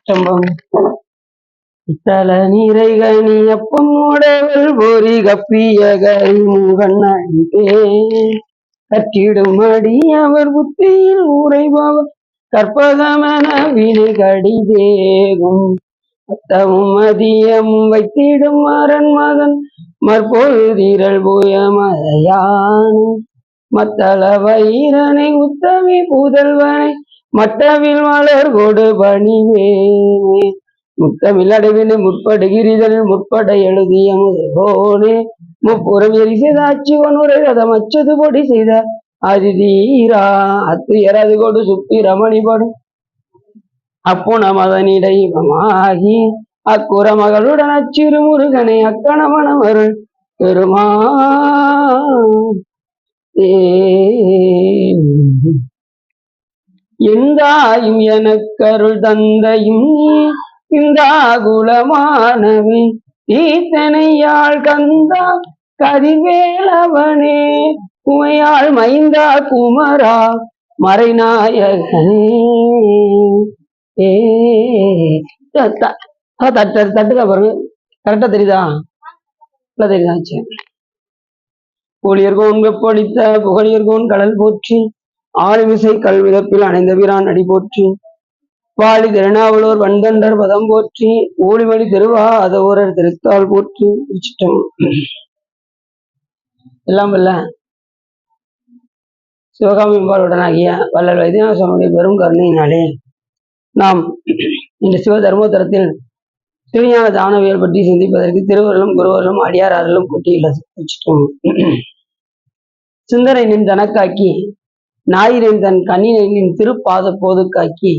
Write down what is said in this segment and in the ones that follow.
திருச்சிற்றம்பலம். இத்தல நீரை கணியப்பம் உடவல் பொறி கப்பிய கரிமுகண்ணே கற்றிடும் அடி அவர் புத்தியில் உரைபவர் கற்பகமன வினை கடிதேகும் அத்தமும் மதியமும் வைத்திடும் அரண் மகன் மற்பொழுதிரள் புயமதையான் மத்தள வைரனை உத்தமி புதல்வனை மட்டவில் மலர் கொடு பணிவே முத்தமிழ் அடைவினை முற்படுகிறீர்கள் முற்பட எழுதிய முதல்வோனே முப்புறம் எரி செய்த அச்சுவன் உரை ரதம் அச்சது பொடி செய்த அதிதீரா அத்து எறது கொடு சுப்பி ரமணிபடும் அப்புன மதனிடைவமாகி அக்குற மகளுடன் அச்சிறு முருகனை அக்கணமணம் அருள் பெருமா எந்தாயும் எனக்கருள் தந்தையும் இந்தாகுலமானவே ஈத்தனையாள் கந்தா கதிவேலவனே குமையாள் மைந்தா குமரா மறைநாயகனே தட்டுக்க பாருங்க, கரெக்டா தெரியுதா? தெரியுதா? சரி. ஊழியர்கோன் வெப்பொழித்த புகழியர்கோன் கடல் போற்றி ஆளுமிசை கல்விதப்பில் அணைந்த வீரான் அடி போற்றி வாழி திருநாவலூர் வன்தண்டர் பதம் போற்றி ஊழிமணி திருவாதவூரர் திருத்தாள் போற்றி திருச்சிட்டம். எல்லாம் வல்ல சிவகாமி அம்பாளுடனாகிய வள்ளல் வைத்தியநாத சுவாமியுடைய பெரும் கருணையினாலே நாம் இந்த சிவ தர்மோத்தரத்தில் திருஞான தானவியல் பற்றி சிந்திப்பதற்கு திருவருளும் குருவருளும் அடியாராலும் கூட்டியுள்ளது. திருச்சிட்டம். சிந்தனை நின் தனக்காக்கி ஞாயிறின் தன் கண்ணினை நின் திருப்பாத போதுக்காக்கி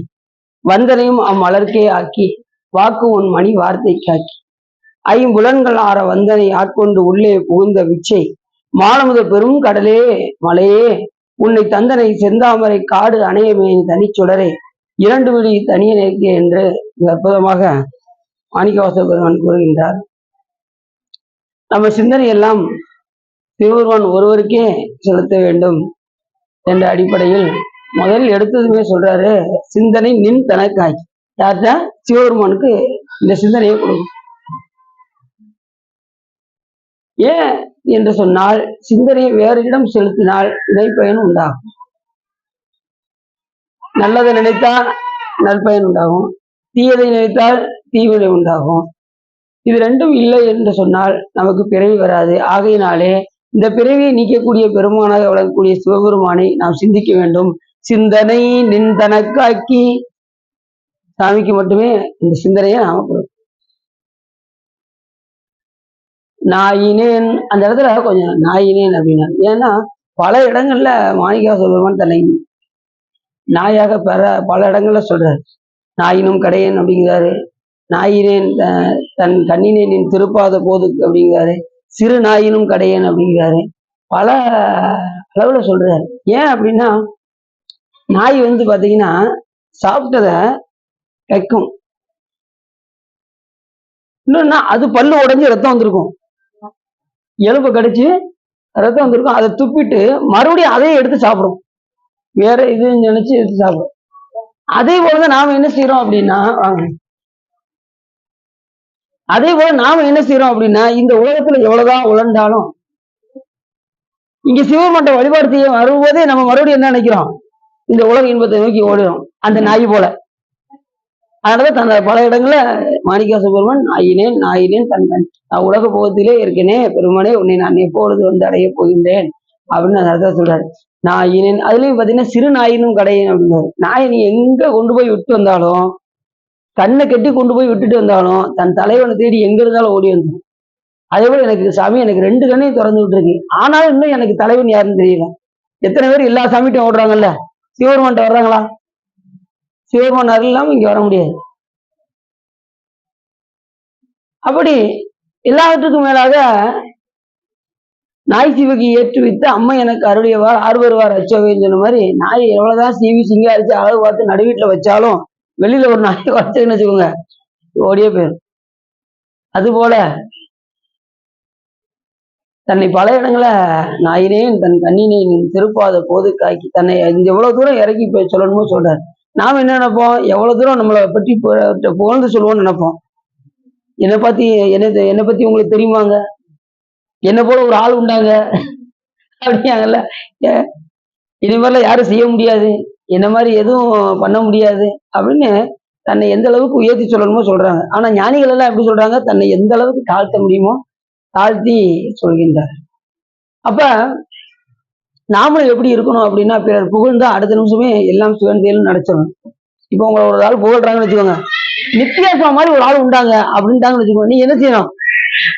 வந்தனையும் அம்மலர்க்கே ஆக்கி வாக்கு உன் மணி வார்த்தை காக்கி ஐம்புலன்கள் ஆற வந்தனை ஆட்கொண்டு உள்ளே புகுந்த விச்சை மானமுத பெரும் கடலே மலையே உன்னை தந்தனை செந்தாமரை காடு அணையமே தனிச்சுடரே இரண்டு விழி தனியனேக்கு என்று அற்புதமாக மாணிக்கவாச பெருமான் கூறுகின்றார். நம்ம சிந்தனை எல்லாம் சிவபெருமான் ஒருவருக்கே செலுத்த வேண்டும் என்ற அடிப்படையில் முதல் எடுத்ததுமே சொல்றாரு, சிந்தனை நின் தனக்காக்கி. யார்கிட்ட? சிவபெருமானுக்கு இந்த சிந்தனையை கொடுக்கும். ஏன் என்று சொன்னால் சிந்தனையை வேறு இடம் செலுத்தினால் இடைப்பயன் உண்டாகும். நல்லதை நினைத்தால் நற்பயன் உண்டாகும், தீயதை நினைத்தால் தீவினை உண்டாகும். இது ரெண்டும் இல்லை என்று சொன்னால் நமக்கு பிறவி வராது. ஆகையினாலே இந்த பிறவியை நீக்கக்கூடிய பெருமானாக வளரக்கூடிய சிவபெருமானை நாம் சிந்திக்க வேண்டும். சிந்தனை நின் தனக்காக்கி சாமிக்கு மட்டுமே இந்த சிந்தனையை நாம கொடுக்கும். நாயினேன் அந்த இடத்துல கொஞ்சம் நாயினேன் அப்படின்னா, ஏன்னா பல இடங்கள்ல மாணிக்கவாச பெருமான் தன்னை நாயாக பல இடங்கள்ல சொல்றாரு. நாயினும் கடையன் அப்படிங்கிறாரு, நாயினேன் தன் கண்ணினேன் திருப்பாத போது அப்படிங்கிறாரு, சிறு நாயினும் கடையன் அப்படிங்கிறாரு, பல அளவுல சொல்றாரு. ஏன் அப்படின்னா நாய் பாத்தீங்கன்னா சாப்பிட்டத கைக்கும், இன்னொன்னா அது பல்லு உடைஞ்சு ரத்தம் வந்திருக்கும், எலும்பு கடிச்சு ரத்தம் வந்திருக்கும், அதை துப்பிட்டு மறுபடியும் அதையும் எடுத்து சாப்பிடும், வேற இது நினைச்சு எடுத்து சாப்பிடும். அதே போலதான் நாம என்ன செய்யறோம் அப்படின்னா இந்த உலகத்துல எவ்வளவுதான் உழண்டாலும் இங்க சிவமண்ட வழிபாடு செய்ய வரும்போதே நம்ம மறுபடியும் என்ன நினைக்கிறோம், இந்த உலக இன்பத்தை நோக்கி ஓடுறோம், அந்த நாய் போல. அதனாலதான் தந்த பல இடங்கள்ல மாணிக்கவாச பெருமான் நாயினேன் தன் நான் உலக போகத்திலே இருக்கேனே பெருமானே உன்னை நான் எப்பொழுது அடைய போகின்றேன் அப்படின்னு அந்த இடத்துல சொல்றாரு. நாயினேன் அதுலயும் பாத்தீங்கன்னா சிறு நாயினும் கடையன் அப்படிங்கிறாரு. நாயை நீ எங்க கொண்டு போய் விட்டு வந்தாலும், கண்ணை கட்டி கொண்டு போய் விட்டுட்டு வந்தாலும் தன் தலைவனை தேடி எங்க இருந்தாலும் ஓடி வந்துடும். அதே போல எனக்கு சாமி எனக்கு 2 கண்ணையும் திறந்து விட்டுருக்கு, ஆனாலும் இன்னும் எனக்கு தலைவன் யாருன்னு தெரியல. எத்தனை பேர் எல்லா சாமிட்டும் ஓடுறாங்கல்ல, சிவபெருமான்ட்ட வர்றாங்களா? சிவபெருமான் அருள் இல்லாம இங்க வர முடியாது. அப்படி எல்லாவற்றுக்கும் மேலாக நாய் சிவகி ஏற்று வைத்து அம்மா எனக்கு அருளியவார் ஆர்வருவார் அச்சவைன்னு சொன்ன மாதிரி, நாய் எவ்வளவுதான் சீவி சிங்காரிச்சு அழகு பார்த்து நடுவீட்டுல வச்சாலும் வெளியில ஒரு நாயை வச்சதுன்னு வச்சுக்கோங்க ஓடியே போயிடும். அதுபோல தன்னை பல இடங்கள நாயினேன் தன் கண்ணினை திருப்பாத போது காக்கி தன்னை எவ்வளவு தூரம் இறக்கி போய் சொல்லணுமோ சொல்றாரு. நாம என்ன நினைப்போம், எவ்வளவு தூரம் நம்மளை பற்றி புகழ்ந்து சொல்லுவோம்னு நினைப்போம். என்னை பத்தி என்னை பத்தி உங்களுக்கு தெரியுமாங்க, என்ன போல ஒரு ஆள் உண்டாங்க அப்படியாங்கல்ல. இனி மாதிரிலாம் யாரும் செய்ய முடியாது, என்ன மாதிரி எதுவும் பண்ண முடியாது அப்படின்னு தன்னை எந்த அளவுக்கு உயர்த்தி சொல்லணுமோ சொல்றாங்க. ஆனா ஞானிகள் எல்லாம் எப்படி சொல்றாங்க, தன்னை எந்த அளவுக்கு தாழ்த்த முடியுமோ தாழ்த்தி சொல்கின்றார். அப்ப நாமளும் எப்படி இருக்கணும் அப்படின்னா, பிறர் புகழ்ந்தா அடுத்த நிமிஷமே எல்லாம் சிவன் செயல்னு நினைச்சிடணும். இப்ப உங்களை ஒரு ஆள் புகழ்றாங்கன்னு வச்சுக்கோங்க, நித்தியாசமா மாதிரி ஒரு ஆள் உண்டாங்க அப்படின்ட்டாங்கன்னு வச்சுக்கோங்க, நீ என்ன செய்யணும்,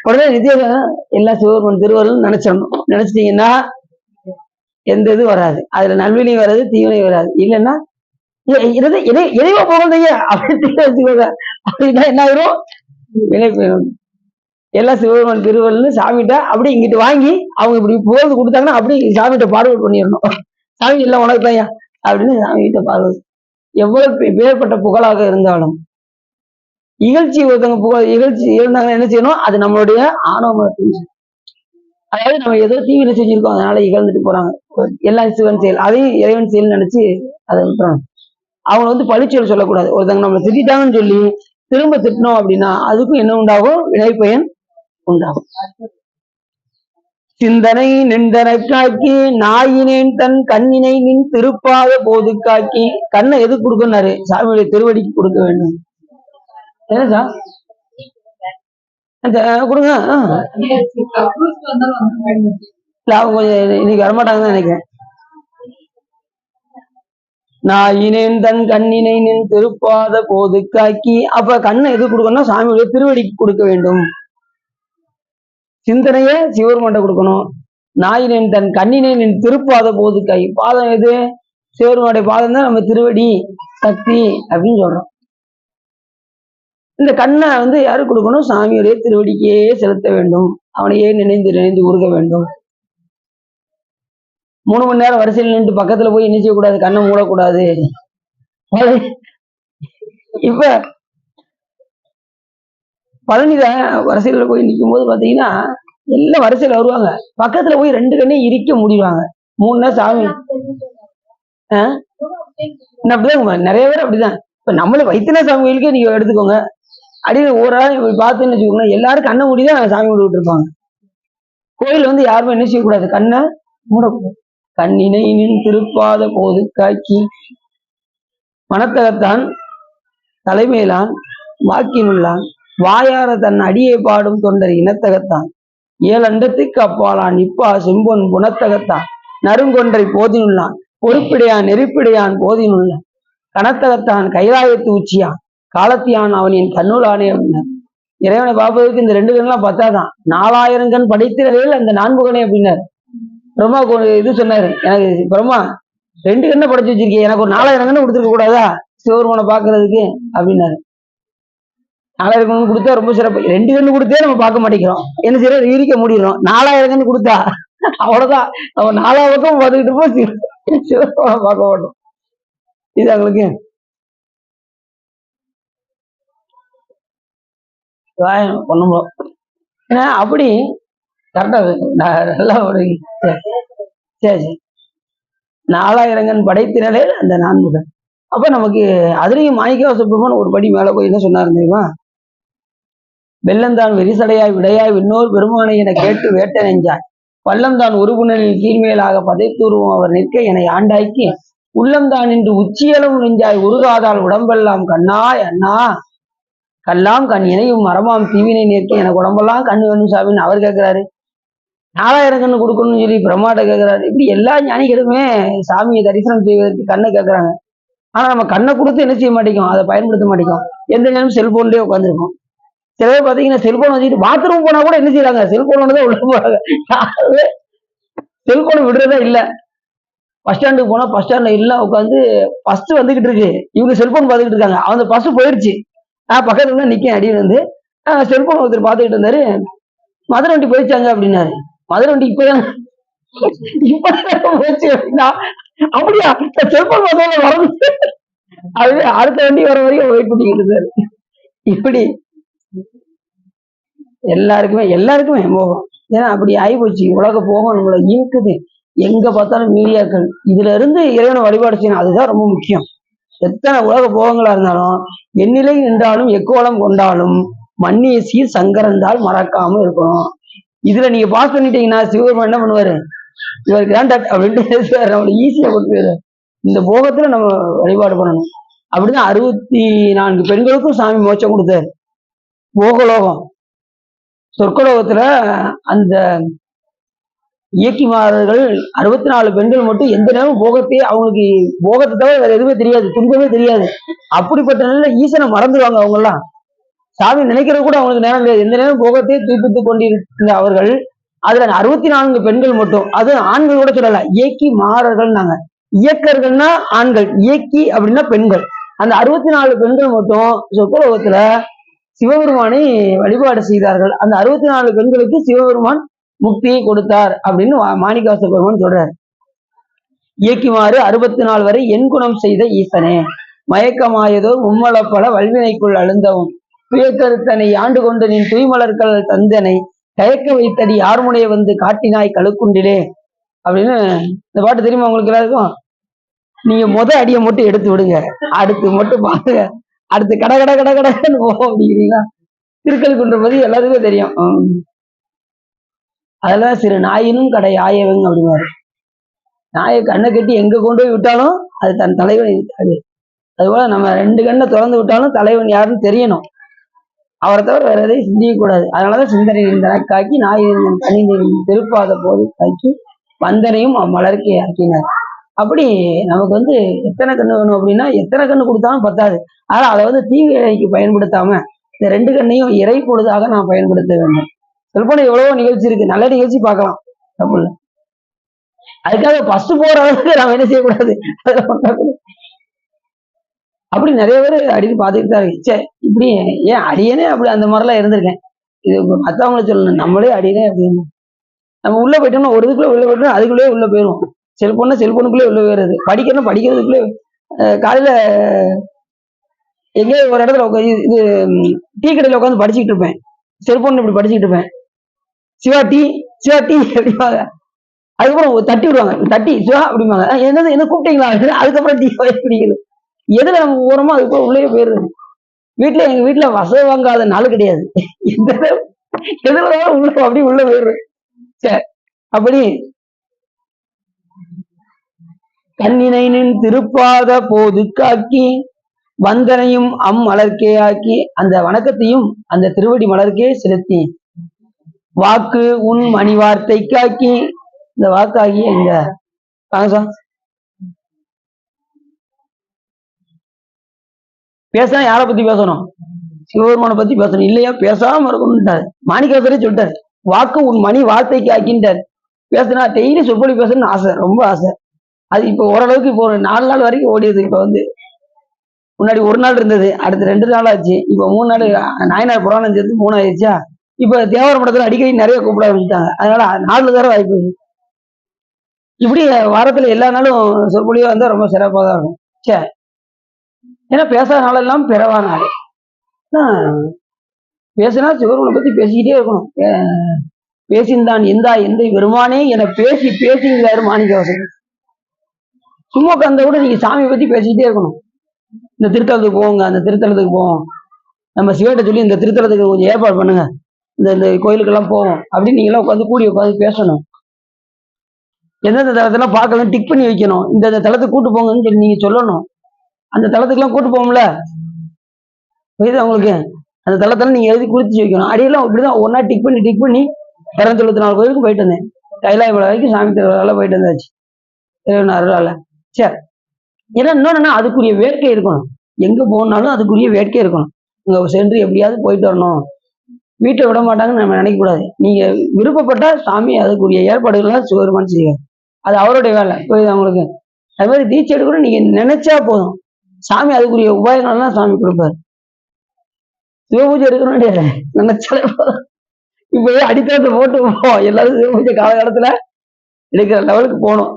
உடனே நித்தியாசம் எல்லாம் சிவபெருமான் திருவருள் நினைச்சிடணும். நினைச்சிட்டீங்கன்னா எந்த இது வராது, அதுல நல்வினையும் வராது தீவினையும் வராது. இல்லைன்னா இறைவா புகழ்ந்தீங்க அப்படின்னு வச்சுக்கோங்க, அப்படின்னா என்ன ஆயிரும், வினை போயிடும். எல்லாம் சிவபெருமான் திருவள்ளுன்னு சாமிகிட்ட அப்படி இங்கிட்டு வாங்கி அவங்க இப்படி புகழ்ந்து கொடுத்தாங்கன்னா அப்படி சாமிகிட்ட பாடுபட்டு பண்ணிடணும். சாமி எல்லாம் உனக்கு தாயா அப்படின்னு சாமிகிட்ட பாடுவது. எவ்வளவு பேர்பட்ட புகழாக இருந்தாலும் இகழ்ச்சி ஒருத்தவங்க இகழ்ச்சி இருந்தாங்கன்னா என்ன செய்யணும், அது நம்மளுடைய ஆணவமனத்தின், அதாவது நம்ம ஏதோ தீவிர செஞ்சிருக்கோம் அதனால இகழ்ந்துட்டு போறாங்க, எல்லாம் சிவன் செயல், அதையும் இறைவன் செயல் நினைச்சு அதை விட்டுறணும். அவங்க பழிச்சொல் சொல்லக்கூடாது. ஒருத்தவங்க நம்மளை திட்டாங்கன்னு சொல்லி திரும்ப திட்டணும் அப்படின்னா அதுக்கும் என்ன உண்டாகும், வினை பயன் உண்டாகும். சிந்தனை நின்றனை காக்கி நாயினேன் தன் கண்ணினை நின் திருப்பாத போது காக்கி. கண்ணை எதுக்கு கொடுக்கணும்னாரு, சாமியுடைய திருவடிக்கு கொடுக்க வேண்டும். என்ன சார் கொடுங்க, அவங்க கொஞ்சம் இன்னைக்கு வரமாட்டாங்கன்னு நினைக்கிறேன். நாயினேன் தன் கண்ணினை நின் திருப்பாத போது காக்கி. அப்ப கண்ணை எது கொடுக்கணும்னா சாமியுடைய திருவடிக்கு கொடுக்க வேண்டும். சிந்தனைய சிவபெருமான்ட்ட கொடுக்கணும். நாயினேன் தன் கண்ணினை நின் திருப்பாத போது காக்கி. பாதம் எது, சிவபெருமானுடைய பாதம் தான் நம்ம திருவடி சக்தி அப்படின்னு சொல்றோம். இந்த கண்ணை யாரு கொடுக்கணும், சாமியுடைய திருவடிக்கே செலுத்த வேண்டும், அவனையே நினைந்து நினைந்து உருக வேண்டும். 3 மணி நேரம் வரிசையில் நின்று பக்கத்துல போய் என்ன செய்யக்கூடாது, கண்ணை மூடக்கூடாது. இப்ப பழனியில வரிசையில போய் நிற்கும் போது பாத்தீங்கன்னா எல்லாம் வரிசையில வருவாங்க, பக்கத்துல போய் 2 கண்ணையும் இரிக்க முடிவாங்க. 3 நேரம் சாமி அப்படிதான் நிறைய பேர் அப்படிதான். இப்ப நம்மள வைத்தியநாத சாமி கோயிலுக்கே நீங்க எடுத்துக்கோங்க, அடியில் ஒரு ஆள் பார்த்துன்னு வச்சுக்கோங்க, எல்லாரும் கண்ணை மூடிதான் சாமி விட்டு இருப்பாங்க. கோயில் யாருமே என்ன செய்யக்கூடாது, கண்ணை மூடக்கூடாது. கண்ணினை நின் திருப்பாத போது காக்கி. மனத்தகத்தான் தலைமையிலான் வாக்கினுள்ளான் வாயார தன் அடியை பாடும் தொண்டர் இனத்தகத்தான் 7 அண்டத்துக்கு அப்பாலான் இப்பா செம்பொன் குணத்தகத்தான் நறுங்கொன்றை போதினுள்ளான் பொறுப்பிடையான் நெருப்பிடையான் போதினுள்ளான் கணத்தகத்தான் கைலாயத்து உச்சியான் காலத்தியான் அவன் என் கண்ணுளானே அப்படின்னார். இறைவனை பார்ப்பதற்கு இந்த 2 கண்லாம் பத்தாதான், 4000 கண் படைத்திறவையில் அந்த 4 கணை அப்படின்னாரு. பிரம்மா இது சொன்னாரு, எனக்கு பிரம்மா 2 கண்ணை படைச்சு வச்சிருக்கேன், எனக்கு ஒரு 4000 கண்ணை கொடுத்துருக்க கூடாதா சிவபெருமானை பாக்குறதுக்கு அப்படின்னாரு. 4000 கண்ணு கொடுத்தா ரொம்ப சிறப்பு, 2 கண்ணு கொடுத்தே நம்ம பார்க்க மாட்டேங்கிறோம், என்ன செய்யறோம் இருக்க முடியும். 4000 கண்ணு கொடுத்தா அவ்வளவுதான், நம்ம 4 பக்கம் பார்த்துக்கிட்டு போ சிவபெருமானை பார்க்க மாட்டோம். இது அவங்களுக்கு பண்ணும். ஏன்னா அப்படி கரெக்டா நல்லா ஒரு சரி 4000 கண் படைத்தினரே அந்த 4 கண். அப்ப நமக்கு அதுலயும் மாணிக்கவாச பெருமான் ஒரு படி மேல போய் என்ன சொன்னாரு தெரியுமா, வெள்ளந்தான் வெறிசடையாய் விடையாய் விண்ணோர் பெருமானை என கேட்டு வேட்ட நெஞ்சாய் பள்ளம்தான் உருகுணலில் கீழ்மேலாக பதைத்தூர்வம் அவர் நிற்க என ஆண்டாய்க்கு உள்ளம்தான் இன்று உச்சியலும் நெஞ்சாய் உருகாதால் உடம்பெல்லாம் கண்ணாய் அண்ணா கல்லாம் கண் இணையும் மரமாம் தீவினை நிற்க எனக்கு உடம்பெல்லாம் கண்ணு வேணும் சாமின்னு அவர் கேட்கிறாரு. 4000 கண்ணு கொடுக்கணும்னு சொல்லி பிரம்மாட்ட கேட்கிறாரு. இப்படி எல்லா ஞானிகளுமே சாமியை தரிசனம் செய்வதற்கு கண்ணை கேட்கறாங்க. ஆனா நம்ம கண்ணை கொடுத்து என்ன செய்ய மாட்டேங்கும், அதை பயன்படுத்த மாட்டேங்கும். எந்த நேரம் செல்போன்லயே உட்காந்துருக்கோம். சில பேர் பாத்தீங்கன்னா செல்போன் வச்சுட்டு பாத்ரூம் போனா கூட என்ன செய்யறாங்க, செல்போன் தான் உள்ள போறாங்க. செல்போனை விடுறதா இல்ல. பஸ் ஸ்டாண்டுக்கு போனா பஸ் ஸ்டாண்ட்ல எல்லாம் உட்காந்து பஸ் வந்துகிட்டு இருக்கு, இவங்க செல்போன் பார்த்துக்கிட்டு இருக்காங்க. அந்த பஸ் போயிடுச்சு, பக்கத்துல தான் நிக்க அடியில் செல்போன் ஒருத்தர் பார்த்துக்கிட்டு இருந்தாரு. மதுரை வண்டி போயிடுச்சாங்க அப்படின்னாரு. மதுரை வண்டி இப்பதான் போச்சு அப்படின்னா அப்படியா செல்போன் பார்த்தாலும் வரது, அது அடுத்த வண்டி வர வரையும் வெயிட் பண்ணிக்கிட்டு இருந்தாரு. இப்படி எல்லாருக்குமே மோகம். ஏன்னா அப்படி ஆயிப்போச்சு உலக போகம் நம்மளை ஈர்க்குது. எங்க பார்த்தாலும் மீடியாக்கள், இதுல இருந்து இறைவனை வழிபாடு செய்யணும், அதுதான் ரொம்ப முக்கியம். எத்தனை உலக போகங்களா இருந்தாலும் எண்ணிலை நின்றாலும் எக்கோலம் கொண்டாலும் மண்ணிய சீர் சங்கரந்தால் மறக்காம இருக்கணும். இதுல நீங்க பாஸ் பண்ணிட்டீங்கன்னா சிவபெருமான் என்ன பண்ணுவாரு, இவர் கிராண்டட் அப்படின்ட்டு நம்மள ஈஸியா கொண்டு போயிரு. இந்த போகத்துல நம்ம வழிபாடு பண்ணணும். அப்படிதான் 64 பெண்களுக்கும் சாமி மோட்சம் கொடுத்தாரு. போகலோகம் சொர்க்கலோகத்துல அந்த இயக்கிமார்கள் 64 பெண்கள் மட்டும் எந்த நேரம் போகத்தையே அவங்களுக்கு போகத்தை தவிர வேற எதுவுமே தெரியாது, துன்பமே தெரியாது. அப்படிப்பட்ட நிலையில ஈசனை மறந்துடுவாங்க அவங்க எல்லாம். சாமி நினைக்கிறது கூட அவங்களுக்கு நேரம் கிடையாது. எந்த நேரம் போகத்தையே தூய்ப்பித்துக் கொண்டிருந்த அவர்கள் அதுல 64 பெண்கள் மட்டும், அது ஆண்கள் கூட சொல்லல, இயக்கி மாறர்கள். இயக்கர்கள்னா ஆண்கள், இயக்கி அப்படின்னா பெண்கள். அந்த 64 பெண்கள் மட்டும் சொர்க்கலோகத்துல சிவபெருமானை வழிபாடு செய்தார்கள். அந்த 64 பெண்களுக்கு சிவபெருமான் முக்தியை கொடுத்தார் அப்படின்னு மாணிக்கவாச பெருமான் சொல்றாரு. இயக்கிமாறு 64 வரை என் குணம் செய்த ஈசனே, மயக்கமாயதோ மும்மலப்பல வல்வினைக்குள் அழுந்தவும் துயக்கருத்தனை ஆண்டு கொண்டு நின் தூய்மலர்கள் தந்தனை தயக்க வைத்தடி யார்முனைய வந்து காட்டினாய் கழுக்குண்டிலே அப்படின்னு இந்த பாட்டு தெரியுமா உங்களுக்கு எல்லாருக்கும்? நீங்க அடியை மட்டும் எடுத்து விடுங்க, அடுத்து மட்டும் பாருங்க, அடுத்து கட கட கட கடன்னு போகும் அப்படிங்கிறீங்களா? திருக்கழுக்குன்ற பத்தி எல்லாருக்குமே தெரியும். அதெல்லாம் சிறு நாயினும் கடை ஆயவங்க அப்படிவாரு. நாயை கண்ணை கட்டி எங்க கொண்டு போய் விட்டாலும் அது தன் தலைவனை இருக்காது. அதுபோல நம்ம 2 கண்ணை திறந்து விட்டாலும் தலைவன் யாருன்னு தெரியணும். அவரை தவிர வேற எதையும் சிந்திக்க கூடாது. அதனாலதான் சிந்தனை தனக்காக்கி நாயின் கணிதன் திருப்பாத போது காக்கி வந்தனையும் மலர்க்கை ஆக்கினார். அப்படி நமக்கு எத்தனை கண்ணு வேணும் அப்படின்னா எத்தனை கண்ணு கொடுத்தாலும் பத்தாது. ஆனா அதை தீவிரைக்கு பயன்படுத்தாம இந்த 2 கண்ணையும் இறை பொழுதாக நான் பயன்படுத்த வேண்டும். செல்போன் எவ்வளவோ நிகழ்ச்சி இருக்கு, நல்ல நிகழ்ச்சி பார்க்கலாம், தப்பு இல்லை. அதுக்காக ஃபர்ஸ்ட் போற அளவுக்கு நாம என்ன செய்யக்கூடாது. அப்படி நிறைய பேர் அடிக்கடி பார்த்துட்டு தான் இருக்கு. சே இப்படி ஏன் அடியனே அப்படி அந்த மாதிரிலாம் இருந்திருக்கேன். இது மற்றவங்கள சொல்லணும், நம்மளே அடியனே அப்படின்னு நம்ம உள்ள போயிட்டோம்னா ஒரு இதுக்குள்ள உள்ள போயிட்டோம், அதுக்குள்ளேயே உள்ள போயிடும். செல்போனுக்குள்ளே உள்ள போயிடுறது, படிக்கிறதுக்குள்ளே. காலையில எங்கேயோ ஒரு இடத்துல இது டீ கடையில் உட்காந்து படிச்சுக்கிட்டு இருப்பேன், செல்போன் இப்படி படிச்சுக்கிட்டு இருப்பேன். சிவா டீ அப்படிம்பாங்க. அதுக்கப்புறம் தட்டி விடுவாங்க, தட்டி சிவா அப்படிம்பாங்க. என்ன கூப்பிட்டீங்களா? அதுக்கப்புறம் டீ பிடிக்கிறது. எதுல நம்ம போறோமோ அதுக்குள்ள உள்ளே போயிடுறது. எங்க வீட்டுல வசதி வாங்காத நாள் கிடையாது. எதுல உள்ள அப்படி உள்ள போயிடுறது. சரி, அப்படி கண்ணினை நின் திருப்பாத போது காக்கி வந்தனையும் மலர்க்கே ஆக்கி, அந்த வணக்கத்தையும் அந்த திருவடி மலர்க்கே செலுத்தி வாக்கு உன் மணி வார்த்தை காக்கி, இந்த வாக்காகிய இந்த பேசணும். யாரை பத்தி பேசணும்? சிவபெருமானை பத்தி பேசணும். இல்லையா பேசாம இருக்கணும்ட்டாரு. மாணிக்கவாசரே சொல்லிட்டாரு, வாக்கு உன் மணி வார்த்தைக்கு ஆக்கின்றார். பேசினா டெய்லி சொற்பொழி பேசணும்னு ஆசை, ரொம்ப ஆசை. அது இப்போ ஓரளவுக்கு இப்போ ஒரு 4 நாள் வரைக்கும் ஓடியது. இப்போ முன்னாடி 1 நாள் இருந்தது, அடுத்து 2 நாள் ஆச்சு, இப்போ 3 நாள். நாயனார் புராணம் சேர்த்து 3 ஆயிடுச்சா. இப்ப தேவர மடத்துல அடிக்கடி நிறைய கூப்பிட ஆரம்பிச்சுட்டாங்க. அதனால 4 தடவை வாய்ப்பு. இப்படி வாரத்துல எல்லா நாளும் சொற்பொழிவா இருந்தா ரொம்ப சிறப்பாக தான் இருக்கும். சரி, ஏன்னா பேசாத நாளெல்லாம் பிறவா நாள். பேசினா சிவருமனை பத்தி பேசிக்கிட்டே இருக்கணும். பேசின்தான் எந்த பெருமானே என பேசி பேசிங்கிறாரு மாணிக்கவாசகர். சும்மா உட்கார்ந்த கூட நீங்க சாமியை பத்தி பேசிக்கிட்டே இருக்கணும். இந்த திருத்தலத்துக்கு போவோங்க, அந்த திருத்தலத்துக்கு போவோம், நம்ம சிவட்ட சொல்லி இந்த திருத்தலத்துக்கு கொஞ்சம் ஏற்பாடு பண்ணுங்க, இந்த கோயிலுக்கெல்லாம் போவோம் அப்படின்னு நீங்க எல்லாம் உட்காந்து பேசணும். எந்தெந்த தளத்தெல்லாம் பார்க்கலாம் டிக் பண்ணி வைக்கணும். இந்த தளத்துக்கு கூட்டு போங்கன்னு சொல்லி நீங்க சொல்லணும். அந்த தளத்துக்குலாம் கூட்டு போவோம்ல, புரியுது உங்களுக்கு? அந்த தளத்தெல்லாம் நீங்க எழுதி குறிச்சு வைக்கணும். அடியெல்லாம் இப்படிதான் ஒன்னா டிக் பண்ணி 294 கோயிலுக்கு போயிட்டு வந்தேன். கைலாய மலை வரைக்கும் சாமி திருவிழால போயிட்டு வந்தாச்சு, அருளால. சரி, ஏன்னா இன்னொன்னு அதுக்குரிய வேட்கை இருக்கணும். எங்க போனாலும் அதுக்குரிய வேட்கை இருக்கணும். இங்க சென்று எப்படியாவது போயிட்டு வரணும், வீட்டை விட மாட்டாங்கன்னு நம்ம நினைக்கக்கூடாது. நீங்க விருப்பப்பட்டா சாமி அதுக்குரிய ஏற்பாடுகள்லாம் சிவபெருமான் செய்வார். அது அவருடைய வேலை, புரியுது அவங்களுக்கு? அது மாதிரி தீட்சை எடுக்கணும் நீங்க நினைச்சா போதும், சாமி அதுக்குரிய உபாயங்கள்லாம் சாமி கொடுப்பாரு. சிவபூஜை எடுக்கணும் நினைச்சாலே போதும். இப்பவே அடித்தளத்தை போட்டு போவோம், எல்லாரும் சிவபூஜை காலகாலத்துல எடுக்கிற லெவலுக்கு போகணும்.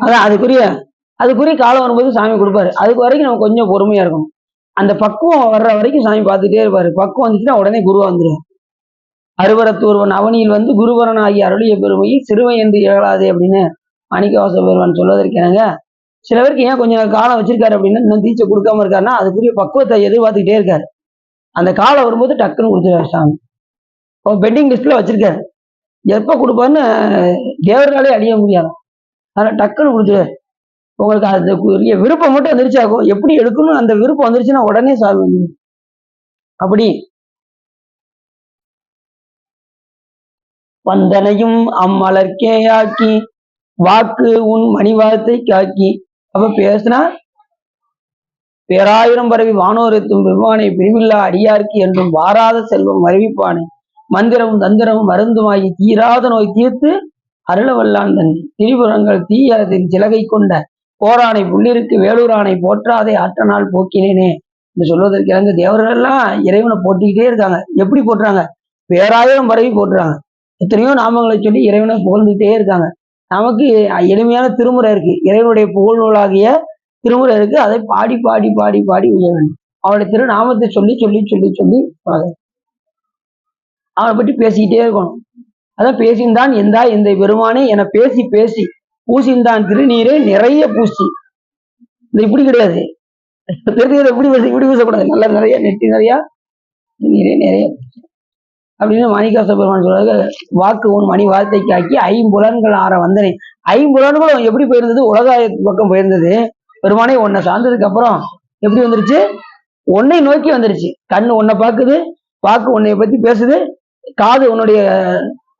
அதான் அதுக்குரிய காலம் வரும்போது சாமி கொடுப்பாரு. அதுக்கு வரைக்கும் நம்ம கொஞ்சம் பொறுமையா இருக்கணும். அந்த பக்குவம் வர்ற வரைக்கும் சாமி பார்த்துட்டே இருப்பாரு. பக்குவம் வந்துச்சுன்னா உடனே குருவா வந்துருவார். அருவரத்தூர்வன் அவனியில் குருவரன் ஆகிய அருளிய பெருமையை சிறுவை என்று இயலாதே அப்படின்னு மாணிக்கவாச பெருமான் சொல்வதற்கெனங்க சில பேருக்கு ஏன் கொஞ்சம் காலம் வச்சிருக்காரு அப்படின்னா இன்னும் தீட்சை கொடுக்காம இருக்காருன்னா அதுக்குரிய பக்குவத்தை எதிர்பார்த்துக்கிட்டே இருக்காரு. அந்த காலம் வரும்போது டக்குன்னு கொடுத்துருவாரு சாமி. பெண்டிங் லிஸ்ட்ல வச்சிருக்காரு. எப்ப கொடுப்பாருன்னு தேவர்களாலே அழிய முடியாது. அதனால டக்குன்னு கொடுத்துருவாரு. உங்களுக்கு அதுக்குரிய விருப்பம் மட்டும் வந்துருச்சாகும். எப்படி எடுக்கணும் அந்த விருப்பம் வந்துருச்சுன்னா உடனே சால்வ் வந்துடும். அப்படி வந்தனையும் அம்மலர்க்கே ஆக்கி வாக்கு உன் மணிவாதத்தை காக்கி. அப்ப பேசினா பேராயிரம் பரவி வானோரெத்தும் பெருமானை பிரிவில்லா அடியார்க்கு என்றும் வாராத செல்வம் அறிவிப்பானே மந்திரமும் தந்திரமும் மருந்துமாகி தீராத நோய் தீர்த்து அருளவல்லான் தன் திரிபுரங்கள் தீயதின் சிலகை கொண்ட போரானை புள்ளிருக்கு வேலூரானை போற்றாதே ஆற்றனால் போக்கினேனே என்று சொல்வதற்கு இறங்க தேவர்கள் எல்லாம் இறைவனை போட்டிக்கிட்டே இருக்காங்க. எப்படி போட்டுறாங்க? பேராயிரம் பரவி போட்டுறாங்க. எத்தனையோ நாமங்களை சொல்லி இறைவனை புகழ்ந்துகிட்டே இருக்காங்க. நமக்கு எளிமையான திருமுறை இருக்கு, இறைவனுடைய புகழ் நூலாகிய திருமுறை இருக்கு. அதை பாடி பாடி பாடி பாடி உய வேண்டும். அவருடைய திருநாமத்தை சொல்லி சொல்லி சொல்லி சொல்லி அவனை பற்றி பேசிக்கிட்டே இருக்கணும். அதான் பேசின்தான் எந்தா எந்த பெருமானே என பேசி பேசி பூசின்தான் திருநீரே நிறைய பூசி. இது இப்படி கிடையாது, இப்படி பேசக்கூடாது. நல்லா நிறைய நெட்டி நிறைய நீரே நிறைய அப்படின்னு மாணிக்கவாச பெருமான் சொல்றாங்க. வாக்கு உன் மணி வார்த்தைக்கு ஆக்கி ஐம்புலன்கள் ஆற வந்தனை. ஐம்புலன்களும் எப்படி போயிருந்தது? உலகாயத்து பக்கம் போயிருந்தது. பெருமானே உன்னை சார்ந்ததுக்கு அப்புறம் எப்படி வந்துருச்சு? உன்னை நோக்கி வந்துருச்சு. கண்ணு உன்னை பார்க்குது, வாக்கு உன்னைய பத்தி பேசுது, காது உன்னுடைய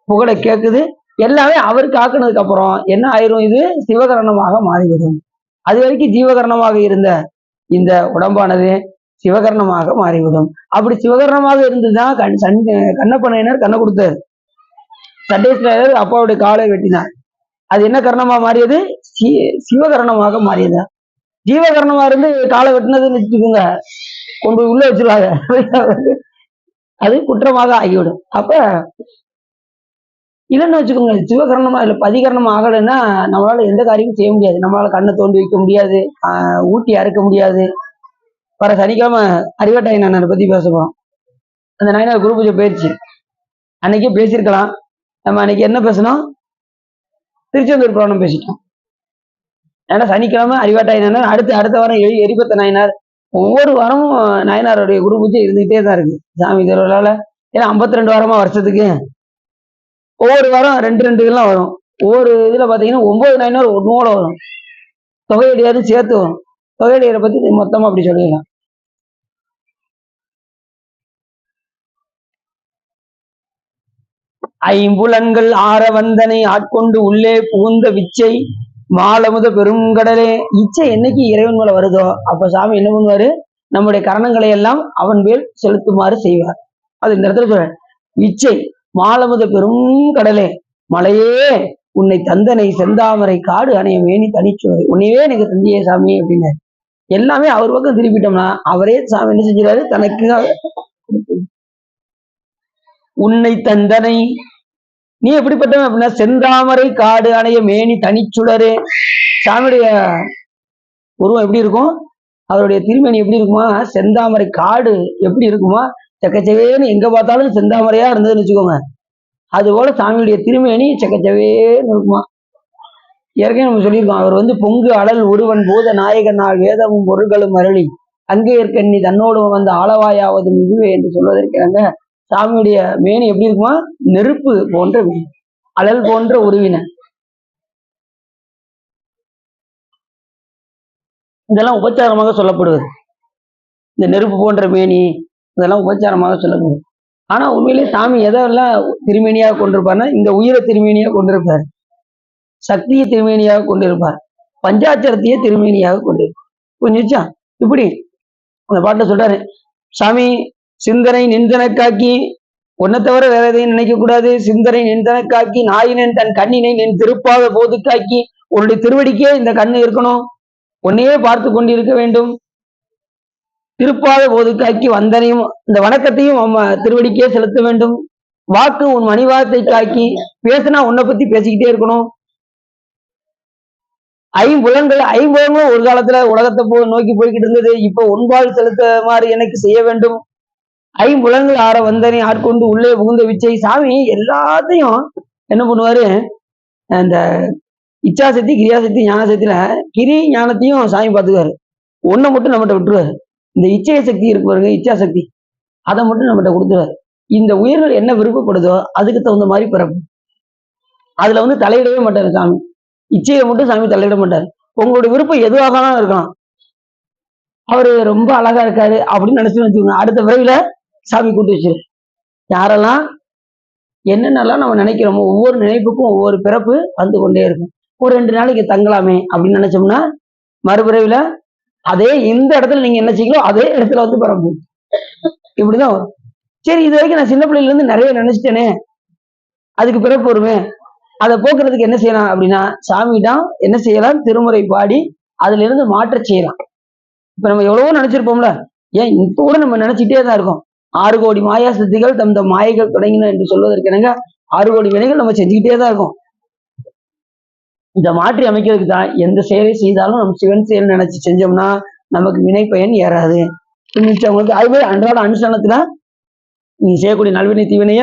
புகழை கேட்குது. எல்லாமே அவருக்கு ஆக்குனதுக்கு அப்புறம் என்ன ஆயிரும்? இது சிவகரணமாக மாறிவிடும். அது வரைக்கும் ஜீவகரணமாக இருந்த இந்த உடம்பானது சிவகரணமாக மாறிவிடும். அப்படி சிவகரணமாக இருந்துதான் கண்ணப்பனையினர் கண்ணை கொடுத்தாரு. சண்டேஸ்வரர் அப்பாவுடைய காலை வெட்டினார். அது என்ன கரணமா மாறியது? சிவகரணமாக மாறியது. ஜீவகரணமா இருந்து காலை வெட்டினதுன்னு வச்சுக்கோங்க, கொண்டு உள்ள வச்சிருவாங்க, அது குற்றமாக ஆகிவிடும். அப்ப இல்லைன்னு வச்சுக்கோங்க, சிவகரணமா இல்லை பதிகரணமா ஆகலைன்னா நம்மளால எந்த காரியமும் செய்ய முடியாது. நம்மளால கண்ணை தோண்டி வைக்க முடியாது, ஊட்டி அறுக்க முடியாது. வர சனிக்கிழமை அறிவட்டாய் நாயனாரை பத்தி பேச போறோம். அந்த நாயனார் குரு பூஜை போயிடுச்சு. அன்னைக்கே பேசியிருக்கலாம். நம்ம அன்னைக்கு என்ன பேசணும்? திருச்செந்தூர் புராணம் பேசிட்டோம். ஏன்னா சனிக்கிழமை அறிவாட்டாய் நாயனார், அடுத்த வாரம் எரிபத்த நாயனார். ஒவ்வொரு வாரமும் நாயனாருடைய குரு பூஜை இருந்துகிட்டே தான் இருக்கு சாமி திருவிழால. ஏன்னா 52 வாரமா வருஷத்துக்கு ஒவ்வொரு வாரம் 2 இதெல்லாம் வரும். ஒவ்வொரு இதுல பாத்தீங்கன்னா 9 நாயனார் ஒன்னோட வரும். தொகையடியாரும் சேர்த்து வரும். தொகையடியாரை பத்தி மொத்தமா அப்படி சொல்லிடலாம். ஐம்புலன்கள் ஆற வந்தனை ஆட்கொண்டு உள்ளே புகுந்த விச்சை மாலமுத பெருங்கடலே. இச்சை என்னைக்கு இறைவன் மேல வருதோ அப்ப சாமி என்ன பண்ணுவாரு? நம்முடைய கரணங்களை எல்லாம் அவன் மேல் செலுத்துமாறு செய்வார். அது இந்த இடத்துல சொல்ற இச்சை மாலமுத பெரும் கடலே மலையே உன்னை தந்தனை செந்தாமரை காடு அணைய மேனி தனிச்சுவை உன்னையே எனக்கு தந்தியே சாமி அப்படின்னு எல்லாமே அவர் பக்கம் திருப்பிட்டோம்னா அவரே சாமி என்ன செஞ்சாரு? தனக்கு உன்னை தந்தனை நீ எப்படிப்பட்டவன் அப்படின்னா செந்தாமரை காடு அணைய மேனி தனிச்சுடரே. சாமியுடைய உருவம் எப்படி இருக்கும்? அவருடைய திருமேனி எப்படி இருக்குமா? செந்தாமரை காடு எப்படி இருக்குமா? செக்கச்சவேன்னு எங்க பார்த்தாலும் செந்தாமரையா இருந்ததுன்னு வச்சுக்கோங்க. அது போல சாமியுடைய திருமேனி செக்கச்சவேன்னு இருக்குமா. ஏற்கனவே நம்ம சொல்லியிருக்கோம், அவர் பொங்கு அழல் ஒருவன் பூத நாயகனால் வேதமும் பொருள்களும் அருளி அங்கே இருக்கண்ணி தன்னோடு வந்த ஆளவாயாவதும் இதுவே என்று சொல்வதற்காக சாமியுடைய மேனி எப்படி இருக்குமா? நெருப்பு போன்ற அழல் போன்ற உருவின. இதெல்லாம் உபச்சாரமாக சொல்லப்படுவது. இந்த நெருப்பு போன்ற மேனி இதெல்லாம் உபச்சாரமாக சொல்லப்படுது. ஆனா உண்மையிலேயே சாமி எதெல்லாம் திருமேனியாக கொண்டிருப்பார்னா இந்த உயிரை திருமேனியாக கொண்டிருப்பார், சக்தியை திருமேனியாக கொண்டிருப்பார், பஞ்சாட்சரத்தையே திருமேனியாக கொண்டிருப்பார். புரிஞ்சுச்சா? இப்படி அந்த பாட்டை சொல்றாரு சாமி, சிந்தனை நின்றனக்காக்கி உன்னை தவிர வேற எதையும் நினைக்க கூடாது. சிந்தனை நின்றனக்காக்கி நாயினன் தன் கண்ணினை நின் திருப்பாத போது காக்கி. உன்னுடைய திருவடிக்கே இந்த கண்ணு இருக்கணும், உன்னையே பார்த்து கொண்டிருக்க வேண்டும். திருப்பாத போது காக்கி வந்தனையும் இந்த வணக்கத்தையும் நம்ம திருவடிக்கே செலுத்த வேண்டும். வாக்கு உன் மணிவாதத்தை காக்கி பேசினா உன்னை பத்தி பேசிக்கிட்டே இருக்கணும். ஐம்புலன்களும் ஒரு காலத்துல உலகத்தை நோக்கி போய்கிட்டு இருந்தது. இப்ப உன்பால் செலுத்த மாதிரி எனக்கு செய்ய வேண்டும். ஐம்புலன்கள் ஆற வந்தனை ஆட்கொண்டு உள்ளே புகுந்த விச்சை. சாமி எல்லாத்தையும் என்ன பண்ணுவாரு? அந்த இச்சாசக்தி, கிரியாசக்தி, ஞானசக்தியில கிரி ஞானத்தையும் சாமி பார்த்துக்குவாரு. ஒன்றை மட்டும் நம்மகிட்ட விட்டுருவாரு. இந்த இச்சைய சக்தி இருக்கு பாருங்க, இச்சாசக்தி, அதை மட்டும் நம்மகிட்ட கொடுத்துருவாரு. இந்த உயிர்கள் என்ன விருப்பப்படுதோ அதுக்கு தகுந்த மாதிரி பிறப்பு. அதுல வந்து தலையிடவே மாட்டாரு சாமி. இச்சையை மட்டும் சாமி தலையிட மாட்டாரு. உங்களுடைய விருப்பம் எதுவாக தான் இருக்கலாம். அவரு ரொம்ப அழகா இருக்காரு அப்படின்னு நினைச்சு வச்சுக்கோங்க, அடுத்த பிறவில சாமி கூட்டு வச்சிரு. யாரெல்லாம் என்னென்னலாம் நம்ம நினைக்கிறோமோ ஒவ்வொரு நினைப்புக்கும் ஒவ்வொரு பிறப்பு வந்து கொண்டே இருக்கும். ஒரு 2 நாளைக்கு தங்கலாமே அப்படின்னு நினைச்சோம்னா மறுபிறவில அதே இந்த இடத்துல நீங்க என்ன செய்யலாம் அதே இடத்துல வந்து பிறப்பு. இப்படிதான் வரும். சரி, இது வரைக்கும் நான் சின்ன பிள்ளையில இருந்து நிறைய நினைச்சிட்டேனே, அதுக்கு பிறப்பு வருமே, அதை போக்குறதுக்கு என்ன செய்யலாம் அப்படின்னா சாமிதான் என்ன செய்யலாம், திருமுறை பாடி அதுல இருந்து மாற்ற செய்யலாம். இப்ப நம்ம எவ்வளவோ நினைச்சிருப்போம்ல, ஏன் இப்ப கூட நம்ம நினைச்சிட்டே தான் இருக்கோம். 6 கோடி மாயா சக்திகள் தம் மாயைகள் தொடங்கின என்று சொல்வதற்கு என்னங்க, 6 கோடி வினைகள் நம்ம செஞ்சுக்கிட்டே தான் இருக்கோம். இதை மாற்றி அமைக்கிறதுக்கு தான் எந்த செயலை செய்தாலும் நம்ம சிவன் செயல் நினைச்சு செஞ்சோம்னா நமக்கு வினை பயன் ஏறாது. மிச்சவங்களுக்கு அதுவே அன்றாட அனுஷ்டானத்துல நீ செய்யக்கூடிய நல்வினை தீவினைய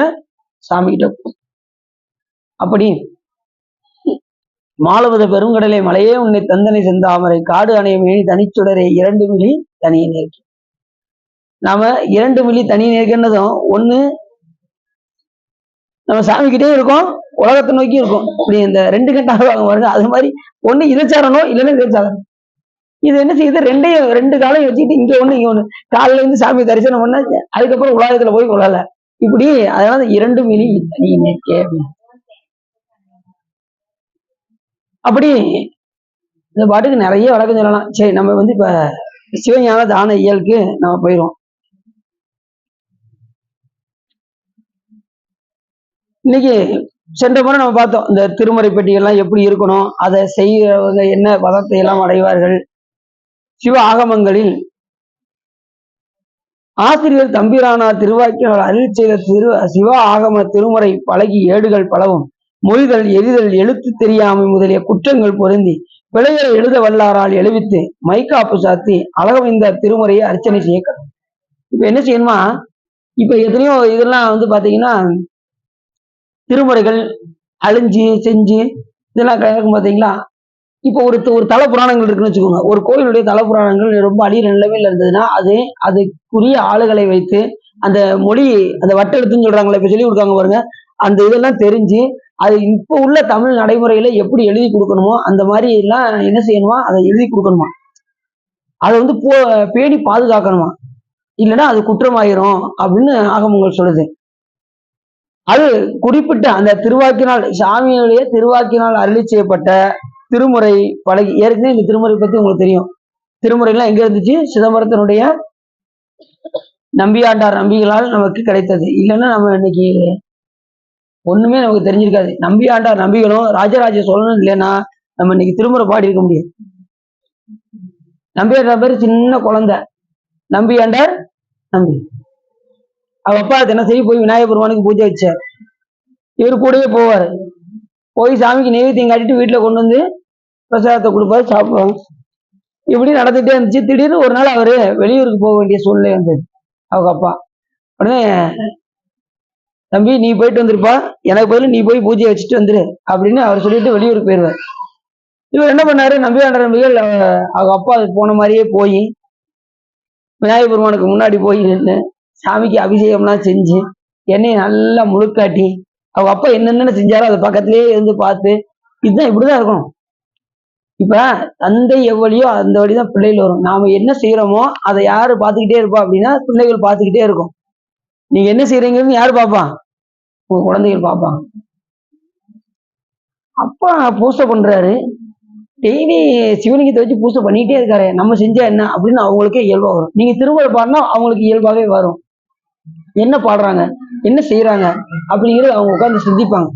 சாமி கிட்ட. அப்படி மாலவத பெருங்கடலை மலையே உன்னை தந்தனை செந்தாமரை காடு அணைய மேனி தனிச்சுடரை 2 மில்லி தனியை நேர்க்கி. நாம 2 மில்லி தனியை நேர்க்கின்றதும் ஒண்ணு நம்ம சாமி கிட்டே இருக்கோம், உலகத்தை நோக்கி இருக்கும். இப்படி இந்த 2 கட்டாக பாருங்க, அது மாதிரி ஒண்ணு இதை சாரணும் இல்லைன்னா இதை சாரணும். இது என்ன செய்யுது, 2 காலையும் வச்சுக்கிட்டு இங்க ஒண்ணு இங்க ஒண்ணு, காலையில இருந்து சாமி தரிசனம் பண்ண அதுக்கப்புறம் உலகத்துல போய் கொள்ளல. இப்படி அதனால 2 மில்லி தனியை நேர்க்கே. அப்படி இந்த பாட்டுக்கு நிறைய வழக்கம் சொல்லலாம். சரி, நம்ம வந்து இப்ப சிவஞான தான இயலுக்கு நம்ம போயிடும். இன்னைக்கு சென்ற முறை நம்ம பார்த்தோம் இந்த திருமுறை பெட்டிகள்லாம் எப்படி இருக்கணும், அதை செய்யறவங்க என்ன பதத்தை எல்லாம் அடைவார்கள். சிவ ஆகமங்களில் ஆசிரியர் தம்பிரானார் திருவாக்கியால் அருள் செய்த சிவ ஆகம திருமுறை பழகி ஏடுகள் பலவும் மொழிதல் எரிதல் எழுத்து தெரியாமை முதலிய குற்றங்கள் பொருந்தி பிழைகளை எழுத வல்லாரால் எழுவித்து மைக்காப்பு சாத்தி அழகமைந்த திருமுறையை அர்ச்சனை செய்யக்கூடும். இப்ப என்ன செய்யணுமா, இப்ப எத்தனையோ இதெல்லாம் வந்து பாத்தீங்கன்னா திருமுறைகள் அழிஞ்சு செஞ்சு இதெல்லாம் கிடக்கும் பார்த்தீங்களா. இப்போ ஒரு தல புராணங்கள் இருக்குன்னு வச்சுக்கோங்க, ஒரு கோயிலுடைய தல புராணங்கள் ரொம்ப அழியிற நிலைமையில் இருந்ததுன்னா அதுக்குரிய ஆளுகளை வைத்து அந்த மொழி, அந்த வட்டெழுத்துன்னு சொல்றாங்களே இப்ப சொல்லி கொடுக்காங்க பாருங்க, அந்த இதெல்லாம் தெரிஞ்சு அது இப்போ உள்ள தமிழ் நடைமுறையில எப்படி எழுதி கொடுக்கணுமோ அந்த மாதிரி எல்லாம் என்ன செய்யணுமா, அதை எழுதி கொடுக்கணுமா, அதை வந்து பேணி பாதுகாக்கணுமா, இல்லைன்னா அது குற்றமாயிரும் அப்படின்னு ஆகமங்கள் சொல்லுது. அது குறிப்பிட்ட அந்த திருவாக்கினால் சாமியுடைய திருவாக்கினால் அருளி செய்யப்பட்ட திருமுறை பழகி. ஏற்கனவே இந்த திருமுறை பத்தி உங்களுக்கு தெரியும். திருமுறைலாம் எங்க இருந்துச்சு, சிதம்பரத்தினுடைய நம்பியாண்டார் நம்பிகளால் நமக்கு கிடைத்தது. இல்லைன்னா நம்ம இன்னைக்கு ஒண்ணுமே நமக்கு தெரிஞ்சிருக்காது. நம்பியாண்டார் நம்பிகளும் ராஜராஜ சோழனும் இல்லைன்னா நம்ம இன்னைக்கு திருமுறை பாடி இருக்க முடியாது. நம்பியாண்டார் பேர் சின்ன குழந்தை, நம்பியாண்டார் நம்பி அவ அப்பா தினசரி போய் விநாயகர் பெருமானுக்கு பூஜை வச்சார். இவர் கூடவே போவார். போய் சாமிக்கு நெய்வேத்தியம் காட்டிட்டு வீட்டுல கொண்டு வந்து பிரசாதத்தை கொடுப்பாரு, சாப்பிடுவாங்க. இப்படி நடந்துட்டே இருந்துச்சு. திடீர்னு ஒரு நாள் அவரு வெளியூருக்கு போக வேண்டிய சூழ்நிலை வந்தது அவங்க அப்பா. உடனே தம்பி நீ போயிட்டு வந்துருப்பா, எனக்கு பதில் நீ போய் பூஜையை வச்சுட்டு வந்துரு அப்படின்னு அவர் சொல்லிட்டு வெளியூருக்கு போயிடுவார். இவர் என்ன பண்ணாரு, நம்பியாண்ட நம்பிகள் அவங்க அப்பா போன மாதிரியே போய் விநாயகர் பெருமானுக்கு முன்னாடி போய் நின்று சாமிக்கு அபிஷேகம்லாம் செஞ்சு எண்ணெயை நல்லா முழுக்காட்டி அவங்க அப்பா என்னென்ன செஞ்சாரோ அதை பக்கத்திலேயே இருந்து பார்த்து, இதுதான் இப்படிதான் இருக்கணும். இப்ப தந்தை எவ்வளியோ அந்த வழிதான் பிள்ளைகள் வரும். நாம என்ன செய்யறோமோ அதை யாரு பார்த்துக்கிட்டே இருப்பா அப்படின்னா பிள்ளைகள் பார்த்துக்கிட்டே இருக்கும். நீங்க என்ன செய்யறீங்கன்னு யாரு பார்ப்பான், உங்க குழந்தைகள் பார்ப்பாங்க. அப்பா பூசை பண்றாரு, டெய்லி சிவலிங்கத்தை வச்சு பூசை பண்ணிக்கிட்டே இருக்காரு, நம்ம செஞ்சா என்ன அப்படின்னு அவங்களுக்கே இயல்பா வரும். நீங்க திருவள்ளுவர் பாடினா அவங்களுக்கு இயல்பாவே வரும். என்ன பாடுறாங்க, என்ன செய்யறாங்க அப்படிங்கிறது அவங்க உட்கார்ந்து சிந்திப்பாங்க.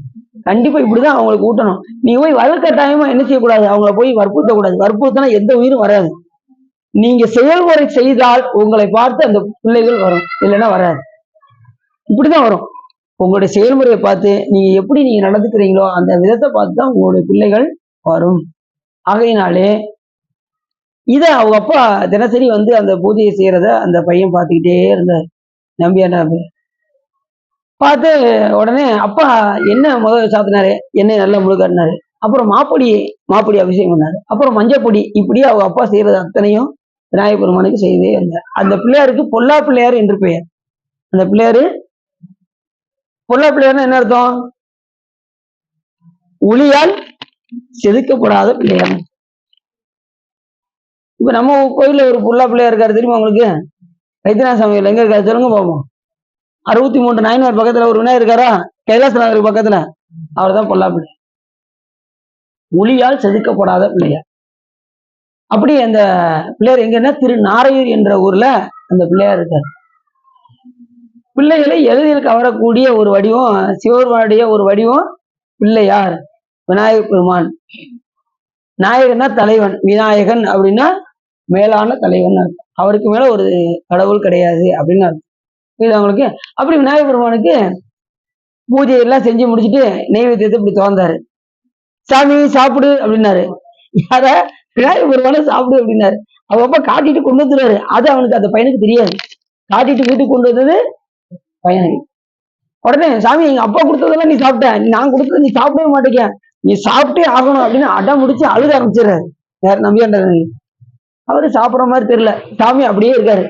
கண்டிப்பா இப்படிதான் அவங்களுக்கு ஊட்டணும். நீங்க போய் வலுக்கட்டாயமா என்ன செய்யக்கூடாது, அவங்கள போய் வற்புறுத்தக்கூடாது. வற்புறுத்தினா எந்த உயிரும் வராது. நீங்க செயல்முறை செய்தால் உங்களை பார்த்து அந்த பிள்ளைகள் வரும், இல்லைன்னா வராது. இப்படிதான் வரும். உங்களுடைய செயல்முறையை பார்த்து நீங்க எப்படி நீங்க நடந்துக்கிறீங்களோ அந்த விதத்தை பார்த்து தான் உங்களுடைய பிள்ளைகள் வரும். ஆகையினாலே இத அவங்க அப்பா தினசரி வந்து அந்த பூஜையை செய்யறத அந்த பையன் பார்த்துக்கிட்டே இருந்தார். நம்பியாண்டா பார்த்து உடனே அப்பா என்ன முதல் சாத்தினாரு, எண்ணெய் நல்லா முழுக்காட்டினாரு. அப்புறம் மாப்பொடி அபிஷேகம் பண்ணாரு. அப்புறம் மஞ்சப்பொடி, இப்படி அவங்க அப்பா செய்யறது அத்தனையும் விநாயகர் பெருமானுக்கு செய்தே வந்தார். அந்த பிள்ளையாருக்கு பொல்லா பிள்ளையார் என்று பெயர். அந்த பிள்ளையாரு பொல்லா பிள்ளையார்னா என்ன அர்த்தம்? ஒளியால் செதுக்கப்படாத பிள்ளையார். இப்ப நம்ம கோயில்ல ஒரு பொல்லா பிள்ளையார் இருக்காரு, தெரியுமா உங்களுக்கு? வைத்தியநாத சாமியில் எங்க இருக்காரு சொல்லுங்க பாப்போம். 63 நாயன்மார் பக்கத்துல ஒரு விநாயகர் இருக்காரா? கைலாசநாதருக்கு பக்கத்துல, அவர் தான் பொல்லா பிள்ளை. ஒளியால் செதுக்கப்படாத பிள்ளையார். அப்படி அந்த பிள்ளையார் எங்கன்னா திருநாரையூர் என்ற ஊர்ல அந்த பிள்ளையார் இருக்காரு. பிள்ளைகளை எளிதில் கவரக்கூடிய ஒரு வடிவம், சிவபெருமானுடைய ஒரு வடிவம் பிள்ளையார் விநாயகர் பெருமான். நாயகன்னா தலைவன், விநாயகன் அப்படின்னா மேலான தலைவன் அர்த்தம். அவருக்கு மேல ஒரு கடவுள் கிடையாது அப்படின்னு அர்த்தம். இது அவங்களுக்கு. அப்படி விநாயகர் பெருமானுக்கு பூஜை எல்லாம் செஞ்சு முடிச்சுட்டு நெய்வேத்தியத்தை இப்படி திறந்தாரு. சாமி சாப்பிடு அப்படின்னாரு. யார? விநாயகர் பெருமானை சாப்பிடு அப்படின்னாரு. அவங்க அப்பா காட்டிட்டு கொண்டு வந்துருவாரு. அது அவனுக்கு அந்த பையனுக்கு தெரியாது. காட்டிட்டு வீட்டுக்கு கொண்டு வந்தது பையனுக்கு. உடனே சாமி எங்க அப்பா கொடுத்ததெல்லாம் நீ சாப்பிட்ட, நான் கொடுத்தது நீ சாப்பிடவே மாட்டேங்க, நீ சாப்பிட்டே ஆகணும் அப்படின்னு அடம் முடிச்சு அழுக ஆரம்பிச்சிடுறாரு. யார்? நம்பியாண்டார். அவரு சாப்பிடுற மாதிரி தெரியல. சாமி அப்படியே இருக்காரு.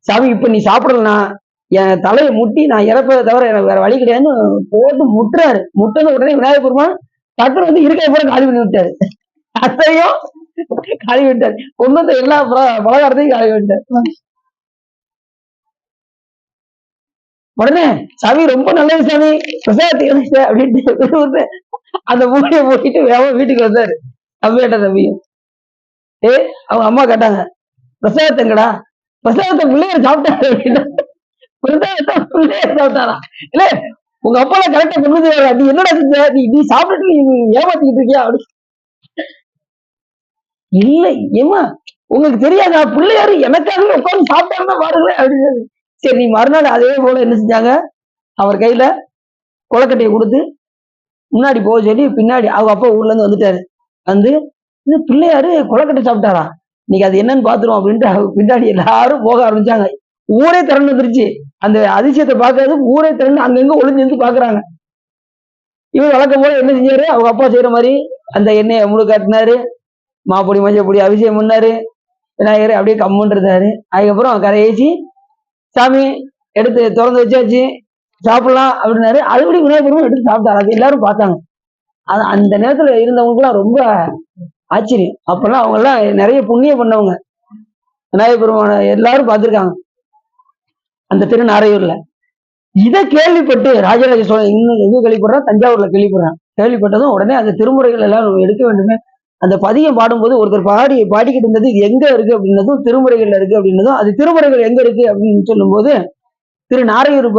சாமி இப்ப நீ சாப்பிடலனா என் தலையை முட்டி நான் இறப்பதை தவிர எனக்கு வேற வழி கிடையாதுன்னு போட்டு முட்டுறாரு. முட்டது உடனே விநாயகர் பெருமான் டக்குனு வந்து இருக்கிற பூரா காலி பண்ணி விட்டாரு. அத்தையும் காலி விட்டாரு. ஒன்னு எல்லா பலகாரத்தையும் காலி விட்டாரு. உடனே சாமி ரொம்ப நல்லது சாமி, பிரசாதத்தை அப்படின்ட்டு அந்த மூடியை மூடிட்டு வேகமா வீட்டுக்கு வந்தாரு. நம்பியாட்ட தம்பியும் அவங்க அம்மா கேட்டாங்க, பிரசாதத்தைங்கடா? பிரசாதத்தை பிள்ளையார் சாப்பிட்டாரு அப்படின்னா. பிரசாதத்தை பிள்ளையார் சாப்பிட்டாரா? இல்ல உங்க அப்பா கரெக்டா கொண்டு வந்து நீ என்னடா செஞ்ச, நீ சாப்பிட்டுட்டு நீ ஏமாத்திக்கிட்டு இருக்கியா அப்படி? இல்லை ஏமா உங்களுக்கு தெரியாதா, பிள்ளையாரு எனக்காக உட்காந்து சாப்பிட்டாருன்னா பாருங்களேன் அப்படின்னு. சரி நீ மறுநாள் அதே போல என்ன செஞ்சாங்க, அவர் கையில கொலக்கட்டையை கொடுத்து முன்னாடி போக சொல்லி பின்னாடி அவங்க அப்பா ஊர்ல இருந்து வந்துட்டாரு. வந்து இந்த பிள்ளையாரு கொலக்கட்டை சாப்பிட்டாரா, இன்னைக்கு அது என்னன்னு பாத்துருவோம் அப்படின்ட்டு பின்னாடி எல்லாரும் போக ஆரம்பிச்சாங்க. ஊரே திரண்டு வந்துருச்சு. அந்த அதிசயத்தை பார்க்கறது ஊரே திரண்டு அங்கங்க ஒளிஞ்சு பாக்குறாங்க. இவர் வழக்கம் போல என்ன செஞ்சாரு, அவங்க அப்பா செய்யற மாதிரி அந்த எண்ணெயை முழு காட்டினாரு, மாப்பொடி மஞ்சள் பொடி அபிஷேகம் பண்ணாரு. விநாயகர் அப்படியே கம்முன்னு இருந்தாரு. அதுக்கப்புறம் கரையேசி சாமி எடுத்து திறந்து வச்சாச்சு சாப்பிடலாம் அப்படின்னாரு. அதுபடி விநாயகரும் எடுத்து சாப்பிட்டாரு. அது எல்லாரும் பார்த்தாங்க. அது அந்த நேரத்துல இருந்தவங்க எல்லாம் ரொம்ப ஆச்சரியம். அப்பெல்லாம் அவங்க எல்லாம் நிறைய புண்ணியம் பண்ணவங்க. விநாயகர் பெருமான எல்லாரும் பார்த்திருக்காங்க அந்த திருநாரையூர்ல. இதை கேள்விப்பட்டு ராஜராஜ சோழன் இன்னும் எங்க கேள்விப்படுறான், தஞ்சாவூர்ல கேள்விப்படுறான். கேள்விப்பட்டதும் உடனே அந்த திருமுறைகள் எல்லாம் எடுக்க வேண்டுமே. அந்த பதியம் பாடும்போது ஒருத்தர் பாடிக்கிட்டு இருந்தது எங்க இருக்கு அப்படின்னதும் திருமுறைகள்ல இருக்கு அப்படின்னதும், அது திருமுறைகள் எங்க இருக்கு அப்படின்னு சொல்லும் போது திருநாரையூர்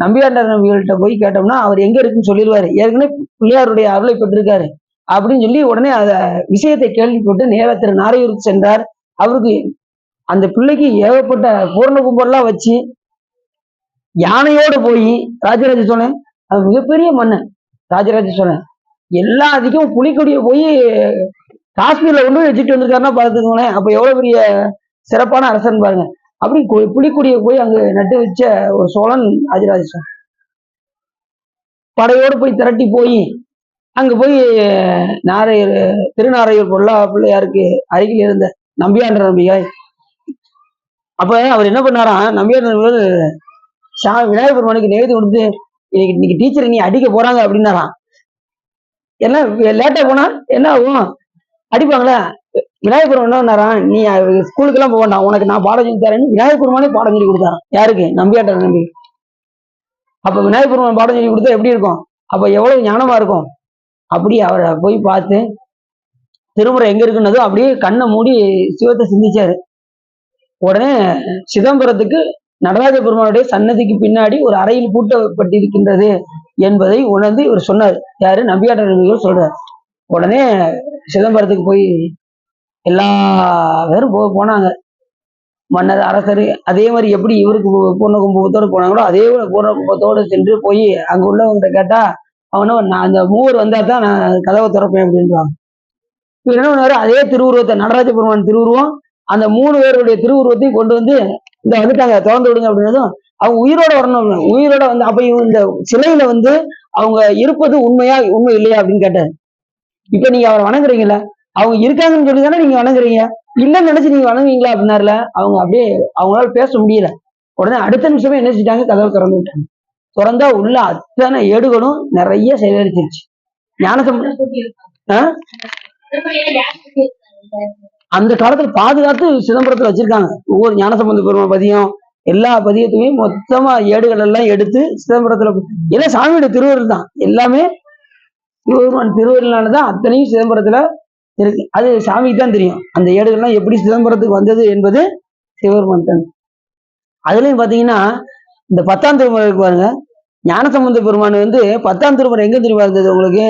நம்பியாண்டார் நம்பிகள்கிட்ட போய் கேட்டோம்னா அவர் எங்க இருக்குன்னு சொல்லிடுவாரு. ஏற்கனவே பிள்ளையாருடைய அருளை பெற்றிருக்காரு அப்படின்னு சொல்லி உடனே அத விஷயத்தை கேள்விப்பட்டு நேர திருநாரையூருக்கு சென்றார். அவருக்கு அந்த பிள்ளைக்கு ஏகப்பட்ட பூர்ண கும்பெல்லாம் வச்சு யானையோட போய் ராஜராஜ சோழன், அது மிகப்பெரிய மன்னன் ராஜராஜ சோழன், எல்லாத்துக்கும் புலிக்கொடியை போய் காஷ்மீர்ல கொண்டு போய் வச்சுட்டு வந்திருக்காருன்னா பார்த்துக்கோங்களேன். அப்ப எவ்வளவு பெரிய சிறப்பான அரசன் பாருங்க. அப்படி புலிக்கொடியை போய் அங்க நட்டு வச்ச ஒரு சோழன் ராஜராஜ சோழன். படையோடு போய் திரட்டி போய் அங்க போய் திருநாரையூர் பொல்லா பிள்ளையாருக்கு அருகில் இருந்த நம்பியாண்ட நம்பியாய். அப்ப அவர் என்ன பண்ணாராம், நம்பியாண்ட விநாயகர் பெருமானுக்கு நேர்த்தி கொடுத்து இன்னைக்கு டீச்சர் நீ அடிக்க போறாங்க அப்படின்னாராம். எல்லாம் லேட்டா போனா என்ன ஆகும், அடிப்பாங்களா? விநாயகர் பெருமான் என்ன பண்ணாராம், நீ ஸ்கூலுக்கு எல்லாம் போக வேண்டாம், உனக்கு நான் பாடம் சொல்லி தரேன்னு விநாயகர் பெருமானே பாடம் சொல்லி கொடுத்தாராம். யாருக்கு? நம்பியாண்ட நம்பி. அப்ப விநாயகர் பெருமான் பாடம் சொல்லி கொடுத்தா எப்படி இருக்கும், அப்ப எவ்வளவு ஞானமா இருக்கும். அப்படி அவரை போய் பார்த்து திருமுறை எங்க இருக்குன்னதும் அப்படியே கண்ணை மூடி சிவத்தை சிந்திச்சாரு. உடனே சிதம்பரத்துக்கு நடராஜ பெருமானுடைய சன்னதிக்கு பின்னாடி ஒரு அறையில் பூட்டப்பட்டிருக்கின்றது என்பதை உணர்ந்து இவர் சொன்னார். யாரு? நம்பியாண்ட நம்பிகள் சொல்றார். உடனே சிதம்பரத்துக்கு போய் எல்லா பேரும் போனாங்க. மன்னர், அரசர். அதே மாதிரி எப்படி இவருக்கு பூர்ண கும்பத்தோடு போனாங்களோ அதே பூர்ண கும்பத்தோடு சென்று போய் அங்க உள்ளவங்க கேட்டா அவனும் நான் அந்த மூவர் வந்தா தான் நான் கதவை திறப்பேன் அப்படின்றாங்க. இவர் என்ன பண்ணாரு, அதே திருவுருவத்தை நடராஜ பெருமான் திருவுருவம் அந்த 3 பேருடைய திருவுருவத்தையும் கொண்டு வந்து இந்த வந்துட்டாங்க, திறந்து விடுங்க அப்படின்னதும் அவங்க உயிரோட வரணும். உயிரோட வந்து அப்ப இந்த சிலையில வந்து அவங்க இருப்பது உண்மை இல்லையா அப்படின்னு கேட்டாரு. இப்ப நீங்க அவரை வணங்குறீங்களா? அவங்க இருக்காங்கன்னு சொல்லி தானே நீங்க வணங்குறீங்க, இல்லைன்னு நினைச்சு நீங்க வணங்குவீங்களா அப்படின்னாருல. அவங்க அப்படியே அவங்களால பேச முடியல. உடனே அடுத்த நிமிஷமே என்ன செஞ்சிட்டாங்க, கதவை திறந்து விட்டாங்க. திறந்தா உள்ள அத்தனை ஏடுகளும் நிறைய சேகரிச்சிருச்சு. ஞானசம்பந்தர் அந்த காலத்துல பாதுகாத்து சிதம்பரத்துல வச்சிருக்காங்க. ஒவ்வொரு ஞானசம்பந்த பெருமாள் பதியம், எல்லா பதியத்தையுமே மொத்தமா ஏடுகள் எல்லாம் எடுத்து சிதம்பரத்துல, எல்லாம் சாமியோட திருவருள் தான், எல்லாமே சிவபெருமான் திருவருளானதான் அத்தனையும் சிதம்பரத்துல இருக்கு. அது சாமிக்கு தான் தெரியும் அந்த ஏடுகள்லாம் எப்படி சிதம்பரத்துக்கு வந்தது என்பது சிவபெருமான் தான். அதுலயும் பாத்தீங்கன்னா இந்த 10ஆம் திருமுறைக்கு பாருங்க, ஞானசம்பந்த பெருமான் வந்து 10ஆம் திருமுறை எங்க தெரியுமா இருந்தது உங்களுக்கு?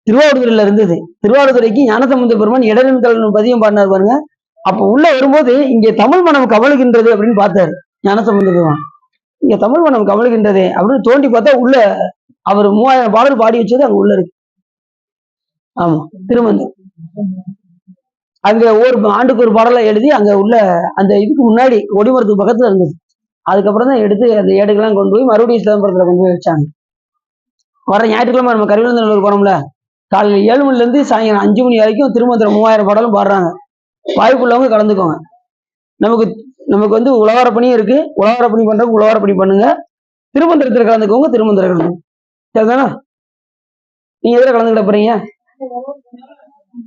திருவாவடுதுறையில இருந்தது. திருவாவடுதுறைக்கு ஞானசம்பந்த பெருமான் இடரின் கலன் பதியம் பாடினார் பாருங்க. அப்ப உள்ள வரும்போது இங்கே தமிழ் மனம் கமழுகின்றது அப்படின்னு பார்த்தாரு ஞானசம்பந்த பெருமான். இங்க தமிழ் மனம் கமழுகின்றது அப்படின்னு தோண்டி பார்த்தா உள்ள அவர் 3000 பாடல் பாடி வச்சது அங்க உள்ள இருக்கு. ஆமா, திருமந்தம். அங்க ஒரு ஆண்டுக்கு ஒரு பாடலை எழுதி அங்க உள்ள அந்த இதுக்கு முன்னாடி கொடிமரத்துக்கு பக்கத்துல இருந்தது. அதுக்கப்புறம் தான் எடுத்து அந்த ஏடுகள்லாம் கொண்டு போய் மறுபடியும் சிதம்பரத்துல கொண்டு போய் வச்சாங்க. வர ஞாயிற்றுக்கிழமை நம்ம கருவிழந்தநல்லூர் போனோம்ல, காலையில் 7 மணில இருந்து சாயங்காலம் 5 மணி வரைக்கும் திருமந்திரம் 3000 பாடலும் பாடுறாங்க. வாய்ப்புள்ளவங்க கலந்துக்கோங்க. நமக்கு வந்து உழவார பணியும் இருக்கு. உழவார பணி பண்றவங்க உழவார பணி பண்ணுங்க. திருமந்திரத்தில் கலந்துக்கோங்க, திருமந்திரம் கலந்துக்கோங்க. சரிதானா? நீங்க எதுல கலந்துக்கிட போறீங்க?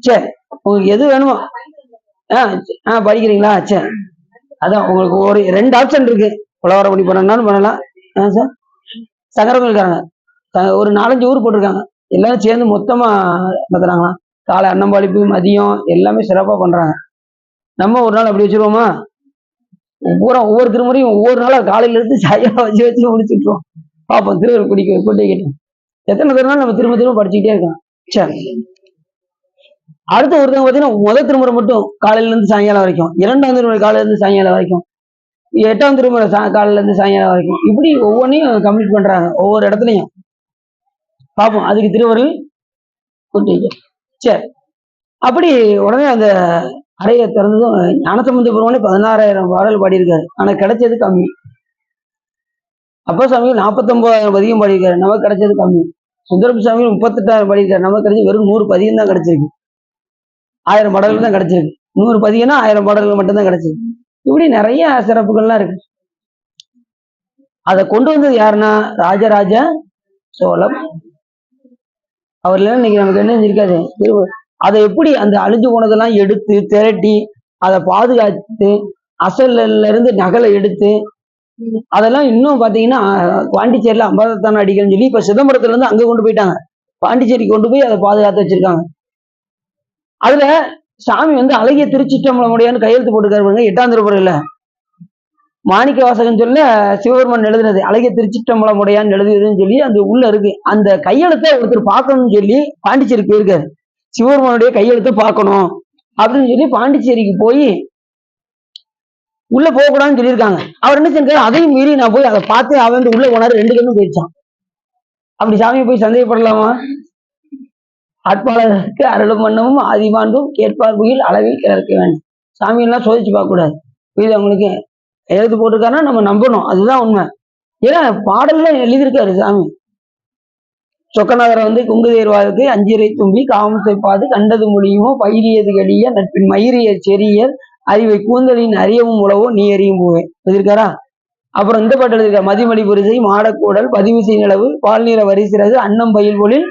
சரி, உங்களுக்கு எது வேணுமோ படிக்கிறீங்களா? சரி, அதான் உங்களுக்கு ஒரு 2 ஆப்ஷன் இருக்கு. உழவார பணி பண்ணணும்னாலும் பண்ணலாம். சார் சங்கரங்களுக்காரங்க ஒரு 4-5 ஊர் போட்டிருக்காங்க. எல்லாரும் சேர்ந்து மொத்தமா நடத்துறாங்களாம். காலை அன்னம்பாளிப்பு, மதியம் எல்லாமே சிறப்பா பண்றாங்க. நம்ம ஒரு நாள் அப்படி வச்சிருவோமா? ஒவ்வொரு திருமுறையும் ஒவ்வொரு நாளா காலையில இருந்து சாயா வச்சு முடிச்சுட்டுருவோம். பார்ப்போம் திருவள்ளுவர் பிடிக்க கூட்டி கேட்டோம். எத்தனை திருநாள் நம்ம திரும்ப படிச்சுக்கிட்டே இருக்கோம். சரி, அடுத்த ஒருத்தவங்க பார்த்தீங்கன்னா முதல் திருமுறை மட்டும் காலையில இருந்து சாயங்காலம் வரைக்கும், 2ஆம் திருமுறை காலையில இருந்து சாயங்காலம் வரைக்கும், 8ஆம் திருமுறை காலையில இருந்து சாயங்காலம் வரைக்கும், இப்படி ஒவ்வொன்றையும் கம்ப்ளீட் பண்றாங்க ஒவ்வொரு இடத்துலையும். பார்ப்போம் அதுக்கு திருவருள் கூட்டி. சரி, அப்படி உடனே அந்த அறையை திறந்ததும் ஞானசம்பந்த பெருமானே 16,000 பாடல் பாடியிருக்காரு. ஆனா கிடைச்சது கம்மி. அப்ப சாமிகள் 49,000 பதியம் பாடியிருக்காரு, நமக்கு கிடைச்சது கம்மி. சுந்தரப்பு சாமிகள் 38,000 பாடியிருக்காரு, நமக்கு கிடைச்சது வெறும் 100 பதியம் தான் கிடைச்சிருக்கு. 1000 பாடல்கள் தான் கிடைச்சிருக்கு. 100 பதியம்னா 1000 பாடல்கள் மட்டும் தான் கிடைச்சிருக்கு. இப்படி நிறைய சிறப்புகள்லாம் இருக்கு. அதை கொண்டு வந்தது யாருன்னா ராஜராஜ சோழம். அவர் இல்லைன்னா இன்னைக்கு நமக்கு என்ன செஞ்சிருக்காது. அதை எப்படி அந்த அழிஞ்சு போனதெல்லாம் எடுத்து திரட்டி அதை பாதுகாத்து அசல்ல இருந்து நகலை எடுத்து அதெல்லாம் இன்னும் பாத்தீங்கன்னா பாண்டிச்சேரியில 50 அடிகள்னு சொல்லி இப்ப சிதம்பரத்துல இருந்து அங்க கொண்டு போயிட்டாங்க. பாண்டிச்சேரி கொண்டு போய் அதை பாதுகாத்து வச்சிருக்காங்க. அதுல சாமி வந்து அழகிய திருச்சிற்றம்பலமுடையான்னு கையெழுத்து போட்டுக்காரு 8ஆம் திருமுறையில. மாணிக்க வாசகன் சொல்ல சிவபெருமான் எழுதுனது அழகிய திருச்சிற்றம்பலமுடையான்னு எழுதுதுன்னு சொல்லி அந்த உள்ள இருக்கு. அந்த கையெழுத்தை ஒருத்தர் பார்க்கணும்னு சொல்லி பாண்டிச்சேரி போயிருக்காரு. சிவபெருமானுடைய கையெழுத்தை பார்க்கணும் அப்படின்னு சொல்லி பாண்டிச்சேரிக்கு போய் உள்ள போகக்கூடாதுன்னு சொல்லியிருக்காங்க. அவர் என்ன செஞ்சாரு, அதையும் மீறி நான் போய் அதை பார்த்து அவன் உள்ள போனாரு. 2 கண்ணும் போயிடுச்சான். அப்படி சாமியை போய் சந்தேகப்படலாமா? ஆட்பாளருக்கு அருளும் மன்னமும் ஆதிமாண்டும் கேட்பார் புகில் அளவில் கிளர்க்க வேண்டும். சாமியெல்லாம் சோதிச்சு பார்க்க கூடாது. இது அவங்களுக்கு எழுத்து போட்டிருக்காருன்னா நம்ம நம்பணும், அதுதான் உண்மை. ஏன்னா பாடல்ல எழுதியிருக்காரு சாமி. சொக்கநாதரை வந்து குங்கு தேர்வாருக்கு அஞ்சிரை தும்பி காமத்தை பார்த்து கண்டது முடியுமோ பயிரியது கடிய நட்பின் மயிரிய செரியர் அறிவை கூந்தலின் அறியவும் உழவோ நீ அறியும் போவேன் எழுதியிருக்காரா. அப்புறம் இந்த பாட்டு எழுதியிருக்காரு, மதிமடி புரிசை மாடக்கூடல் பதிவிசை நிலவு பால்நீர வரிசிறகு அன்னம் பயில் பொழில்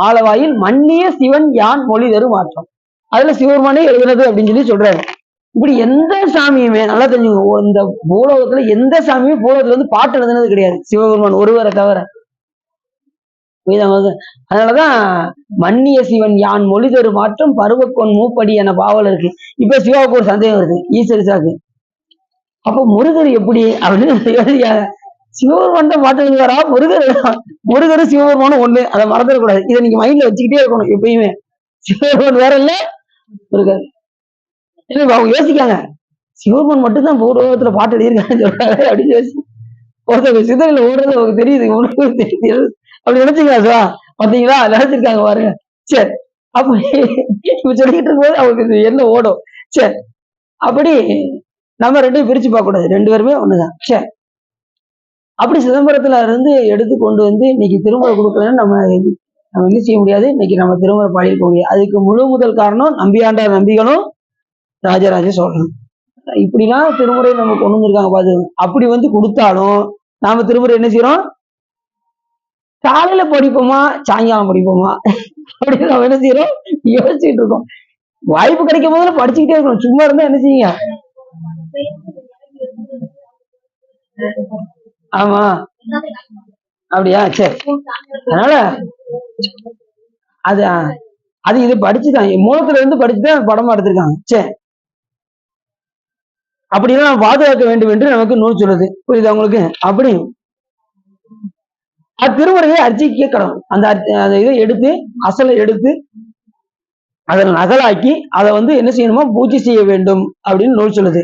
ஆளவாயில் மன்னிய சிவன் யான் மொழி தரும் மாற்றம். அதுல சிவபெருமானே எழுதுனது அப்படின்னு சொல்லி சொல்றாரு. இப்படி எந்த சாமியுமே நல்லா தெரிஞ்சுங்க, இந்த பூலோகத்துல எந்த சாமியுமே பூலோகத்துல வந்து பாட்டு எழுதுனது கிடையாது, சிவபெருமான் ஒருவரை தவிர. அதனாலதான் மன்னிய சிவன் யான் மொழி தரும் மாற்றம் பருவக்கொன் மூப்படி என பாவல் இருக்கு. இப்ப சிவாவுக்கு ஒரு சந்தேகம் வருது ஈஸ்வரிசாக்கு. அப்ப முருகர் எப்படி அப்படின்னு சிவபெருமான் தான் பாட்டு எழுதுவாரா? முருகரும் சிவபெருமானும் ஒண்ணு, அதை மறந்துடக்கூடாது. இதை நீங்க மைண்ட்ல வச்சுக்கிட்டே இருக்கணும் எப்பயுமே. சிவபெருமான் வேற இல்ல, முருகர். அவங்க யோசிக்காங்க சிவபெருமான் மட்டும்தான் பூலோகத்துல பாட்டு எழுதியிருக்காங்கன்னு சொல்றாரு அப்படின்னு யோசி. ஒருத்தவங்க சிதறில ஓடுறது அவங்களுக்கு தெரியுது, உனக்கு தெரியுது அப்படி நினைச்சுங்களா? பாத்தீங்களா, நினைச்சிருக்காங்க பாருங்க. சரி, அப்படி இப்ப சொல்லிட்டு இருக்கும்போது அவங்களுக்கு என்ன ஓடும். சரி, அப்படி நம்ம 2 பிரிச்சு பார்க்க கூடாது, 2 பேருமே ஒண்ணுதான். சரி, அப்படி சிதம்பரத்துல இருந்து எடுத்து கொண்டு வந்து இன்னைக்கு திருமுறை கொடுக்கலன்னு நம்ம என்ன செய்ய முடியாது. இன்னைக்கு நம்ம திருமுறை பாடியிருக்க முடியாது. அதுக்கு முழு முதல் காரணம் நம்பியாண்டார் நம்பிகளும் ராஜராஜ சோழன். இப்படிலாம் திருமுறை நம்ம கொண்டு வந்திருக்காங்க பாத்து. அப்படி வந்து கொடுத்தாலும் நாம திருமுறை என்ன செய்யறோம், காலையில படிப்போமா சாயங்காலம் படிப்போமா அப்படின்னு நம்ம என்ன செய்யறோம், யோசிச்சுட்டு இருக்கோம். வாய்ப்பு கிடைக்கும் போதுல படிச்சுக்கிட்டே இருக்கணும். சும்மா இருந்தா என்ன செய்யுங்க. ஆமா அப்படியா, சரி. அதனால அது அது இது படிச்சுதான் மூலத்துல இருந்து படிச்சுதான் படமா எடுத்திருக்காங்க. சரி, அப்படிலாம் பாதுகாக்க வேண்டும் என்று நமக்கு நூல் சொல்லுது. புரியுதா உங்களுக்கு? அப்படி திருமுறையை அர்ச்சிக்க கடவுள் அந்த இதை எடுத்து அசலை எடுத்து அதை நகலாக்கி அதை வந்து என்ன செய்யணுமோ பூஜை செய்ய வேண்டும் அப்படின்னு நூல் சொல்லுது.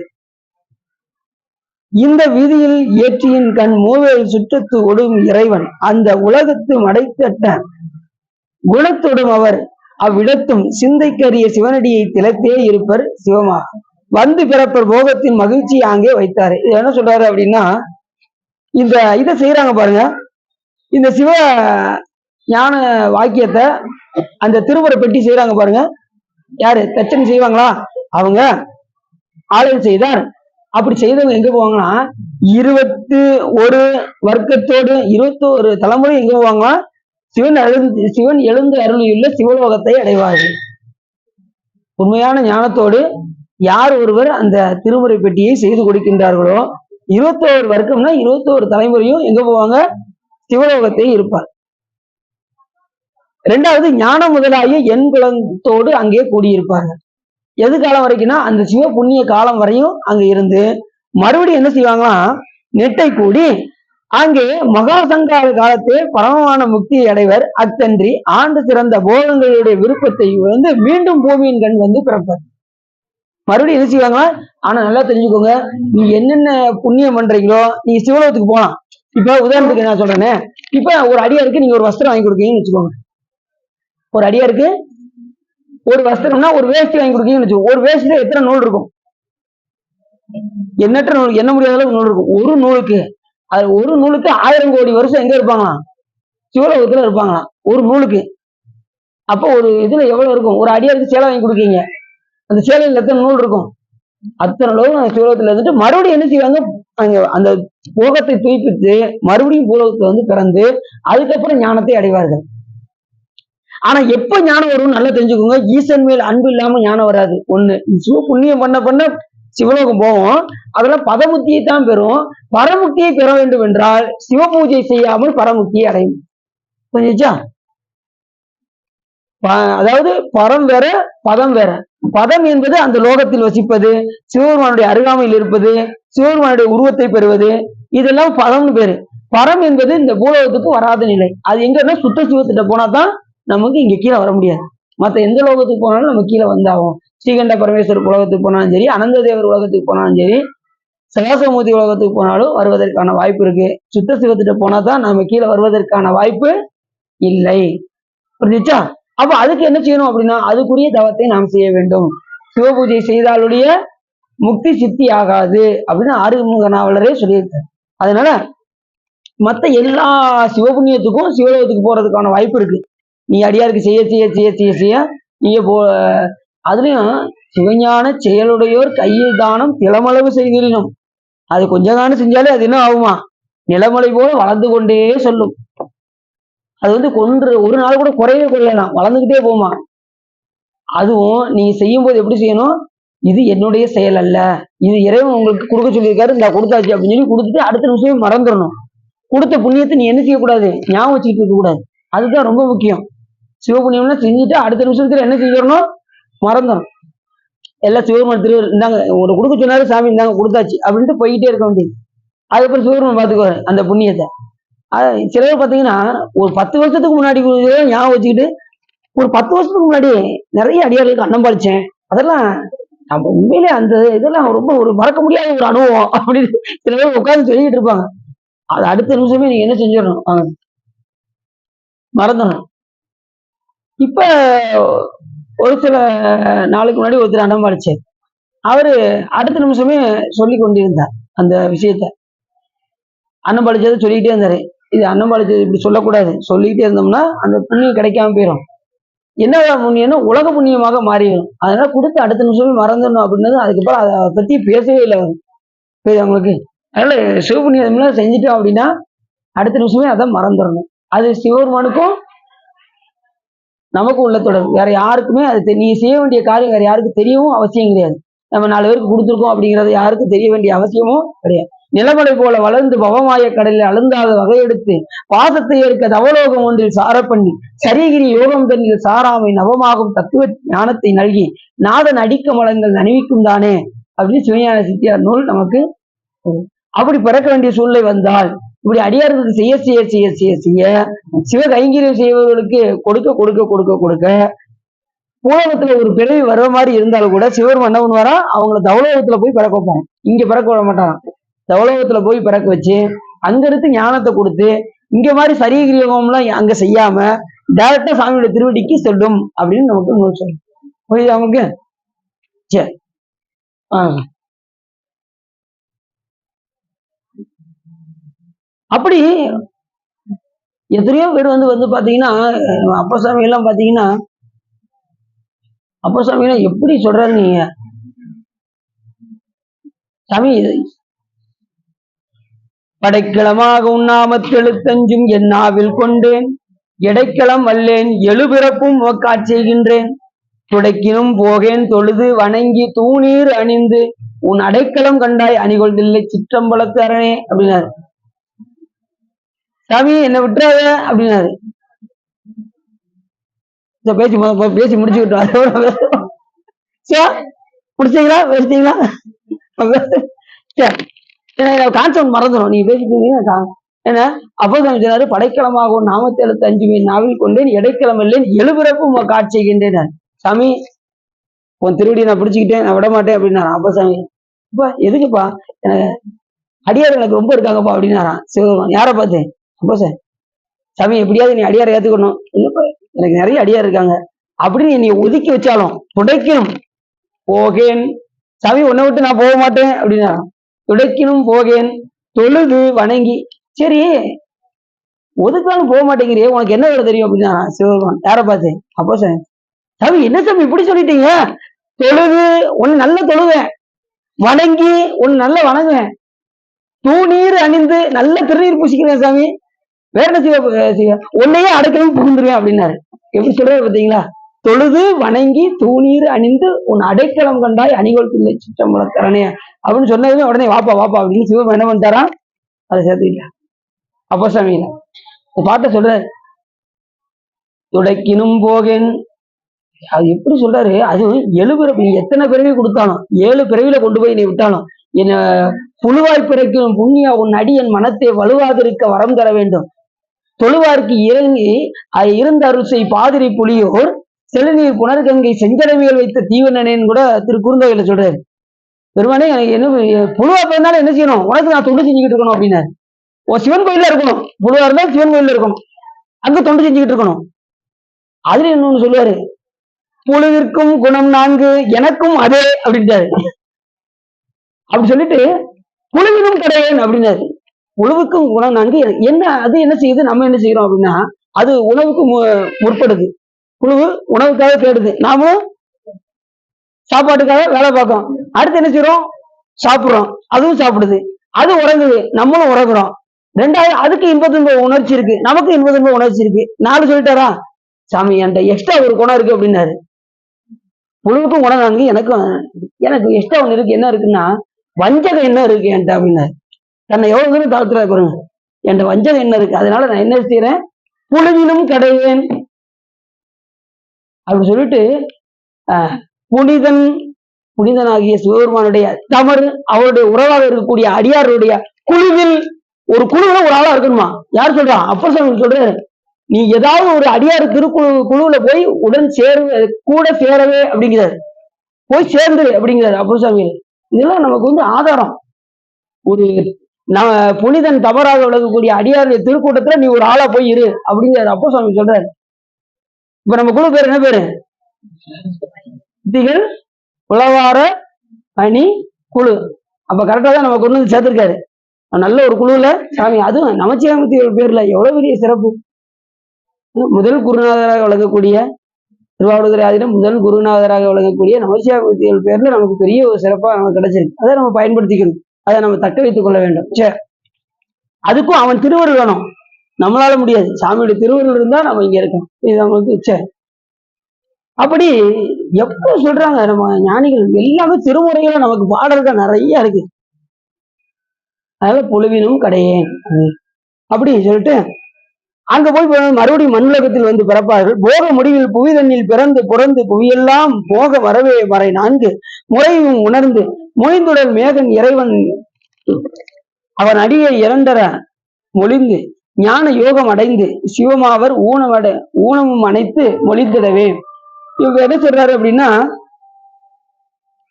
இந்த வீதியில் ஏற்றியின் கண் மூவேல் சுற்றத்து ஒடும் இறைவன் அந்த உலகத்து மடைத்தட்ட குணத்தொடும் அவர் அவ்விடத்தும் சிந்தைக்கரிய சிவனடியை திலத்தே இருப்பர் சிவமா வந்து பிறப்பர் போகத்தின் மகிழ்ச்சி அங்கே வைத்தாரு. இது என்ன சொல்றாரு அப்படின்னா, இந்த இதை செய்யறாங்க பாருங்க, இந்த சிவ ஞான வாக்கியத்தை அந்த திருமுறை பெட்டி செய்யறாங்க பாருங்க. யாரு தச்சன் செய்வாங்களா? அவங்க ஆலயம் செய்தார். அப்படி செய்தவங்க எங்க போவாங்கன்னா 21 வர்க்கத்தோடு 21 தலைமுறை எங்க போவாங்களா? சிவன் எழுந்து அருளியுள்ள சிவலோகத்தை அடைவார்கள். உண்மையான ஞானத்தோடு யார் ஒருவர் அந்த திருமுறை பெட்டியை செய்து கொடுக்கின்றார்களோ 21 வர்க்கம்னா 21 தலைமுறையும் எங்க போவாங்க? சிவலோகத்தை இருப்பார். இரண்டாவது, ஞானம் முதலாகிய என் குலத்தோடு அங்கே கூடியிருப்பார்கள். எது காலம் வரைக்கும்னா அந்த சிவ புண்ணிய காலம் வரையும் அங்க இருந்து மறுபடியும் என்ன செய்வாங்களாம், நெட்டை கூடி அங்கே மகாசங்கார காலத்தே பரமமான முக்தியை அடைவர். அத்தன்றி ஆண்டு சிறந்த போகங்களுடைய விருப்பத்தை வந்து மீண்டும் பூமியின் கண் வந்து பிறப்பார். மறுபடியும் என்ன செய்வாங்களா? ஆனா நல்லா தெரிஞ்சுக்கோங்க, நீ என்னென்ன புண்ணியம் பண்றீங்களோ நீ சிவலோகத்துக்கு போலாம். இப்ப உதாரணத்துக்கு நான் சொல்றேனே, இப்ப ஒரு அடியாருக்கு நீங்க ஒரு வஸ்திரம் வாங்கி கொடுக்கீங்கன்னு வச்சுக்கோங்க. ஒரு அடியாருக்கு ஒரு வஸ்திரம்னா ஒரு வேஷ்டி வாங்கி கொடுக்கீங்கன்னு வச்சுக்கோங்க. ஒரு வேஷ்டியில எத்தனை நூல் இருக்கும்? எண்ணற்ற நூல், எண்ண முடியாத அளவுக்கு நூல் இருக்கும். ஒரு நூலுக்கு அது ஒரு நூலுக்கு 1000 கோடி வருஷம் எங்க இருப்பாங்களாம்? சிவலோகத்துல இருப்பாங்களாம் ஒரு நூலுக்கு. அப்போ ஒரு இதுல எவ்வளவு இருக்கும்? ஒரு அடியாருக்கு சேலை வாங்கி கொடுக்கீங்க, அந்த சேலையில எத்தனை நூல் இருக்கும்? அத்தனை அளவு சிவலோகத்துல இருந்துட்டு மறுபடியும் என்ன செய்வாங்க, அங்க அந்த போகத்தை தூய்ப்பித்து மறுபடியும் பூலோகத்துல வந்து பிறந்து அதுக்கப்புறம் ஞானத்தை அடைவார்கள். ஆனா எப்ப ஞானம் வரும் நல்லா தெரிஞ்சுக்கோங்க. ஈசன் மேல் அன்பு இல்லாம ஞானம் வராது. ஒண்ணு, சிவ புண்ணியம் பண்ண பண்ண சிவலோகம் போவோம், அதெல்லாம் பதமுக்தியை தான் பெறும். பரமுக்தியை பெற வேண்டும் என்றால் சிவ பூஜை செய்யாமல் பரமுக்தியை அடையும். புரிஞ்சுச்சா? அதாவது பரம் வேற பதம் வேற. பதம் என்பது அந்த லோகத்தில் வசிப்பது, சிவபெருமானுடைய அருகாமையில் இருப்பது, சிவபெருமானுடைய உருவத்தை பெறுவது, இதெல்லாம் பதம்னு பேரு. பரம் என்பது இந்த பூலோகத்துக்கு வராத நிலை. அது எங்கன்னா சுத்த சிவத்திட்ட போனா தான் நமக்கு இங்க கீழே வர முடியாது. மற்ற எந்த லோகத்துக்கு போனாலும் நம்ம கீழே வந்தாகும். ஸ்ரீகண்ட பரமேஸ்வரர் உலகத்துக்கு போனாலும் சரி, அனந்த தேவர் உலகத்துக்கு போனாலும் சரி, சகாசமூர்த்தி உலகத்துக்கு போனாலும் வருவதற்கான வாய்ப்பு இருக்கு. சுத்த சிவத்திட்ட போனா தான் நம்ம கீழே வருவதற்கான வாய்ப்பு இல்லை. புரிஞ்சுச்சா? அப்ப அதுக்கு என்ன செய்யணும் அப்படின்னா, அதுக்குரிய தவத்தை நாம் செய்ய வேண்டும். சிவபூஜை செய்தாலுடைய முக்தி சித்தி ஆகாது அப்படின்னு ஆறுமுக நாவலரே சொல்லியிருக்காரு. அதனால மற்ற எல்லா சிவபுண்ணியத்துக்கும் சிவலோகத்துக்கு போறதுக்கான வாய்ப்பு இருக்கு. நீ அடியாருக்கு செய்ய செய்ய செய்ய செய்ய செய்ய நீங்க அதுலயும் சிவஞான செயலுடையோர் கையில் தானம் திளமளவு செய்கிறோம். அது கொஞ்சம் தானே செஞ்சாலே அது என்ன ஆகுமா? நிலமலை போல வளர்ந்து கொண்டே சொல்லும். அது வந்து ஒரு நாள் கூட குறையவே கொள்ளலாம், வளர்ந்துகிட்டே போமா. அதுவும் நீங்க செய்யும் போது எப்படி செய்யணும்? இது என்னுடைய செயல் அல்ல, இது இறைவன் உங்களுக்கு கொடுக்க சொல்லியிருக்காரு, இந்த கொடுத்தாச்சு அப்படின்னு சொல்லி கொடுத்துட்டு அடுத்த நிமிஷமே மறந்துடணும். கொடுத்த புண்ணியத்தை நீ என்ன செய்யக்கூடாது? ஞாபகம் வச்சுக்கிட்டு இருக்க கூடாது. அதுதான் ரொம்ப முக்கியம். சிவபுண்ணியம்னா செஞ்சுட்டு அடுத்த நிமிஷத்துல என்ன செஞ்சிடணும்? மறந்துடும். எல்லாம் சிவபெருமான் இந்தாங்க ஒரு கொடுக்க சொன்னாரு சாமி, இந்தாங்க கொடுத்தாச்சு அப்படின்ட்டு போய்கிட்டே இருக்க வேண்டியது. அதுக்கப்புறம் சிவபெருமான் பார்த்துக்குவாரு அந்த புண்ணியத்தை. சிலர் பார்த்தீங்கன்னா ஒரு 10 வருஷத்துக்கு முன்னாடி ஞாபகம் வச்சுக்கிட்டு, ஒரு 10 வருஷத்துக்கு முன்னாடி நிறைய அடியார்களுக்கு அன்னம் பாலிச்சேன், அதெல்லாம் நம்ம உண்மையிலே அந்த இதெல்லாம் ரொம்ப ஒரு மறக்க முடியாத ஒரு அனுபவம் அப்படின்னு சில பேர் உட்கார்ந்து சொல்லிக்கிட்டு இருப்பாங்க. அது அடுத்த நிமிஷமே நீங்க என்ன செஞ்சிடணும்? மறந்துடணும். இப்ப ஒரு சில நாளுக்கு முன்னாடி ஒருத்தர் அன்னம் பாலிச்சார். அவரு அடுத்த நிமிஷமே சொல்லி கொண்டிருந்தார் அந்த விஷயத்த. அன்னம் பழிச்சதை சொல்லிக்கிட்டே இருந்தாரு. இது அன்னம் பழிச்சது இப்படி சொல்லக்கூடாது, சொல்லிக்கிட்டே இருந்தோம்னா அந்த புண்ணியம் கிடைக்காம போயிடும். என்ன புண்ணியம்னா உலக புண்ணியமாக மாறிடும். அதனால கொடுத்து அடுத்த நிமிஷமே மறந்துடணும் அப்படின்னது. அதுக்கப்புறம் அதை பத்தி பேசவே இல்லை அவர். புரியுது அவங்களுக்கு? அதனால சிவபுண்ணியம்லாம் செஞ்சுட்டோம் அப்படின்னா அடுத்த நிமிஷமே அதை மறந்துடணும். அது சிவபெருமானுக்கும் நமக்கும் உள்ள தொடர்பு. வேற யாருக்குமே அது நீ செய்ய வேண்டிய காரியம் வேற யாருக்கும் தெரியவும் அவசியம் கிடையாது. நம்ம 4 பேருக்கு கொடுத்துருக்கோம் அப்படிங்கிறது யாருக்கும் தெரிய வேண்டிய அவசியமும் கிடையாது. நிலமலை போல வளர்ந்து பவமாய கடலில் அழுந்தாத வகையெடுத்து பாசத்தை ஏற்க தவலோகம் ஒன்றில் சார பண்ணி சரிகிரி யோகம் தன்னில் சாராமை நவமாகும் தத்துவ ஞானத்தை நல்கி நாதன் அடிக்க மலங்கள் நனிவிக்கும் தானே அப்படின்னு சிவஞான சித்தியார் நூல் நமக்கு. அப்படி பிறக்க வேண்டிய சூழ்நிலை வந்தால் இப்படி அடியார்களுக்கு செய்ய செய்ய செய்ய செய்ய செய்ய சிவ கைங்கரியம் செய்வர்களுக்கு கொடுக்க கொடுக்க கொடுக்க கொடுக்க பூலோகத்துல ஒரு பிறவி வர்ற மாதிரி இருந்தாலும் கூட சிவரும் என்ன பண்ணுவாரா, அவங்கள தவலோகத்துல போய் பிறக்க வைப்பாங்க. இங்க பிறக்க விட மாட்டாங்க. தவலோகத்துல போய் பிறக்க வச்சு அங்க இருந்து ஞானத்தை கொடுத்து இங்க மாதிரி சரீகிரியம்லாம் அங்க செய்யாம டைரக்டா சாமியோட திருவடிக்கு செல்லும் அப்படின்னு நமக்கு நூல் சொல்லும். புரியுது நமக்கு? சரி. அப்படி எத்தனையோ பேர் வந்து பாத்தீங்கன்னா அப்பசாமி எல்லாம் பாத்தீங்கன்னா அப்பசாமி எல்லாம் எப்படி சொல்றாரு நீங்க சாமி, படைக்கிளமாக உண்ணாமத்தெழுத்தஞ்சும் என்னாவில் கொண்டேன் எடைக்களம் வல்லேன் எழுபிறப்பும் செய்கின்றேன் துடைக்கினும் போகேன் தொழுது வணங்கி தூணீர் அணிந்து உன் அடைக்கலம் கண்டாய் அணிகொள்தில்லை சிற்றம்பலத்து அரணே அப்படின்னாரு. சாமி என்ன விட்டுறாத அப்படின்னாரு. பேசி முடிச்சுக்கிட்டோம். முடிச்சீங்களா? பேசிட்டீங்களா? கான்செப்ட் மறந்துடும். நீங்க பேசிட்டீங்க என்ன அப்போ சொன்னாரு, படைக்கலமாகும் 475 நாவில் கொண்டேன் எடைக்கிழமை இல்லேன் எழுபிறப்பும் காட்சி செய்கின்றேன். சாமி உன் திருவடியை நான் பிடிச்சிக்கிட்டேன், நான் விட மாட்டேன் அப்படின்னாராம். அப்ப சாமி அப்பா எதுக்குப்பா, எனக்கு அடியார் எனக்கு ரொம்ப இருக்காங்கப்பா அப்படின்னாராம் சிவபெருமான். யாரை பார்த்து? அப்போ சாமி எப்படியாவது நீ அடியாரை ஏத்துக்கணும். இல்லப்பா எனக்கு நிறைய அடியார் இருக்காங்க அப்படின்னு நீ ஒதுக்கி வச்சாலும் துடைக்கணும் போகேன். சாமி உன்னை விட்டு நான் போக மாட்டேன் அப்படின்னா துடைக்கணும் போகேன் தொழுது வணங்கி. சரி ஒதுக்காலும் போக மாட்டேங்கிறியே, உனக்கு என்ன வேலை தெரியும் அப்படின்னா சிவபெருமான். யாரை பார்த்து? அப்போ சாமி என்ன சாமி இப்படி சொல்லிட்டீங்க, தொழுது ஒன்னு நல்ல தொழுவேன், வணங்கி ஒன்னு நல்ல வணங்குவேன், தூணீர் அணிந்து நல்ல திருநீர் பூசிக்கிறேன் சாமி, வேற என்ன உன்னையே அடைக்கணும் புகுந்துருவேன் அப்படின்னாரு. எப்படி சொல்றாரு பார்த்தீங்களா? தொழுது வணங்கி தூணீர் அணிந்து உன் அடைக்கலம் கண்டாய் அணிகொள் பிள்ளை சிற்றம்பலத்தரணே அப்படின்னு சொன்னதுமே உடனே வாப்பா வாப்பா அப்படின்னு சிவம் என்ன பண்ணிட்டாரா, அதை சேர்த்துக்கிட்டா. அப்போ சாமியில பாட்ட சொல்றாரு, துடைக்கினும் போகேன். அது எப்படி சொல்றாரு, அதுவும் 7 பிறவி, எத்தனை பிறவி கொடுத்தாலும் 7 பிறவில கொண்டு போய் நீ விட்டாலும் என்ன புழுவாய் பிறக்கும் புண்ணியா உன் அடி என் மனத்தை வலுவாதிருக்க வரம் தர வேண்டும். தொழுவார்க்கு இறங்கி இருந்த அருசை பாதிரி புலியோர் செழுநீர் புனர்கங்கை செஞ்சடவியல் வைத்த தீவனேன்னு கூட திரு குறுந்தொகையில சொல்றாரு. பெருமானே என்ன புழுவா பிறந்தாலும் என்ன செய்யணும், உனக்கு நான் தொண்டு செஞ்சுக்கிட்டு இருக்கணும் அப்படின்னாரு. சிவன் கோயில்ல இருக்கணும், புழுவா இருந்தா சிவன் கோயில்ல இருக்கணும், அங்க தொண்டு செஞ்சுக்கிட்டு இருக்கணும். அதுல இன்னொன்னு சொல்லுவாரு, புழுவிற்கும் குணம் 4 எனக்கும் அதே அப்படின்ட்டாரு. அப்படி சொல்லிட்டு புழுவினும் கிடையாது அப்படின்னாரு. உணவுக்கும் குணம் 4 என்ன, அது என்ன செய்யுது, நம்ம என்ன செய்யறோம் அப்படின்னா அது உணவுக்கு முற்படுது. புழு உணவுக்காக தேடுது, நாமும் சாப்பாட்டுக்காக வேலை பார்க்கோம். அடுத்து என்ன செய்யறோம், சாப்பிடுறோம், அதுவும் சாப்பிடுது, அது உறங்குது, நம்மளும் உறங்குறோம். 2வது அதுக்கு இன்பத்துன்ப உணர்ச்சி இருக்கு, நமக்கு இன்பத்துன்ப உணர்ச்சி இருக்கு. 4 சொல்லிட்டாரா, சாமி என்கிட்ட எக்ஸ்ட்ரா ஒரு குணம் இருக்கு அப்படின்னாரு. புழுவுக்கும் குணம் 4, எனக்கு எக்ஸ்ட்ரா ஒண்ணு இருக்கு. என்ன இருக்குன்னா வஞ்சகம் என்ன இருக்கு என்கிட்ட அப்படின்னாரு. தன்னை எவ்வளவு தூரம் தாழ்த்துறா பாருங்க, என் வஞ்சகம் என்ன இருக்கு, அதனால நான் என்ன செய்யறேன், புழுவினும் கிடையேன் அப்படி சொல்லிட்டு புனிதனாகிய சிவபெருமானுடைய தமறு அவருடைய உறவாக இருக்கக்கூடிய அடியாருடைய குழுவில் ஒரு குழுவுல ஒரு ஆளா இருக்கணுமா. யார் சொல்றா? அப்பர் சாமி சொல்றாரு, நீ ஏதாவது ஒரு அடியார் குழுவுல போய் உடன் கூட சேரவே அப்படிங்கிறாரு, போய் சேர்ந்துரு அப்படிங்கிறாரு அப்பர் சாமி. இதெல்லாம் நமக்கு ஆதாரம். ஒரு புனிதன் தவறாக விளக்கக்கூடிய அடியாருடைய திருக்கூட்டத்துல நீ ஒரு ஆளா போய் இரு அப்படிங்கிறாரு அப்போ சாமி சொல்றாரு. இப்ப நம்ம குழு பேர் என்ன பேரு? திகழ் உளவார அணி குழு. அப்ப கரெக்டா தான் நம்ம கொண்டு வந்து சேர்த்திருக்காரு. நல்ல ஒரு குழுல சாமி, அதுவும் நமச்சிவாயமூர்த்தி பேர்ல எவ்வளவு பெரிய சிறப்பு. முதல் குருநாதராக வழங்கக்கூடிய திருவாவடுதுறை ஆதீனம் முதல் குருநாதராக வழங்கக்கூடிய நமச்சிவாயமூர்த்திகள் பேர்ல நமக்கு பெரிய ஒரு சிறப்பா நமக்கு கிடைச்சிருக்கு. அதை நம்ம பயன்படுத்திக்கணும், அதை நம்ம தக்க வைத்துக் கொள்ள வேண்டும். சரி, அதுக்கும் அவன் திருவருள் வேணும், நம்மளால முடியாது. சாமியுடைய திருவருள் இருந்தா நம்ம இங்க இருக்கோம். இது நம்மளுக்கு சரி. அப்படி எப்ப சொல்றாங்க நம்ம ஞானிகள் எல்லாமே திருமுறைகளை நமக்கு பாடல்கள் நிறைய இருக்கு. அதனால புழுவினும் கடையேன் அப்படி சொல்லிட்டு அங்க போய் மறுபடியும் மண்ணுலகத்தில் வந்து பிறப்பார்கள். போக முடிவில் புவிதண்ணில் பிறந்து புறந்து புவியெல்லாம் போக வரவே வரை 4 முறையும் உணர்ந்து மொழிந்துடல் மேகன் இறைவன் அவன் அடியை இரண்டர மொழிந்து ஞான யோகம் அடைந்து சிவமாவர் ஊனமும் அனைத்து மொழிந்திடவே. இவங்க என்ன சொல்றாரு அப்படின்னா,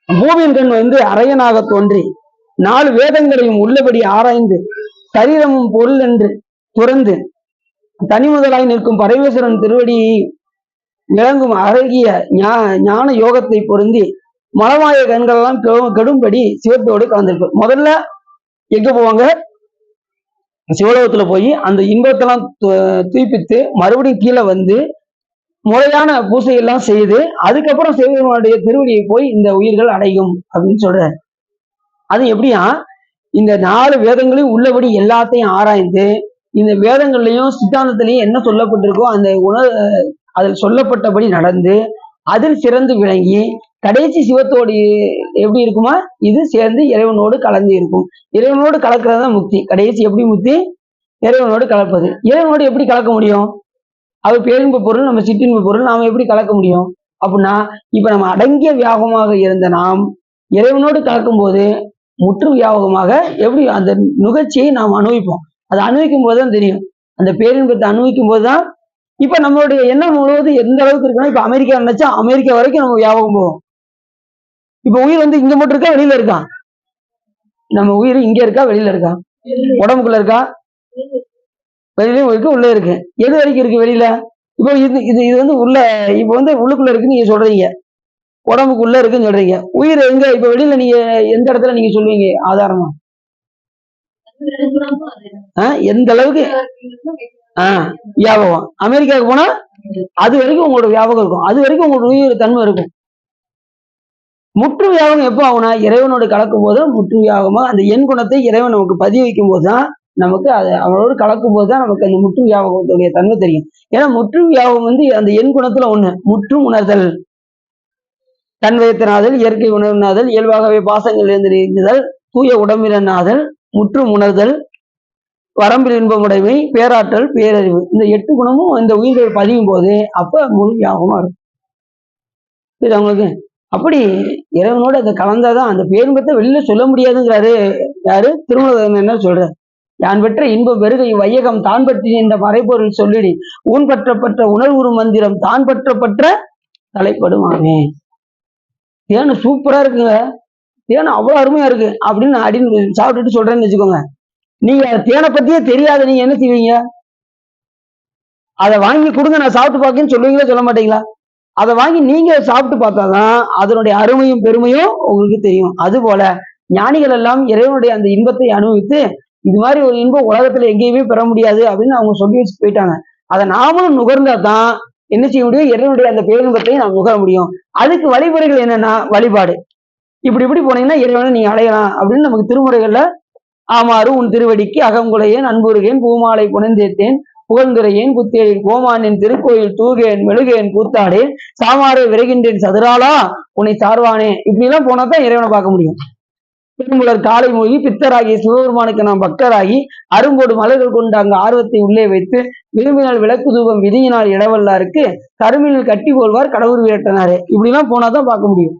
பூமியின் கண் வந்து அரையனாக தோன்றி 4 வேதங்களையும் உள்ளபடி ஆராய்ந்து சரீரமும் பொருள் என்று துறந்து தனி முதலாய் நிற்கும் பரமேஸ்வரன் திருவடியை விளங்கும் அழகிய ஞான யோகத்தை பொருந்தி மலமாய கண்களெல்லாம் கெடும்படி சிவத்தோடு கலந்திருக்கும். முதல்ல எங்க போவாங்க? சிவலோகத்துல போய் அந்த இன்பத்தெல்லாம் தூய்ப்பித்து மறுபடியும் கீழே வந்து முறையான பூசையெல்லாம் செய்து அதுக்கப்புறம் சிவபெருமானுடைய திருவடியை போய் இந்த உயிர்கள் அடையும் அப்படின்னு சொல்ற. அது எப்படியா? இந்த 4 வேதங்களையும் உள்ளபடி எல்லாத்தையும் ஆராய்ந்து இந்த வேதங்கள்லையும் சித்தாந்தத்திலையும் என்ன சொல்லப்பட்டிருக்கோ அந்த அதில் சொல்லப்பட்டபடி நடந்து அதில் சிறந்து விளங்கி கடைசி சிவத்தோடு எப்படி இருக்குமா? இது சேர்ந்து இறைவனோடு கலந்து இருக்கும். இறைவனோடு கலக்கிறது தான் முக்தி. கடைசி எப்படி முக்தி? இறைவனோடு கலப்பது. இறைவனோடு எப்படி கலக்க முடியும்? அவர் பேரின்ப பொருள், நம்ம சிற்றின்ப பொருள், நாம எப்படி கலக்க முடியும்? அப்படின்னா இப்ப நம்ம அடங்கிய வியாபகமாக இருந்த நாம் இறைவனோடு கலக்கும் போது முற்று வியாபகமாக எப்படி அந்த நுகர்ச்சியை நாம் அனுபவிப்போம். அதை அனுபவிக்கும் போதுதான் தெரியும். அந்த பேரின்பத்தை அனுபவிக்கும் போதுதான் இப்ப நம்மளுடைய எண்ணம் முழுவதும் எந்த அளவுக்கு இருக்குன்னா, இப்ப அமெரிக்கா நினைச்சா அமெரிக்கா வரைக்கும் நம்ம வியாபகம் போவோம். இப்ப உயிர் வந்து இங்க மட்டும் இருக்கா, வெளியில இருக்கா? நம்ம உயிர் இங்க இருக்கா, வெளியில இருக்கா? உடம்புக்குள்ள இருக்கா, வெளியிலும் இருக்கு, உள்ள இருக்கு. எது வரைக்கும் இருக்கு வெளியில? இப்போ இது வந்து உள்ள, இப்ப வந்து உள்ளுக்குள்ள இருக்குன்னு நீங்க சொல்றீங்க, உடம்புக்குள்ள இருக்குன்னு சொல்றீங்க. உயிர் எங்க? இப்ப வெளியில நீங்க எந்த இடத்துல நீங்க சொல்லுவீங்க ஆதாரமா? எந்த அளவுக்கு வியாபகம்? அமெரிக்காவுக்கு போனா அது வரைக்கும் உங்களோட வியாபகம் இருக்கும், அது வரைக்கும் உங்களோட உயிர் தன்மை இருக்கும். முற்று வியாபகம் எப்போ ஆகுனா இறைவனோடு கலக்கும் போது முற்று வியாபகமா அந்த எண் குணத்தை இறைவன் நமக்கு பதிய வைக்கும் போதுதான் நமக்கு அது அவனோடு கலக்கும் போதுதான் நமக்கு அந்த முற்று வியாபகத்துடைய தன்மை தெரியும். ஏன்னா முற்று வியாபகம் வந்து அந்த எண் குணத்துல ஒண்ணு. முற்றும் உணர்தல், தன்வயத்தினாதல், இயற்கை உணர்வினாதல், இயல்பாகவே பாசங்கள் இருந்து நீங்குதல், தூய உடம்பினாதல், முற்றும் உணர்தல், வரம்பில் இன்பமுடைமை, பேராற்றல், பேரறிவு, இந்த 8 குணமும் இந்த உயிர்கள் பதியும் போது அப்ப முழு வியாபகமா இருக்கும். இது அவங்களுக்கு அப்படி இறைவனோடு அதை கலந்தாதான் அந்த பேரின்பத்தை வெளியில சொல்ல முடியாதுங்கிறாரு யாரு? திருமூலர் என்ன சொல்ற? யான் பெற்ற இன்ப பெருகை வையகம் தான் பற்றி இந்த மறைபொருள் சொல்லிடி ஊன் பற்ற உணர்வுறு மந்திரம் தான் பற்ற தலைப்படுமாமே. தேனு சூப்பரா இருக்குங்க, தேனு அவ்வளவு அருமையா இருக்கு அப்படின்னு அப்படின்னு சாப்பிட்டுட்டு சொல்றேன்னு வச்சுக்கோங்க. நீங்க தேனை பத்தியே தெரியாத நீங்க என்ன செய்வீங்க? அதை வாங்கி கொடுங்க நான் சாப்பிட்டு பார்க்கன்னு சொல்லுவீங்களா, சொல்ல மாட்டீங்களா? அதை வாங்கி நீங்க சாப்பிட்டு பார்த்தாதான் அதனுடைய அருமையும் பெருமையும் உங்களுக்கு தெரியும். அது போல ஞானிகள் எல்லாம் இறைவனுடைய அந்த இன்பத்தை அனுபவித்து இது மாதிரி ஒரு இன்பம் உலகத்துல எங்கேயுமே பெற முடியாது அப்படின்னு அவங்க சொல்லி வச்சு போயிட்டாங்க. அதை நாமளும் நுகர்ந்தா தான் என்ன செய்ய முடியும்? இறைவனுடைய அந்த பேரின்பத்தை நாம் நுகர முடியும். அதுக்கு வழிமுறைகள் என்னன்னா வழிபாடு. இப்படி போனீங்கன்னா இறைவனை நீங்க அடையலாம் அப்படின்னு நமக்கு திருமுறைகள்ல ஆமாறு உன் திருவடிக்கு அகங்குலையேன் அன்புருகேன் பூமாலை புனந்தேத்தேன் புகழ்ந்துரையேன் புத்தேரின் கோமானின் திருக்கோயில் தூகேன் மெழுகேன் கூத்தாடேன் சாமாரை விரைகின்றேன் சதுராளா உன்னை சார்வானே. இப்படி எல்லாம் போனாதான் இறைவனை பார்க்க முடியும். பெருமுலர் காலை மூழ்கி பித்தராகி சிவபெருமானுக்கு நாம் பக்தராகி அரும்போடு மலர்கள் கொண்டு அங்கு ஆர்வத்தை உள்ளே வைத்து விரும்பினால் விளக்கு தூபம் விதியினால் இடவல்லாருக்கு கருமில் கட்டி போல்வார் கடவுள் விரட்டினாரு. இப்படி எல்லாம் போனாதான் பார்க்க முடியும்.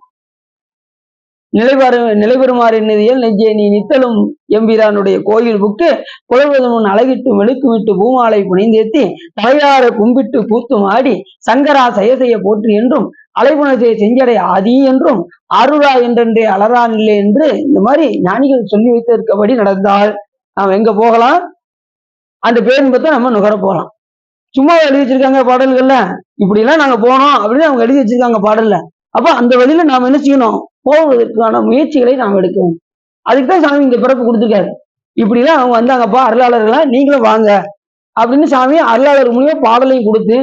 நிலைபெறுமாறு நிதியல் நெஞ்சே நீ நித்தலும் எம்பிரானுடைய கோயில் புக்கு புலர்வது முன் அழகிட்டு மெழுக்குமிட்டு பூமாலை புனைந்தேத்தி தலையார கும்பிட்டு கூத்தும் ஆடி சங்கரா செய்ய போற்றி என்றும் அலைபுணத்தை செஞ்சடை ஆதி என்றும் அருளா என்றென்றே அலரான் இல்லை என்று இந்த மாதிரி ஞானிகள் சொல்லி வைத்திருக்கபடி நடந்தால் நாம் எங்க போகலாம்? அந்த பேரின்பத்தை நம்ம நுகர போகலாம். சும்மா எழுதி வச்சிருக்காங்க பாடல்கள்ல, இப்படி எல்லாம் நாங்க போனோம் அப்படின்னு அவங்க எழுதி வச்சிருக்காங்க பாடல்ல. அப்ப அந்த வழியில நாம் என்ன செய்யணும்? போவதற்கான முயற்சிகளை நாம் எடுக்கணும். அதுக்குதான் சாமி இந்த பிறப்பு கொடுத்துருக்காரு. இப்படிலாம் அவங்க வந்தாங்கப்பா அருளாளர்களா, நீங்களும் வாங்க அப்படின்னு சாமி அருளாளர் மூலியமா பாடலையும் கொடுத்து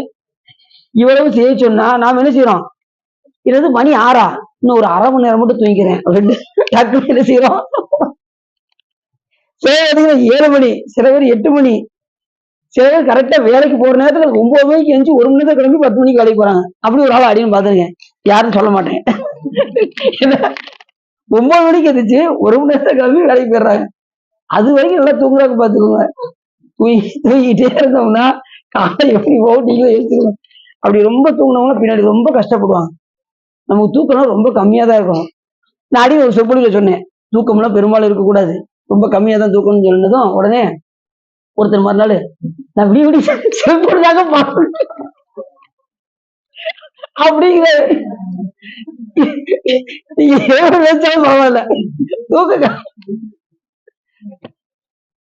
இவ்வளவு செய்ய சொன்னா நாம என்ன செய்யறோம்? இது மணி 6 இன்னும் ஒரு அரை மணி நேரம் மட்டும் தூங்கிக்கிறேன் அப்படின்னு டக்குனு என்ன செய்யறோம்? சில பேர் 7 மணி, சில பேர் 8 மணி, சில பேர் கரெக்டா வேலைக்கு போற நேரத்துல 9 மணிக்கு எந்திச்சு 1 மணி நேரம் கிளம்பி 10 மணிக்கு வேலைக்கு போறாங்க. அப்படி ஒரு ஆள் அடின்னு பாத்துருக்கேன். யாரும் சொல்ல மாட்டேன். 9 மணிக்கு எந்திரிச்சு 1 மணி நேரத்துல கிளம்பி வேலைக்கு போயிடுறாங்க. அது வரைக்கும் நல்லா தூங்குறாங்க பாத்துக்கோங்க. தூங்கிட்டே இருந்தோம்னா காலை எப்படி போகும் நீங்களே யோசிச்சுக்கணும். அப்படி ரொம்ப தூங்கினவங்க பின்னாடி ரொம்ப கஷ்டப்படுவாங்க. நமக்கு தூக்கம் ரொம்ப கம்மியா தான் இருக்கும். நான் அடி ஒரு சொற்பொழிவுல சொன்னேன், தூக்கம்லாம் பெரும்பாலும் இருக்கக்கூடாது, ரொம்ப கம்மியா தான் தூக்கம்னு சொன்னதும் உடனே ஒருத்தர் மறுநாள் நான் விடி செல்போன் தாங்க பார்ப்பேன் அப்படிங்கிற. நீங்க எவ்வளவு வச்சாலும் பரவாயில்ல,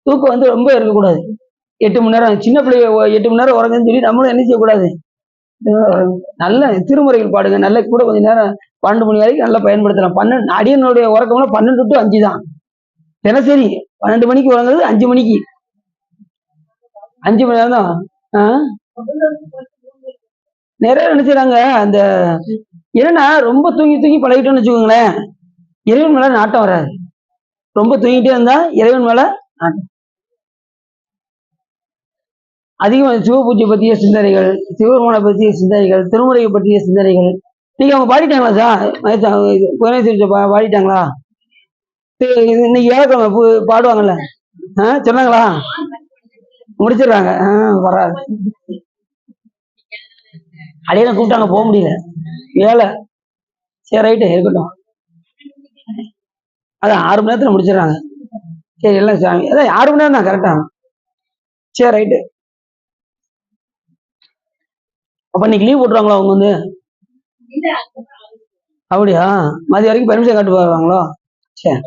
தூக்கம் ரொம்ப இருக்கக்கூடாது. 8 மணி நேரம் சின்ன பிள்ளைய 8 மணி நேரம் உறங்குன்னு சொல்லி நம்மளும் என்ன செய்யக்கூடாது, நல்ல திருமுறைகள் பாடுங்க, நல்ல கூட கொஞ்ச நேரம் 12 மணி வரைக்கும் நல்லா பயன்படுத்தலாம். 12 அடியனுடைய உறக்கம்லாம் 12 to 5 தான் தினசரி. 12 மணிக்கு உறங்குறது 5 மணிக்கு, 5 மணி நேரம் தான். நிறைய நினைச்சுறாங்க அந்த என்னன்னா ரொம்ப தூங்கி தூங்கி பழகிட்டோம்னு வச்சுக்கோங்களேன், இறைவன் மேல நாட்டம் வராது. ரொம்ப தூங்கிட்டே இருந்தா இறைவன் மேல நாட்டம். அதிகம் சிவபூஜை பற்றிய சிந்தனைகள், சிவபெருமானை பற்றிய சிந்தனைகள், திருமுறையை பற்றிய சிந்தனைகள். நீங்க அவங்க பாடிட்டாங்களா சார்? பாடிட்டாங்களா? இன்னைக்கு ஏழக்கிழமை பாடுவாங்கல்ல, சொன்னாங்களா? முடிச்சிடுறாங்க. வராது. அடையில கூப்பிட்டாங்க, போக முடியல, வேலை. சரி ரைட்டு இருக்கட்டும். அதான் 6 மணி நேரத்துல முடிச்சிடுறாங்க. சரி எல்லாம் சாமி, அதான் 6 மணி நேரம் தான் கரெக்டா. சரி ரைட்டு. அப்ப இன்னைக்கு லீவ் போட்டுருவாங்களா அவங்க வந்து? அப்படியா? மதிய வரைக்கும் பெர்மிஷன் காட்டு போவாங்களோ? சரி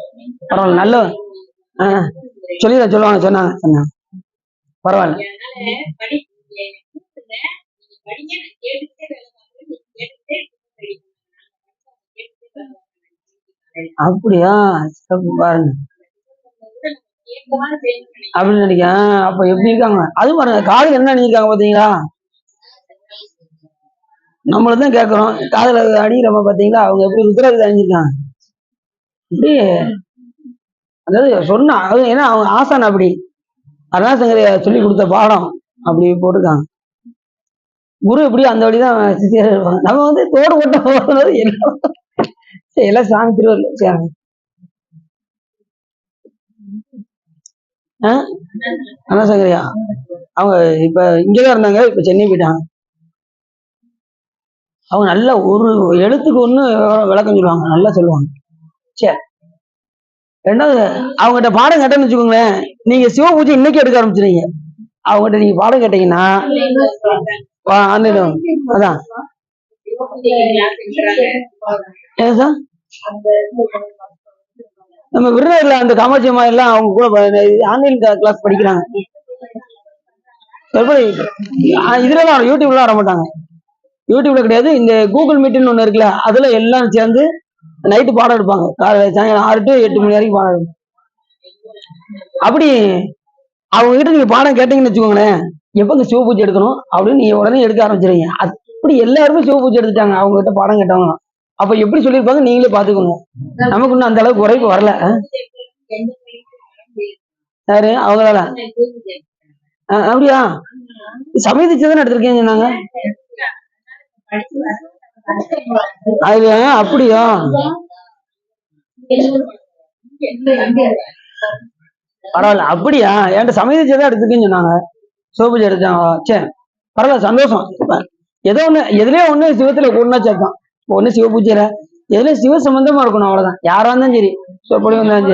பரவாயில்ல, நல்ல சொல்லுவாங்க, சொன்னாங்க பரவாயில்ல. அப்படியா? பாருங்க அப்படின்னு நினைக்க. அப்ப எப்படி இருக்காங்க அது பாருங்க, காலையில் என்ன நினைக்காங்க பாத்தீங்களா? நம்மளதான் கேட்கிறோம், காதல அடிக்கிறவங்க பாத்தீங்களா அவங்க எப்படி ருத்ராட்சம் அணிஞ்சிருக்காங்க. இப்படி அதாவது சொன்னா அது ஏன்னா அவங்க ஆசான் அப்படி அருணாசங்கரிய சொல்லி கொடுத்த பாடம் அப்படி போட்டிருக்காங்க. குரு எப்படி அந்த வழிதான் சித்தியா இருப்பாங்க. நம்ம வந்து தோடு போட்ட போகிறது எல்லாம் சாமி திருவள்ளுவர். அருணாசங்கரியா அவங்க இப்ப இங்கதான் இருந்தாங்க, இப்ப சென்னை போயிட்டாங்க. அவங்க நல்ல ஒரு எழுத்துக்கு ஒண்ணு விளக்கம் சொல்லுவாங்க, நல்லா சொல்லுவாங்க. சரி ரெண்டாவது அவங்ககிட்ட பாடம் கேட்டேன்னு வச்சுக்கோங்களேன், நீங்க சிவ பூஜை இன்னைக்கு எடுக்க ஆரம்பிச்சிருங்க. அவங்ககிட்ட நீங்க பாடம் கேட்டீங்கன்னா அதான் நம்ம விருதுல அந்த காமாட்சி அம்மா எல்லாம் அவங்க கூட ஆன்லைன் கிளாஸ் படிக்கிறாங்க. இதுலலாம் யூடியூப்ல வர மாட்டாங்க, யூடியூப்ல கிடையாது. இந்த கூகுள் மீட்னு ஒண்ணு இருக்குல்ல, அதுல எல்லாம் சேர்ந்து நைட்டு பாடம் எடுப்பாங்க. சாயங்காலம் 6 to 8 மணி வரைக்கும் பாடம் எடுப்பாங்க. அப்படி அவங்க கிட்ட நீங்க பாடம் கேட்டீங்கன்னு வச்சுக்கோங்களேன், எப்பங்க சிவ பூஜை எடுக்கணும் அப்படின்னு நீங்க உடனே எடுக்க ஆரம்பிச்சிருங்க. அப்படி எல்லாருமே சிவ பூஜை எடுத்துட்டாங்க அவங்க கிட்ட பாடம் கேட்டவங்க. அப்ப எப்படி சொல்லியிருப்பாங்க நீங்களே பாத்துக்கோங்க. நமக்கு இன்னும் அந்த அளவுக்கு குறைப்பு வரல. யாரு அவங்களால? அப்படியா? சமயதிச்சதான் எடுத்திருக்கேன்னு சொன்னாங்க. அது அப்படியா? பரவாயில்ல. அப்படியா? என்கிட்ட சமயதிச்சதான் எடுத்துருக்கேன்னு சொன்னாங்க. சிவபூஜை எடுத்தாங்க. சரி பரவாயில்ல, சந்தோஷம். ஏதோ ஒண்ணு, எதுலயோ ஒண்ணு சிவத்துல கூடனா சேர்த்தான். ஒண்ணு சிவ பூஜையில எதுல சிவ சம்பந்தமா இருக்கணும், அவ்வளவுதான். யாரா இருந்தாலும் சரி, சொற்பொழி வந்தாலும்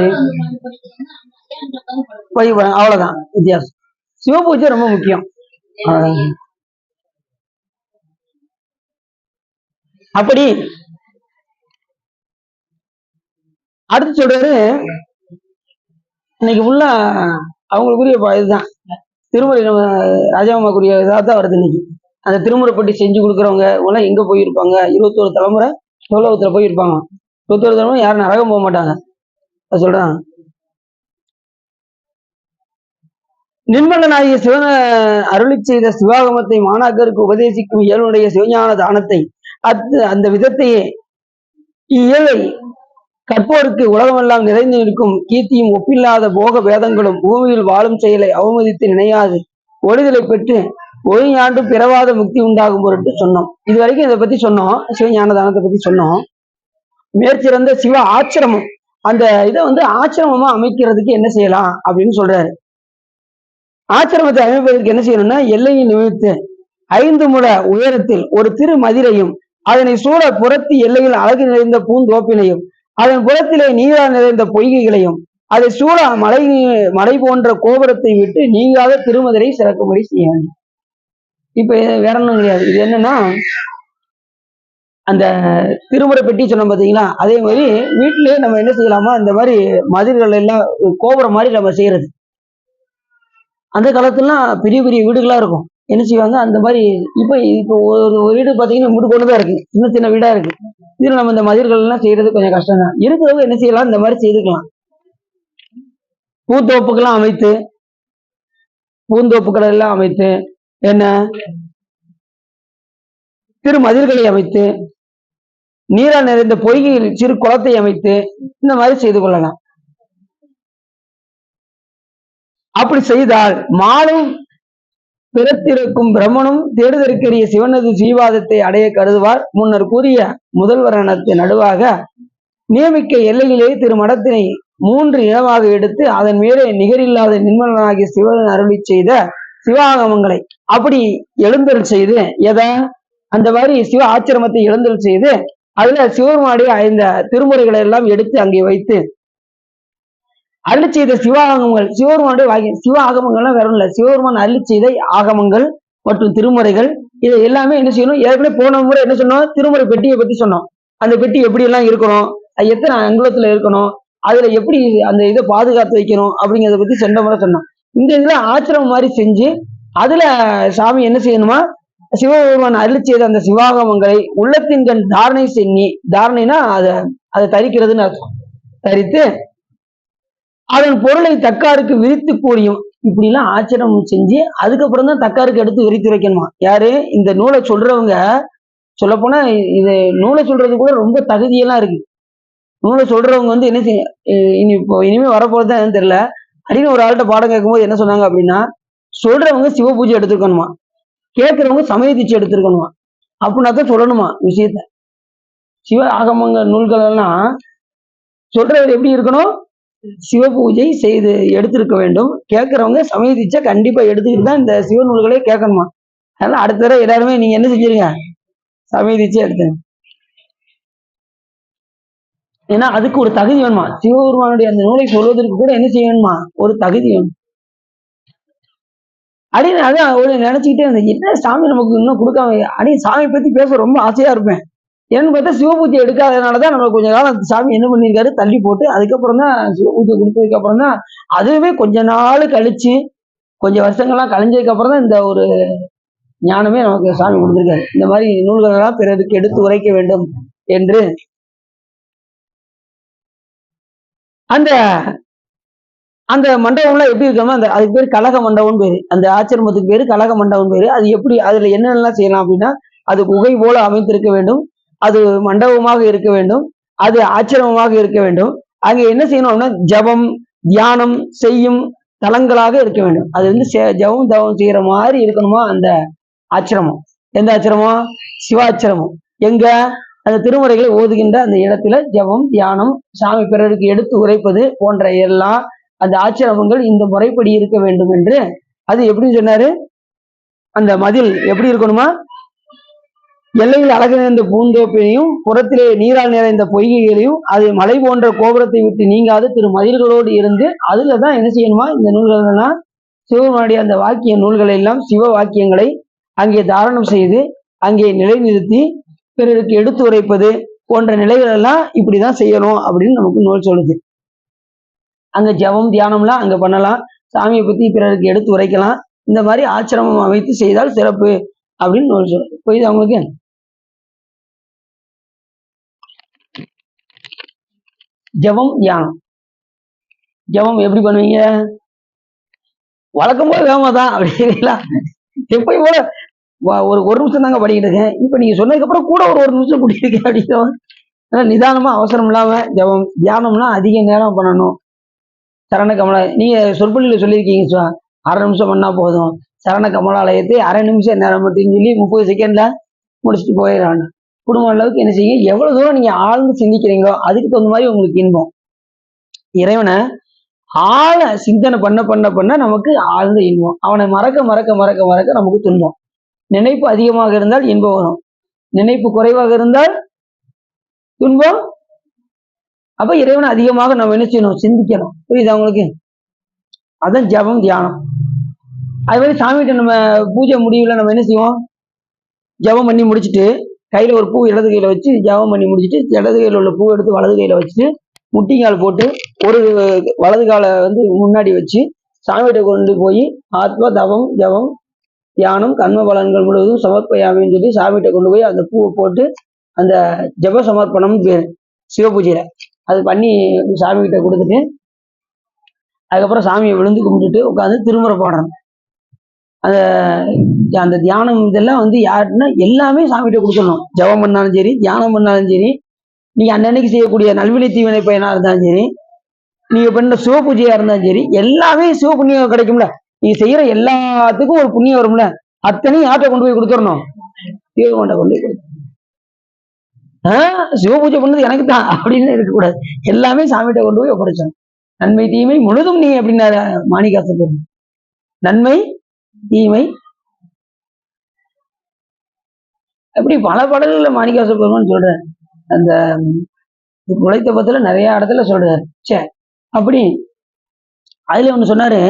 சரி, அவ்வளவுதான் வித்தியாசம். சிவ பூஜை ரொம்ப முக்கியம். அப்படி அடுத்து சொல்றாரு, இன்னைக்கு உள்ள அவங்களுக்குரிய இதுதான் திருமுறை, நம்ம ராஜாமாக்குரிய இதாதான் வருது இன்னைக்கு. அந்த திருமுறைப்பட்டி செஞ்சு கொடுக்குறவங்க எல்லாம் எங்க போயிருப்பாங்க? 21 தலைமுறை சோழகத்துல போயிருப்பாங்க. 21 தலைமுறை யாரும் நரகம் போக மாட்டாங்க சொல்றாங்க. நிர்மலனாகிய சிவன அருளி செய்த சிவாகமத்தை மாணாக்கருக்கு உபதேசிக்கும் இயலுடைய சிவஞான தானத்தை அந்த விதத்தையே இயலை கற்போருக்கு உலகமெல்லாம் நிறைந்து நிற்கும் கீர்த்தியும் ஒப்பில்லாத போக வேதங்களும் பூமியில் வாழும் செயலை அவமதித்து நினையாது ஒளிதலை பெற்று ஒளிஞாண்டு பிறவாத முக்தி உண்டாகும் பொருட்டு சொன்னோம். இது வரைக்கும் இதை பத்தி சொன்னோம், சிவஞான தானத்தை பத்தி சொன்னோம். மேற்சிறந்த சிவ ஆச்சிரமம், அந்த இதை ஆச்சிரமமா அமைக்கிறதுக்கு என்ன செய்யலாம் அப்படின்னு சொல்றாரு. ஆச்சிரமத்தை அமைப்பதற்கு என்ன செய்யணும்னா, எல்லையை நிமித்து 5 முழ உயரத்தில் ஒரு திரு மதிலையும் அதனை சூழ புறத்து எல்லையில் அழகு நிறைந்த பூந்தோப்பினையும் அதன் புறத்திலே நீரால் நிறைந்த பொய்கைகளையும் அதை சூழ மலை போன்ற கோபுரத்தை விட்டு நீங்காத திருமதிரை சிறக்கும்படி செய்ய வேண்டும். இப்ப வேற ஒன்றும் கிடையாது. இது என்னன்னா, அந்த திருமுறை பெட்டி சொன்னோம் பார்த்தீங்களா, அதே மாதிரி வீட்டிலேயே நம்ம என்ன செய்யலாமா, இந்த மாதிரி மதில்கள் எல்லாம் கோபுரம் மாதிரி நம்ம செய்யறது. அந்த காலத்துலாம் பெரிய பெரிய வீடுகளா இருக்கும். என்ன செய்வாங்க, அந்த மாதிரி இப்போ ஒரு வீடு பார்த்தீங்கன்னா மூடு கொண்டு தான் இருக்கு, சின்ன சின்ன வீடா இருக்கு. இதுல நம்ம இந்த மதில்கள் எல்லாம் செய்யறது கொஞ்சம் கஷ்டம் தான். இருக்கிறவங்க என்ன செய்யலாம், இந்த மாதிரி செய்துக்கலாம். பூந்தோப்புக்கெல்லாம் அமைத்து, பூந்தோப்புக்கள் எல்லாம் அமைத்து, என்ன திருமதில்களை அமைத்து, நீரால் நிறைந்த பொய்கையில் சிறு குளத்தை அமைத்து இந்த மாதிரி செய்து கொள்ளலாம். அப்படி செய்தால் மாலும் பிறத்திருக்கும் பிரம்மனும் தேடுதற்கரிய சிவனது சீவாதத்தை அடைய கருதுவார். முன்னர் கூறிய முதல்வரணத்தை நடுவாக நியமிக்க எல்லையிலே திருமடத்தினை 3 இடமாக எடுத்து அதன் மேலே நிகரில்லாத நிர்மலனாகிய சிவன் அருளி செய்த சிவாகமங்களை அப்படி எழுந்தல் செய்து, எதை அந்த மாதிரி சிவ ஆச்சிரமத்தை எழுந்தல் செய்து அதுல சிவருமானுடைய 5 திருமுறைகளை எல்லாம் எடுத்து அங்கே வைத்து அருளி செய்த சிவாகமங்கள், சிவருமானுடைய சிவ ஆகமங்கள்லாம் வேற இல்லை, சிவருமான் அருளி செய்த ஆகமங்கள் மற்றும் திருமுறைகள், இதை எல்லாமே என்ன செய்யணும். ஏற்கனவே போன முறை என்ன சொன்னோம், திருமுறை பெட்டியை பத்தி சொன்னோம். அந்த பெட்டி எப்படி எல்லாம் இருக்கணும், அது எத்தனை அங்குலத்துல இருக்கணும், அதுல எப்படி அந்த இதை பாதுகாத்து வைக்கணும் அப்படிங்கிறத பத்தி சென்ற முறை சொன்னோம். இந்த இதுல ஆச்சிரமம் மாதிரி செஞ்சு அதுல சாமி என்ன செய்யணுமா, சிவபெருமான் அருளி செய்த அந்த சிவாகமங்களை உள்ளத்தின் கண் தாரணை செஞ்சு, தாரணைனா அதை தரிக்கிறதுன்னு அர்த்தம், தரித்து அதன் பொருளை தக்காருக்கு விரித்து கூடியும் இப்படி எல்லாம் ஆச்சரியம் செஞ்சு அதுக்கப்புறம் தான் தக்காருக்கு எடுத்து விரித்து வைக்கணுமா. யாரு இந்த நூலை சொல்றவங்க, சொல்ல போனா இது நூலை சொல்றது கூட ரொம்ப தகுதியெல்லாம் இருக்கு. நூலை சொல்றவங்க என்ன செய்ய, இனிமே வரப்போறதுதான் தெரியல. அப்படின்னு ஒரு ஆள்கிட்ட பாடம் கேட்கும்போது என்ன சொன்னாங்க அப்படின்னா, சொல்றவங்க சிவ பூஜை எடுத்துக்கணுமா, கேட்கிறவங்க சமய தீட்சை எடுத்திருக்கணுமா, அப்படின்னா தான் சொல்லணுமா விஷயத்த. சிவ ஆகமங்க நூல்கள் எல்லாம் சொல்றவர் எப்படி இருக்கணும், சிவ பூஜை செய்து எடுத்திருக்க வேண்டும். கேட்கிறவங்க சமய தீட்சை கண்டிப்பா எடுத்துக்கிட்டு தான் இந்த சிவ நூல்களே கேட்கணுமா. அதனால அடுத்த தடவை எல்லாருமே நீங்க என்ன செஞ்சிருங்க, சமய தீட்சை எடுத்து. ஏன்னா அதுக்கு ஒரு தகுதி வேணுமா, சிவபெருமானுடைய அந்த நூலை சொல்வதற்கு கூட என்ன செய்யணுமா, ஒரு தகுதி வேணும். அப்படின்னு அதான் ஒரு நினைச்சுக்கிட்டே இருந்தேன், என்ன சாமி நமக்கு இன்னும் கொடுக்காம. அப்படின்னு சாமி பத்தி பேச ரொம்ப ஆசையா இருப்பேன். ஏன்னு பார்த்தா சிவபூஜை எடுக்காதனாலதான் நம்ம கொஞ்ச காலம் சாமி என்ன பண்ணியிருக்காரு, தள்ளி போட்டு அதுக்கப்புறம் தான் சிவபூஜை கொடுத்ததுக்கு அப்புறம் தான், அதுவே கொஞ்ச நாள் கழிச்சு கொஞ்சம் வருஷங்கள்லாம் கழிஞ்சதுக்கு அப்புறம் தான் இந்த ஒரு ஞானமே நமக்கு சாமி கொடுத்திருக்காரு. இந்த மாதிரி நூல்கள் எல்லாம் பிறருக்கு எடுத்து உரைக்க வேண்டும் என்று அந்த அந்த மண்டபம்லாம் எப்படி இருக்கணும்னா, அதுக்கு பேர் கலக மண்டபம் பேரு. அந்த ஆச்சிரமத்துக்கு பேரு கலக மண்டபம் பேரு. அது எப்படி, அதுல என்னென்னலாம் செய்யலாம் அப்படின்னா, அது குகை போல அமைத்திருக்க வேண்டும், அது மண்டபமாக இருக்க வேண்டும், அது ஆச்சிரமமாக இருக்க வேண்டும். அங்க என்ன செய்யணும் அப்படின்னா, ஜபம் தியானம் செய்யும் தலங்களாக இருக்க வேண்டும். அது ஜபம் தவம் செய்யற மாதிரி இருக்கணுமா அந்த ஆச்சிரமம். எந்த ஆச்சிரமம், சிவாச்சிரமம். எங்க, அந்த திருமுறைகளை ஓதுகின்ற அந்த இடத்துல ஜபம் தியானம் சாமி பிறருக்கு எடுத்து உரைப்பது போன்ற எல்லாம் அந்த ஆச்சிரமங்கள் இந்த முறைப்படி இருக்க வேண்டும் என்று. அது எப்படி சொன்னாரு, அந்த மதில் எப்படி இருக்கணுமா, எல்லையில் அழகு நிறைந்த பூந்தோப்பினையும் புறத்திலே நீரால் நிறைந்த பொய்கைகளையும் அது மலை போன்ற கோபுரத்தை விட்டு நீங்காத திரு மதில்களோடு இருந்து அதுலதான் என்ன செய்யணுமா, இந்த நூல்கள் எல்லாம் சிவனுடைய அந்த வாக்கிய நூல்களை எல்லாம் சிவ வாக்கியங்களை அங்கே தாரணம் செய்து அங்கே நிலைநிறுத்தி பிறருக்கு எடுத்து உரைப்பது போன்ற நிலைகள் எல்லாம் இப்படிதான் செய்யணும் அப்படின்னு நமக்கு நூல் சொல்லுது. அங்க ஜபம் தியானம்லாம் அங்க பண்ணலாம், சாமியை பத்தி பிறருக்கு எடுத்து உரைக்கலாம், இந்த மாதிரி ஆச்சிரமம் அமைத்து செய்தால் சிறப்பு அப்படின்னு நூல் சொல்லுது. புரியுது அவங்களுக்கு. ஜபம் தியானம், ஜபம் எப்படி பண்ணுவீங்க, வழக்கம் போல வேகமா தான் அப்படிங்களா? எப்பயும் போல ஒரு நிமிஷம் தாங்க படிக்கிட்டு இருக்கேன். இப்ப நீங்க சொன்னதுக்கு அப்புறம் கூட ஒரு நிமிஷம் கூட்டியிருக்கேன் அப்படிங்கிற நிதானமா அவசரம் இல்லாம ஜபம் தியானம்னா அதிக நேரம் பண்ணணும். சரண கமலா நீங்க சொற்பொழில சொல்லியிருக்கீங்க, 1/2 நிமிஷம் பண்ணா போதும். சரண கமலாலயத்தை 1/2 நிமிஷம் நேரம் மட்டும் சொல்லி 30 செகண்ட்ல முடிச்சுட்டு போயிடறாங்க. குடும்ப அளவுக்கு என்ன செய்யுங்க, எவ்வளவு தூரம் நீங்க ஆழ்ந்து சிந்திக்கிறீங்களோ அதுக்கு தகுந்த மாதிரி உங்களுக்கு இன்பம். இறைவனை ஆழ சிந்தனை பண்ண பண்ண பண்ண நமக்கு ஆழ்ந்த இன்பம். அவனை மறக்க மறக்க மறக்க மறக்க நமக்கு துன்பம். நினைப்பு அதிகமாக இருந்தால் இன்பம் வரும், நினைப்பு குறைவாக இருந்தால் துன்பம். அப்ப இறைவனை அதிகமாக நம்ம என்ன செய்யணும், சிந்திக்கணும். புரியுதா உங்களுக்கு? அதான் ஜபம் தியானம். அது மாதிரி சாமிகிட்ட நம்ம பூஜை முடிவுல நம்ம என்ன செய்வோம், ஜபம் பண்ணி முடிச்சுட்டு கையில ஒரு பூ இடது கையில வச்சு ஜபம் பண்ணி முடிச்சுட்டு இடது கையில உள்ள பூ எடுத்து வலது கையில வச்சுட்டு முட்டிங்கால் போட்டு ஒரு வலது காலை வந்து முன்னாடி வச்சு சாமிகிட்ட கொண்டு போய் ஆத்ம தவம் ஜபம் தியானம் கர்ம பலன்கள் முழுவதும் சமர்ப்பயாமின்னு சொல்லி சாமிகிட்ட கொண்டு போய் அந்த பூவை போட்டு அந்த ஜப சமர்ப்பணம் பேரு சிவபூஜையில அது பண்ணி சாமிகிட்ட கொடுத்துட்டு அதுக்கப்புறம் சாமியை விழுந்து கும்பிட்டுட்டு உட்காந்து திருமுறை பாடுறோம். அந்த தியானம் இதெல்லாம் வந்து யாருன்னா எல்லாமே சாமிகிட்ட கொடுத்துடணும். ஜபம் பண்ணாலும் சரி, தியானம் பண்ணாலும் சரி, நீங்க அன்னன்னைக்கு செய்யக்கூடிய நல்வினை தீவினை பயனா இருந்தாலும் சரி, நீங்க பண்ண சிவ பூஜையா இருந்தாலும் சரி, எல்லாமே சிவ புண்ணியம் கிடைக்கும்ல. நீங்க செய்யற எல்லாத்துக்கும் ஒரு புண்ணியம் வரும்ல, அத்தனையும் யார்கிட்ட கொண்டு போய் கொடுத்துடணும், சிவகொண்ட கொண்டு போய் கொடுக்கணும். சிவ பூஜை பண்ணது எனக்கு தான் அப்படின்னு இருக்கக்கூடாது, எல்லாமே சாமிகிட்ட கொண்டு போய் ஒப்படைச்சோம். நன்மை தீமை முழுதும் நீ அப்படின்னாரு மாணிக்காசர். நன்மை தீமை அப்படி பல பாடல்கள்ல மாணிக்காசர் பெருமான் சொல்றாரு. அந்த உழைத்த பத்துல நிறைய இடத்துல சொல்றாரு. சே அப்படி அதுல ஒண்ணு சொன்னாரு,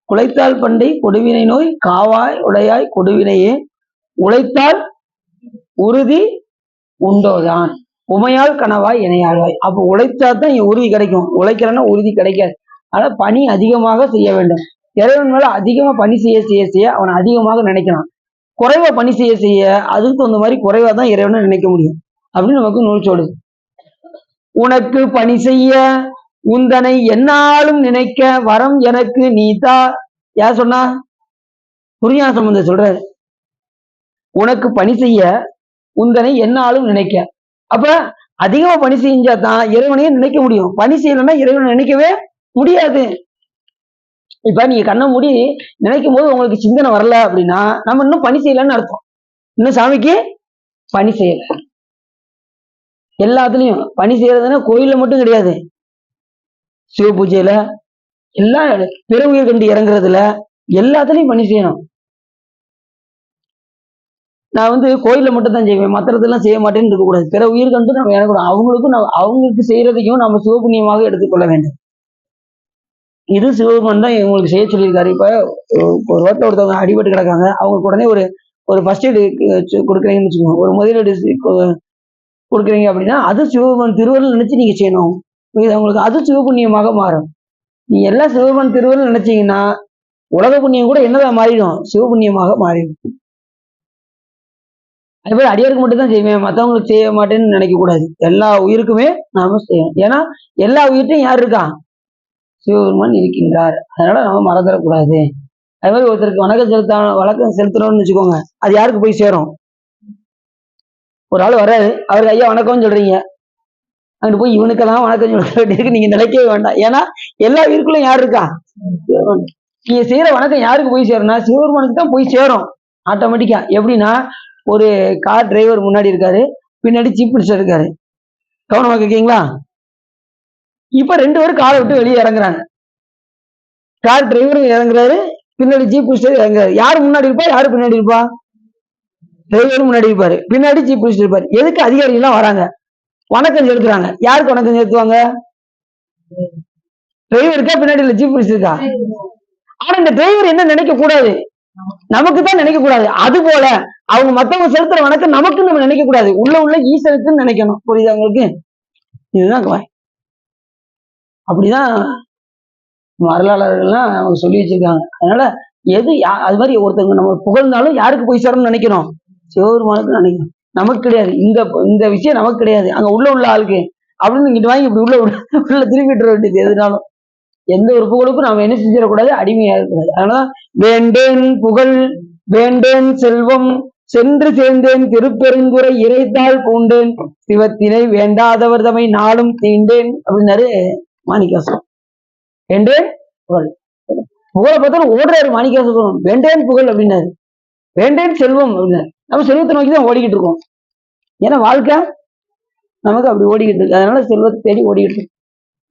குலைத்தால் பண்டை கொடுவினை நோய் காவாய் உடையாய் கொடுவினையே உழைத்தால் உறுதி உண்டோதான் உமையால் கனவாய் இணையாழ்வாய். அப்ப உழைத்தாதான் உறுதி கிடைக்கும், உழைக்கிறன்னா உறுதி கிடைக்காது. ஆனா பணி அதிகமாக செய்ய வேண்டும். இறைவன் மேல அதிகமா பணி செய்ய செய்ய செய்ய அவனை அதிகமாக நினைக்கலாம். குறைவா பணி செய்ய செய்ய அதுக்கு தகுந்த மாதிரி குறைவா தான் இறைவனை நினைக்க முடியும் அப்படின்னு நமக்கு நூல் சொல்லுது. உனக்கு பணி செய்ய உந்தனை என்னாலும் நினைக்க வரம் எனக்கு நீதா. யார் சொன்னா? குருஞான சம்பந்தர் சொல்றாரு. உனக்கு பணி செய்ய உந்தனை என்னாலும் நினைக்க. அப்ப அதிகமா பணி செஞ்சாதான் இறைவனையும் நினைக்க முடியும். பணி செய்யலன்னா இறைவனை நினைக்கவே முடியாது. இப்ப நீங்க கண்ணை மூடி நினைக்கும் போது உங்களுக்கு சிந்தனை வரல அப்படின்னா நம்ம இன்னும் பணி செய்யலன்னு அர்த்தம். இன்னும் சாமிக்கு பணி செய்யல. எல்லாத்துலயும் பணி செய்யறதுன்னா கோயில்ல மட்டும் கிடையாது, சிவ பூஜையில எல்லா பிற உயிர் கண்டு இறங்குறதுல எல்லாத்துலயும் பணி செய்யணும். நான் வந்து கோயில்ல மட்டும் தான் செய்வேன், மற்றதெல்லாம் செய்ய மாட்டேன்னு இருக்கக்கூடாது. பிற உயிர் கண்டு நம்ம இறங்கக்கூடாது. அவங்களுக்கும் அவங்களுக்கு செய்யறதையும் நம்ம சிவபுண்ணியமாக எடுத்துக்கொள்ள வேண்டும். இது சிவபெருமான் தான் இவங்களுக்கு செய்ய சொல்லியிருக்காரு. இப்ப ஒரு ரோட்ல ஒருத்தவங்க அடிபட்டு கிடக்காங்க, அவங்களுக்கு உடனே ஒரு ஃபர்ஸ்ட் எய்டு கொடுக்குறீங்கன்னு வச்சுக்கோங்க, ஒரு முதலீடு கொடுக்குறீங்க அப்படின்னா அது சிவபெருமான் திருவருள் நினைச்சு நீங்க செய்யணும். அவங்களுக்கு அது சிவபுண்ணியமாக மாறும். நீ எல்லாம் சிவபெருமான் திருவருள் நினைச்சீங்கன்னா உலக புண்ணியம் கூட என்னதான் மாறிடும், சிவபுண்ணியமாக மாறிடும். அதே மாதிரி அடியாருக்கு மட்டும் தான் செய்வேன், மற்றவங்களுக்கு செய்ய மாட்டேன்னு நினைக்க கூடாது. எல்லா உயிருக்குமே நாம செய்யணும். ஏன்னா எல்லா உயிர்ட்டையும் யார் இருக்கா, சிவபெருமான் இருக்கின்றார். அதனால நம்ம மறந்துடக்கூடாது. அதே மாதிரி ஒருத்தருக்கு வணக்கம் செலுத்தணும்னு வச்சுக்கோங்க, அது யாருக்கு போய் சேரும்? ஒரு ஆள் வர்றாரு, அவருக்கு ஐயா வணக்கம்னு சொல்றீங்க, அங்கிட்டு போய் இவனுக்கெல்லாம் வணக்கம் சொல்ல வேண்டியிருக்கு நீங்க நினைக்கவே வேண்டாம். ஏன்னா எல்லா உயிருக்குள்ளும் யார் இருக்கா, நீங்க செய்யற வணக்கம் யாருக்கு போய் சேரும்னா சிவபெருமானுக்கு தான் போய் சேரும் ஆட்டோமேட்டிக்கா. எப்படின்னா ஒரு கார் டிரைவர் முன்னாடி இருக்காரு, பின்னாடி சீஃப் மினிஸ்டர் இருக்காரு, கவனமா கேக்கீங்களா? இப்ப 2 பேரும் காரை விட்டு வெளியே இறங்குறாங்க. கார் டிரைவரும் இறங்குறாரு, பின்னாடி சீஃப் மினிஸ்டர் இறங்குறாரு. யாரு முன்னாடி இருப்பா, யாரு பின்னாடி இருப்பா? டிரைவரும் முன்னாடி இருப்பாரு, பின்னாடி சீஃப் மினிஸ்டர் இருப்பாரு. எதுக்கு அதிகாரிகள் எல்லாம் வராங்க, வணக்கம் செலுத்துறாங்க. யாருக்கு வணக்கம் செலுத்துவாங்க? டிரைவருக்கா, பின்னாடி இல்ல சீஃப் மினிஸ்டருக்கா? ஆனா இந்த டிரைவர் என்ன நினைக்க கூடாது, நமக்கு தான் நினைக்க கூடாது. அது போல அவங்க மத்தவங்க செலுத்துற வணக்கம் நமக்கு நம்ம நினைக்க கூடாது, உள்ள ஈஸ்வருக்குன்னு நினைக்கணும். புரியுதா உங்களுக்கு? இதுதான் அப்படிதான் வரலாளர்கள்லாம் அவங்க சொல்லி வச்சிருக்காங்க. அதனால எது அது மாதிரி ஒருத்தவங்க நம்ம புகழ்ந்தாலும் யாருக்கு போய் சேரணும்னு நினைக்கணும், சிவபெருமானுக்கு நினைக்கணும். நமக்கு கிடையாது, இந்த விஷயம் நமக்கு கிடையாது, அங்க உள்ள ஆளுக்கு அப்படின்னு இங்கிட்டு வாங்கி இப்படி உள்ள திருப்பிட்டு வேண்டியது எதுனாலும். எந்த ஒரு புகழுக்கும் நாம என்ன செஞ்சிடக்கூடாது, அடிமையா இருக்கக்கூடாது. அதனாலதான் வேண்டேன் புகழ் வேண்டேன் செல்வம் சென்று சேர்ந்தேன் திருப்பெருந்துறை இறைத்தாள் பூண்டேன் சிவத்தினை வேண்டாதவர் தமை நாளும் தீண்டேன் அப்படின்னாரு மாணிக்காசம். வேண்டேன் புகழ், புகழை பார்த்தாலும் ஓடுறாரு மாணிக்காசம். வேண்டேன் புகழ் அப்படின்னாரு, வேண்டேன் செல்வம் அப்படின்னாரு. நம்ம செல்வத்தை நோக்கி தான் ஓடிக்கிட்டு இருக்கோம். ஏன்னா வாழ்க்கை நமக்கு அப்படி ஓடிக்கிட்டு இருக்கு. அதனால செல்வத்தை தேடி ஓடிக்கிட்டு இருக்கு.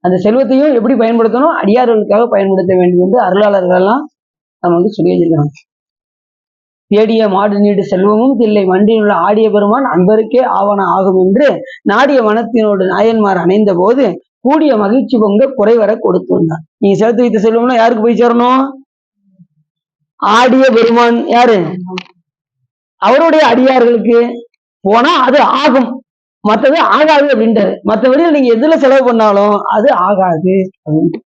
அந்த செல்வத்தையும் எப்படி பயன்படுத்தணும், அடியார்களுக்காக பயன்படுத்த வேண்டும் என்று அருளாளர்கள் எல்லாம் நம்ம சொல்லி வச்சிருக்காங்க. தேடிய மாடு நீடு செல்வமும் தில்லை மன்றினுள்ள ஆடிய பெருமான் அன்பருக்கே ஆவண ஆகும் என்று நாடிய மனத்தினோடு நாயன்மார் அணைந்த போது கூடிய மகிழ்ச்சி பொங்க குறைவர கொடுத்து வந்தார். நீங்க சேர்த்து வைத்த செல்வம்னா யாருக்கு போய் சேரணும்? ஆடிய பெருமான் யாரு? அவருடைய அடியார்களுக்கு போனா அது ஆகும், மற்றது ஆகாது அப்படின்றாரு. மற்றபடி நீங்க எதுல செலவு பண்ணாலும் அது ஆகாது அப்படின்னு.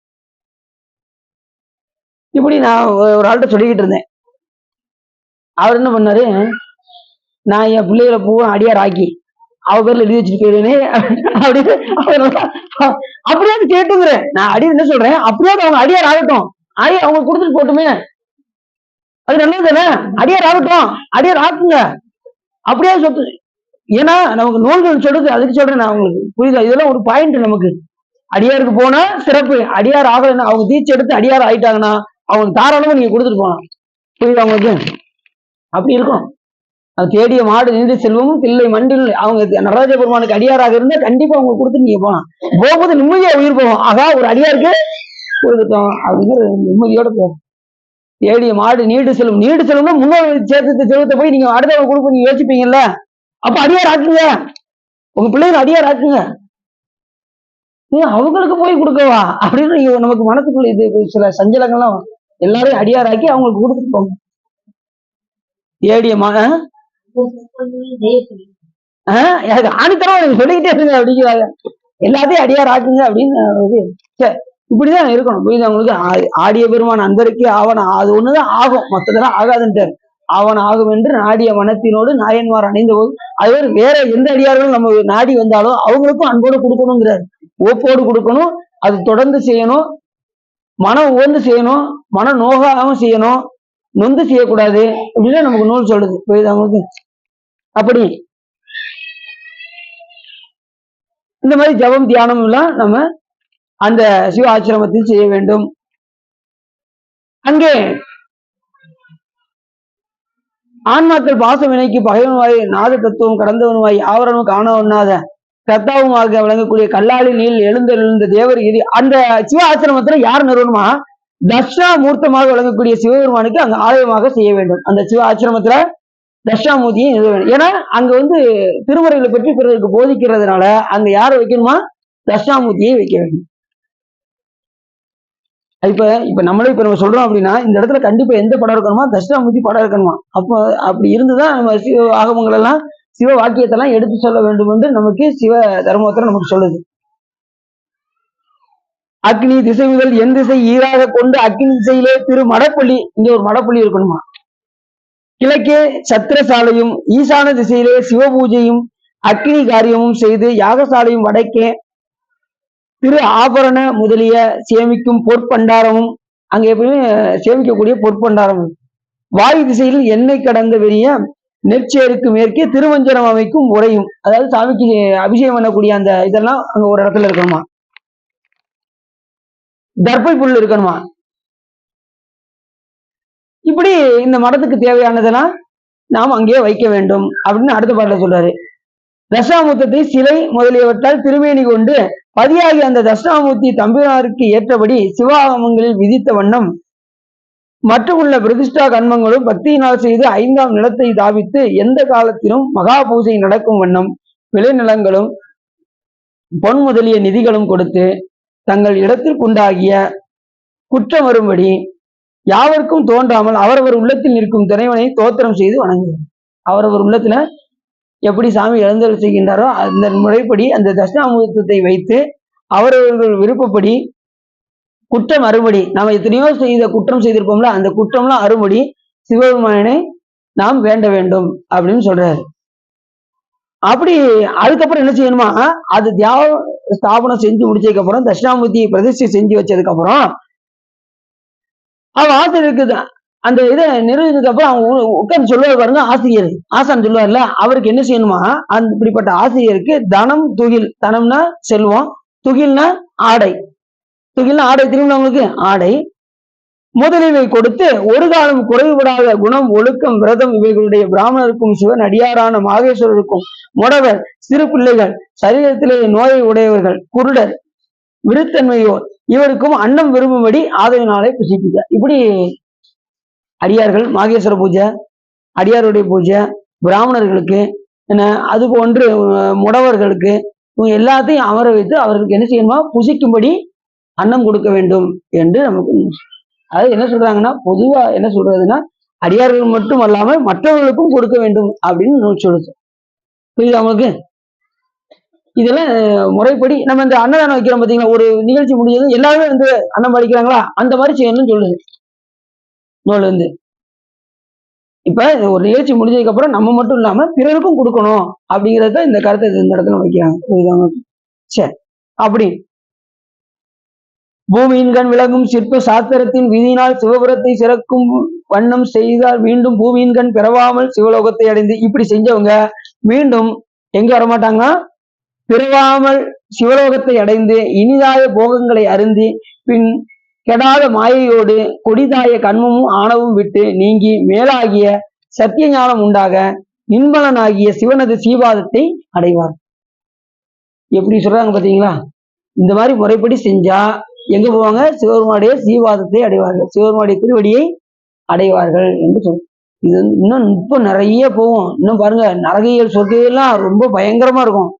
இப்படி நான் ஒரு ஆள்கிட்ட சொல்லிக்கிட்டு இருந்தேன். அவர் என்ன பண்ணாரு, நான் என் பிள்ளைகளை பூவும் அடியார் ஆக்கி அவ பேர்ல எழுதி வச்சுட்டு போயிருவேனே அப்படின்னு அப்படியே கேட்டுங்கிறேன். நான் அடியார் என்ன சொல்றேன், அப்படியே அவங்க அடியார் ஆகட்டும், அடியார் அவங்க கொடுத்துட்டு போட்டுமே, அது நல்லது தானே. அடியார் ஆகட்டும், அடியார் ஆக்குங்க, அப்படியே சொத்து. ஏன்னா நமக்கு நூல்கள் சொல்றது, அதுக்கு சொல்றேன் நான் உங்களுக்கு புரியுதா? இதெல்லாம் ஒரு பாயிண்ட் நமக்கு. அடியாருக்கு போனா சிறப்பு, அடியார் ஆகலைன்னா அவங்க தீட்சை எடுத்து அடியார் ஆயிட்டாங்கன்னா அவங்க தாராளமா நீங்க கொடுத்துட்டு போகலாம். புரியுதா உங்களுக்கு? அப்படி இருக்கும். அது தேடிய மாடு நீண்டு செல்வமும் தில்லை மண்டில் அவங்க நடராஜ பெருமானுக்கு அடியாராக இருந்தா கண்டிப்பா அவங்க கொடுத்து நீங்க போகலாம். போகும்போது நிம்மதியா உயிர் போகும். ஆகா ஒரு அடியாருக்கு கொடுத்துட்டோம் அப்படிங்கிற நிம்மதியோட போகும். தேடிய மாடு நீடு செல்வம், நீடு செல்வம்னா முன்னோர் சேர்த்து செல்வத்தை போய் நீங்க அடுத்தவங்க கொடுக்க நீங்க யோசிப்பீங்கல்ல, அப்ப அடியார் ஆக்குங்க, உங்க பிள்ளைங்க அடியார் ஆக்குங்க. அவங்களுக்கு போய் கொடுக்கவா அப்படின்னு நமக்கு மனசுக்குள்ள இது சில சஞ்சலங்கள்லாம் எல்லாரையும் அடியாராக்கி அவங்களுக்கு கொடுத்துட்டு போங்க. தேடிய ஆணித்தரம் சொல்லிக்கிட்டே இருங்க அப்படிங்கிறாங்க. எல்லாத்தையும் அடியார் ஆக்குங்க அப்படின்னு. இப்படிதான் இருக்கணும். புரியுது அவங்களுக்கு? ஆடிய பெருமான் அன்பருக்கே ஆவணம், அது ஒண்ணுதான் ஆகும், மற்றதெல்லாம் ஆகாதுன்றார். ஆவணம் ஆகும் என்று நாடிய மனத்தினோடு நாயன்மார் அணைந்த போது, அது வேற எந்த அடியார்களும் நம்ம நாடி வந்தாலும் அவங்களுக்கும் அன்போடு கொடுக்கணுங்கிறார். ஓப்போடு கொடுக்கணும், அது தொடர்ந்து செய்யணும், மனம் உகந்து செய்யணும், மன நோகாம செய்யணும், நொந்து செய்யக்கூடாது அப்படின்னு நமக்கு நூல் சொல்லுது. புரியுது அவங்களுக்கு? அப்படி இந்த மாதிரி ஜபம் தியானம் எல்லாம் நம்ம அந்த சிவ ஆசிரமத்தில் செய்ய வேண்டும். அங்கே ஆன்மாக்கள் பாசம் இணைக்கு பகைவனுமாய் நாத தத்துவம் கடந்தவனுமாய் ஆவரணம் காண ஒண்ணாத கர்த்தாவுமாக விளங்கக்கூடிய கல்லாளி நீள் எழுந்த தேவர் இது. அந்த சிவ ஆசிரமத்துல யார் நிறுவனமா தட்சிணாமூர்த்தமாக விளங்கக்கூடிய சிவபெருமானுக்கு அங்க ஆலயமாக செய்ய வேண்டும். அந்த சிவ ஆசிரமத்துல தட்சிணாமூர்த்தியை நிறுவ வேண்டும். ஏன்னா அங்க திருமுறைகளை பற்றி பிறருக்கு போதிக்கிறதுனால அங்க யாரை வைக்கணுமா? தட்சிணாமூர்த்தியை வைக்க வேண்டும். இப்ப நம்மளே நம்ம சொல்றோம் அப்படின்னா இந்த இடத்துல கண்டிப்பா எந்த படம் இருக்கணுமா? தட்சிணாமூர்த்தி படம் இருக்கணுமா? அப்போ அப்படி இருந்துதான் நம்ம சிவ ஆகமங்கள் எல்லாம் சிவ வாக்கியத்தெல்லாம் எடுத்து சொல்ல வேண்டும் என்று நமக்கு சிவ தர்மத்தில் நமக்கு சொல்லுது. அக்னி திசை முதல் என் திசை ஈராக கொண்டு அக்னி திசையிலே திரு மடப்பள்ளி, இங்க ஒரு மடப்பள்ளி இருக்கணுமா? கிழக்கே சத்திரசாலையும் ஈசான திசையிலே சிவபூஜையும் அக்னி காரியமும் செய்து யாகசாலையும் வடக்கே திரு ஆபரண முதலிய சேமிக்கும் பொற்பண்டாரமும், அங்க எப்பயுமே சேமிக்கக்கூடிய பொற்பண்டாரமும், வாயு திசையில் எண்ணெய் கடந்த பெரிய நெற்சேருக்கு மேற்கே திருவஞ்சனம் அமைக்கும் உரையும், அதாவது சாமிக்கு அபிஷேகம் பண்ணக்கூடிய அந்த இதெல்லாம் அங்க ஒரு இடத்துல இருக்கணுமா? தர்பை புல் இருக்கணுமா? இப்படி இந்த மடத்துக்கு தேவையானதெல்லாம் நாம் அங்கேயே வைக்க வேண்டும் அப்படின்னு அடுத்த பாட்டில் சொல்றாரு. தட்சிணாமூர்த்தத்தை சிலை முதலியவற்றால் திருமேனி கொண்டு பதியாகி அந்த தட்சிணாமூர்த்தி தம்பிராருக்கு ஏற்றபடி சிவாகமங்களில் விதித்த வண்ணம் மற்றுமுள்ள பிரதிஷ்டா கர்மங்களும் பக்தியினால் செய்து 5ஆம் நிலத்தை தாவித்து எந்த காலத்திலும் மகா பூஜை நடக்கும் வண்ணம் விளைநிலங்களும் பொன் முதலிய நிதிகளும் கொடுத்து தங்கள் இடத்திற்குண்டாகிய குற்றம் வரும்படி யாவருக்கும் தோன்றாமல் அவரவர் உள்ளத்தில் நிற்கும் துணைவனை தோத்திரம் செய்து வணங்குகிறார். அவரவர் உள்ளத்துல எப்படி சாமி எழுந்தருள் செய்கின்றாரோ அந்த முறைப்படி அந்த தட்சிணாமூர்த்தத்தை வைத்து அவரவர்கள் விருப்பப்படி குற்றம் அறுபடி, நாம் எத்தனையோ செய்த குற்றம் செய்திருப்போம்ல, அந்த குற்றம்லாம் அறுபடி சிவபெருமானை நாம் வேண்ட வேண்டும் அப்படின்னு சொல்றாரு. அப்படி அதுக்கப்புறம் என்ன செய்யணுமா, அது தியாக ஸ்தாபனம் செஞ்சு முடிச்சதுக்கு அப்புறம் தட்சிணாமூர்த்தியை பிரதிஷ்டை செஞ்சு வச்சதுக்கு அப்புறம் அவன் ஆசிரியருக்கு அந்த இதை நிறுவனத்துக்கு அப்புறம் அவங்க உட்கார்ந்து சொல்லுவார் பாருங்க, ஆசிரியர் ஆசான் சொல்லுவார்ல, அவருக்கு என்ன செய்யணுமா, அந்த இப்படிப்பட்ட ஆசிரியருக்கு தனம் துகில், தனம்னா செல்வம், துகில்னா ஆடை, துகில்னா ஆடை தெரியுமா உங்களுக்கு, ஆடை முதலியவை கொடுத்து ஒரு காலம் குறைவுபடாத குணம் ஒழுக்கம் விரதம் இவைகளுடைய பிராமணருக்கும் சிவன் அடியாரான மாகேஸ்வரருக்கும் முடவர் சிறு பிள்ளைகள் சரீரத்திலே நோயை உடையவர்கள் குருடர் விருத்தன்மையோர் இவருக்கும் அன்னம் விரும்பும்படி ஆதரவினாலே புசிப்பிக்க. இப்படி அடியார்கள் மாகேஸ்வர பூஜை, அடியாருடைய பூஜை, பிராமணர்களுக்கு என்ன, அது போன்று முடவர்களுக்கு இவங்க எல்லாத்தையும் அமர வைத்து அவர்களுக்கு என்ன செய்யணுமா, புசிக்கும்படி அன்னம் கொடுக்க வேண்டும் என்று நமக்கு. அதாவது என்ன சொல்றாங்கன்னா, பொதுவா என்ன சொல்றதுன்னா, அடியார்கள் மட்டும் அல்லாம மற்றவர்களுக்கும் கொடுக்க வேண்டும் அப்படின்னு சொல்லுது. புரியுதா உங்களுக்கு? இதெல்லாம் முறைப்படி நம்ம இந்த அன்னதானம் வைக்கிறோம் பாத்தீங்களா, ஒரு நிகழ்ச்சி முடிஞ்சது எல்லாருமே வந்து அன்னம் படிக்கிறாங்களா, அந்த மாதிரி செய்யணும்னு சொல்லுது நூல் வந்து. இப்ப ஒரு நிகழ்ச்சி முடிஞ்சதுக்கு அப்புறம் நம்ம மட்டும் இல்லாம பிறருக்கும் கொடுக்கணும் அப்படிங்கறத இந்த கருத்தை இந்த இடத்துல வைக்கிறாங்க. புரியுதா? சரி. அப்படி பூமியின் கண் விளங்கும் சிற்ப சாஸ்திரத்தின் விதியினால் சிவபுரத்தை சிறக்கும் வண்ணம் செய்தால் மீண்டும் பூமியின் கண் பிறவாமல் சிவலோகத்தை அடைந்து, இப்படி செஞ்சவங்க மீண்டும் எங்க வரமாட்டாங்கன்னா, பிறவாமல் சிவலோகத்தை அடைந்து இனிதாய போகங்களை அருந்தி பின் கெடாத மாயையோடு கொடிதாய கண்மமும் ஆணவும் விட்டு நீங்கி மேலாகிய சத்திய ஞானம் உண்டாக நின்பலனாகிய சிவனது சீபாதத்தை அடைவார். எப்படி சொல்றாங்க பாத்தீங்களா? இந்த மாதிரி முறைப்படி செஞ்சா எங்க போவாங்க, சிவபெருமானுடைய சீவாதத்தை அடைவார்கள், சிவபெருமானுடைய திருவடியை அடைவார்கள் என்று சொல்லும். இது வந்து இன்னும் இப்ப நிறைய போகும். இன்னும் பாருங்க, நரகியல் சொற்கையெல்லாம் ரொம்ப பயங்கரமா இருக்கும்.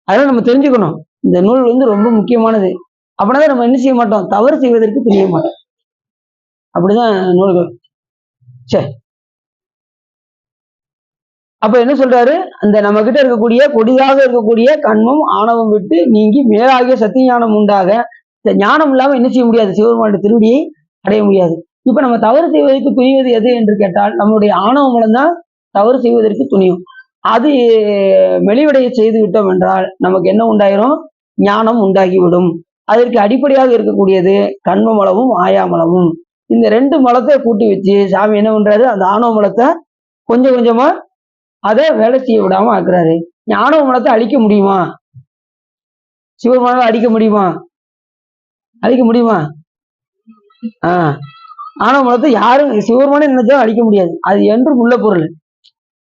அதெல்லாம் நம்ம தெரிஞ்சுக்கணும். இந்த நூல் வந்து ரொம்ப முக்கியமானது. அப்படின்னா நம்ம என்ன செய்ய மாட்டோம், தவறு செய்வதற்கு தெரிய மாட்டோம். அப்படிதான் நூல்கள். சரி, அப்ப என்ன சொல்றாரு, அந்த நம்ம கிட்ட இருக்கக்கூடிய கொடிதாக இருக்கக்கூடிய கண்மம் ஆணவம் விட்டு நீங்கி மேலாகிய சத்திய ஞானம் உண்டாக, இந்த ஞானம் இல்லாம என்ன செய்ய முடியாது, சிவபெருமானுடைய திருவடியை அடைய முடியாது. இப்ப நம்ம தவறு செய்வதற்கு துணிவது எது என்று கேட்டால், நம்மளுடைய ஆணவ மூலம்தான் தவறு செய்வதற்கு துணியும். அது மெலிவடைய செய்து விட்டோம் என்றால் நமக்கு என்ன உண்டாயிரும், ஞானம் உண்டாகிவிடும். அதற்கு அடிப்படையாக இருக்கக்கூடியது கண்ம மலமும் ஆயா மலமும். இந்த ரெண்டு மலத்தை கூட்டி வச்சு சாமி என்ன பண்றாரு, அந்த ஆணவ மலத்தை கொஞ்சம் கொஞ்சமா அதை வேலை செய்ய விடாம ஆக்குறாரு. ஆணவ மலத்தை அழிக்க முடியுமா, சிவபெருமானால அழிக்க முடியுமா, அழிக்க முடியுமா? ஆணவ மலத்தை யாரும் சிவபெருமானே நினைச்சாலும் அழிக்க முடியாது. அது என்றும் உள்ள பொருள்.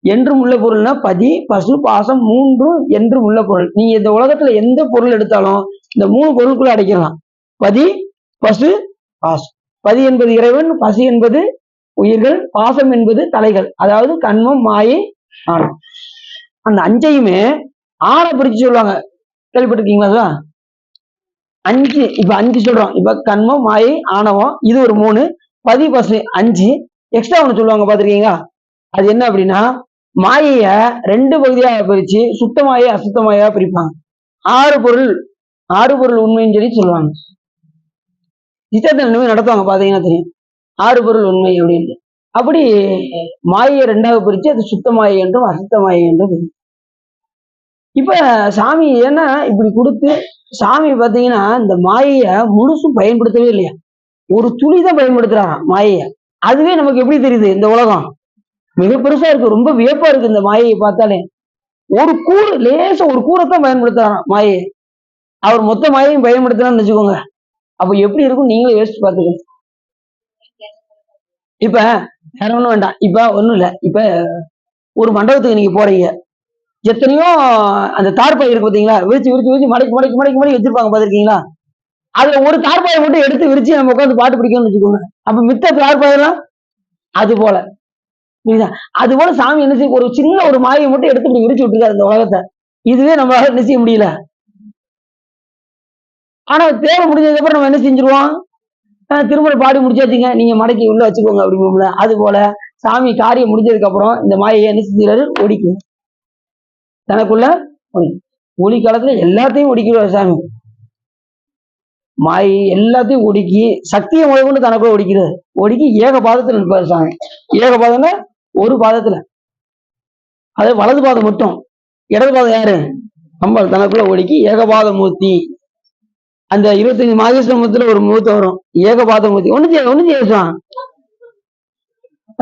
என்றும் உள்ள பொருள்னா பதி பசு பாசம் மூன்றும் என்றும் உள்ள பொருள். நீ இந்த உலகத்துல எந்த பொருள் எடுத்தாலும் இந்த மூணு பொருளுக்குள்ள அடைக்கலாம். பதி பசு பாசம். பதி என்பது இறைவன், பசு என்பது உயிர்கள், பாசம் என்பது தலைகள், அதாவது கண்மம் மாயை ஆணம். அந்த அஞ்சையுமே ஆணை பிரிச்சு சொல்லுவாங்க, கேள்விப்பட்டிருக்கீங்களா? அஞ்சு. இப்ப அஞ்சு சொல்றோம். இப்ப கண்மம் மாயை ஆணவம் இது ஒரு 3, பதி பசு 5, எக்ஸ்ட்ரா ஒண்ணு சொல்லுவாங்க பாத்திருக்கீங்களா? அது என்ன அப்படின்னா, மாயைய 2 பகுதியாக பிரிச்சு சுத்தமாயை அசுத்தமாயா பிரிப்பாங்க. 6 பொருள் உண்மைன்னு சொல்லி சொல்லுவாங்க. சித்தத்தில் நடத்துவாங்க, பாத்தீங்கன்னா தெரியும், 6 பொருள் உண்மை அப்படின்னு. அப்படி மாயை 2ஆக பிரிச்சு அது சுத்தமாயை என்றும் அசுத்தமாயை என்றும். இப்ப சாமி ஏன்னா இப்படி கொடுத்து, சாமி பாத்தீங்கன்னா இந்த மாயைய முழுசும் பயன்படுத்தவே இல்லையா, ஒரு துளிதான் பயன்படுத்துறாராம் மாயைய. அதுவே நமக்கு எப்படி தெரியுது, இந்த உலகம் மிக பெருசா இருக்கு, ரொம்ப வியப்பா இருக்கு இந்த மாயையை பார்த்தாலே. ஒரு கூறு, லேசா ஒரு கூரைத்தான் பயன்படுத்துறாராம் மாயை. அவர் மொத்த மாயையும் பயன்படுத்துறான்னு வச்சுக்கோங்க, அப்ப எப்படி இருக்கும் நீங்களே யோசிச்சு பாத்துக்கோங்க. இப்ப வேற ஒண்ணும் வேண்டாம், இப்ப ஒண்ணும் இல்ல, இப்ப ஒரு மண்டபத்துக்கு நீங்க போறீங்க, எத்தனையோ அந்த தார்பாய் இருக்கு பாத்தீங்களா, விரிச்சு விரிச்சு விரிச்சு மடக்கி வச்சிருப்பாங்க பாத்திருக்கீங்களா? அதுல ஒரு தார்பாயை மட்டும் எடுத்து விரிச்சு நம்ம உட்காந்து பாட்டு பிடிக்கணும்னு வச்சுக்கோங்க, அப்ப மித்த தார்பாயெல்லாம் அது போல. அது போல சாமி என்ன செய்ய, ஒரு சின்ன ஒரு மாயை மட்டும் எடுத்து இப்படி விரிச்சு விட்டுருக்காரு இந்த உலகத்தை. இதுவே நம்மளால என்ன செய்ய முடியல. ஆனா தேவை முடிஞ்சதுக்கு அப்புறம் நம்ம என்ன செஞ்சிருவோம், திருமண பாடி முடிச்சாச்சுங்க, நீங்க மடக்கி உள்ள வச்சுக்கோங்க அப்படிங்கும்ல. அது போல சாமி காரியம் முடிஞ்சதுக்கு அப்புறம் இந்த மாயை என்ன செஞ்சாரு, ஒடிக்கும் தனக்குள்ள. ஒளி காலத்துல எல்லாத்தையும் ஒடிக்கிறார் சாமி. மாயை எல்லாத்தையும் ஒடுக்கி சக்தியை முதற்கொண்டு தனக்குள்ள ஒடிக்கிறார். ஒடுக்கி ஏக பாதத்துல நிற்பாரு சாமி. ஏக பாதம்னா ஒரு பாதத்துல, அது வலது பாதம் மட்டும். இடது பாதம் யாரு? அம்பாள் தனக்குள்ள ஒடுக்கி ஏகபாத மூர்த்தி. அந்த 25 மாதேஸ்வரத்துல ஒரு மூர்த்தம் வரும், ஏகபாத மூர்த்தி. ஒண்ணு செய்யும்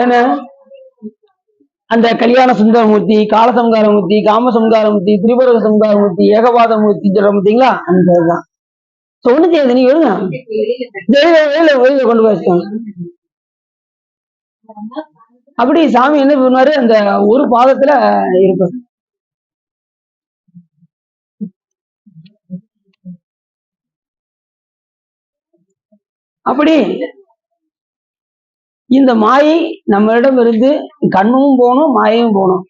என்ன? அந்த கல்யாண சுந்தரமூர்த்தி, காலசம்காரமூர்த்தி, காமசம்காரமூர்த்தி, திரிபுர சம்காரமூர்த்தி, ஏகபாத மூர்த்தி சொல்ற பார்த்தீங்களா? அந்த இதுதான். ஒண்ணு செய்யாது, நீங்க எழுதுங்க. வெளியில கொண்டு போய் வச்சுக்கோங்க. அப்படி சாமி என்ன பண்ணுவாரு, அந்த ஒரு பாதத்துல இருப்பார். அப்படி இந்த மாயை நம்மளிடம் இருந்து கண்மமும் போகணும், மாயையும் போகணும்.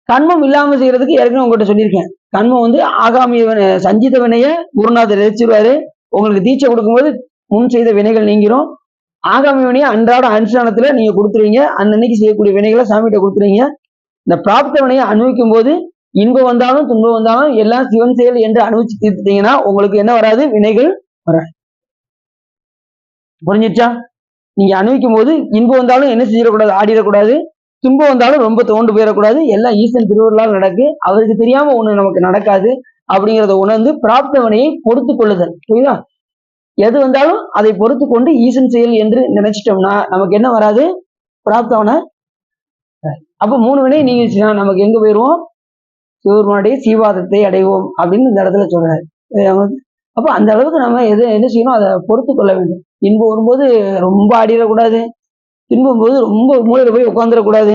கண்மம் இல்லாம செய்யறதுக்கு ஏற்கனவே உங்ககிட்ட சொல்லியிருக்கேன். கண்மம் வந்து ஆகாமிய சஞ்சித வினைய குருநாதர் எரிச்சிருவாரு. உங்களுக்கு தீட்சை கொடுக்கும்போது முன் செய்த வினைகள் நீங்கிரும். ஆகாமி வினையை அன்றாட அனுஷ்டானத்துல நீங்க கொடுத்துருவீங்க. அன்னன்னைக்கு செய்யக்கூடிய வினைகளை சாமிகிட்ட கொடுத்துருவீங்க. இந்த பிராப்த வினையை அனுபவிக்கும் போது இன்பம் வந்தாலும் துன்பம் வந்தாலும் எல்லாம் சிவன் செயல் என்று அனுபவிச்சு தீர்த்துட்டீங்கன்னா உங்களுக்கு என்ன வராது? வினைகள் வராது. புரிஞ்சிச்சா? நீங்க அனுபவிக்கும் போது இன்பம் வந்தாலும் என்ன செஞ்சிடக்கூடாது? ஆடிடக்கூடாது. துன்பம் வந்தாலும் ரொம்ப தோண்டு போயிடக்கூடாது. எல்லாம் ஈசன் திருவருளால் நடக்கு. அவருக்கு தெரியாம ஒண்ணு நமக்கு நடக்காது அப்படிங்கிறத உணர்ந்து பிராப்த வினையை பொறுத்து கொள்ளுதல். புரியுதா? எது வந்தாலும் அதை பொறுத்து கொண்டு ஈசன் செயல் என்று நினைச்சிட்டோம்னா நமக்கு என்ன வராது? பிராப்தவனை. அப்ப 3 வினை நீங்க நமக்கு எங்க போயிருவோம்? சிவபெருமானுடைய சீவாதத்தை அடைவோம் அப்படின்னு இந்த இடத்துல சொல்றாரு. அப்ப அந்த அளவுக்கு நம்ம என்ன செய்யணும்? அதை பொறுத்து கொள்ள வேண்டும். இன்பம் வரும்போது ரொம்ப ஆடிடக்கூடாது, துன்பம் போது ரொம்ப மூளையில போய் உட்காந்துடக்கூடாது.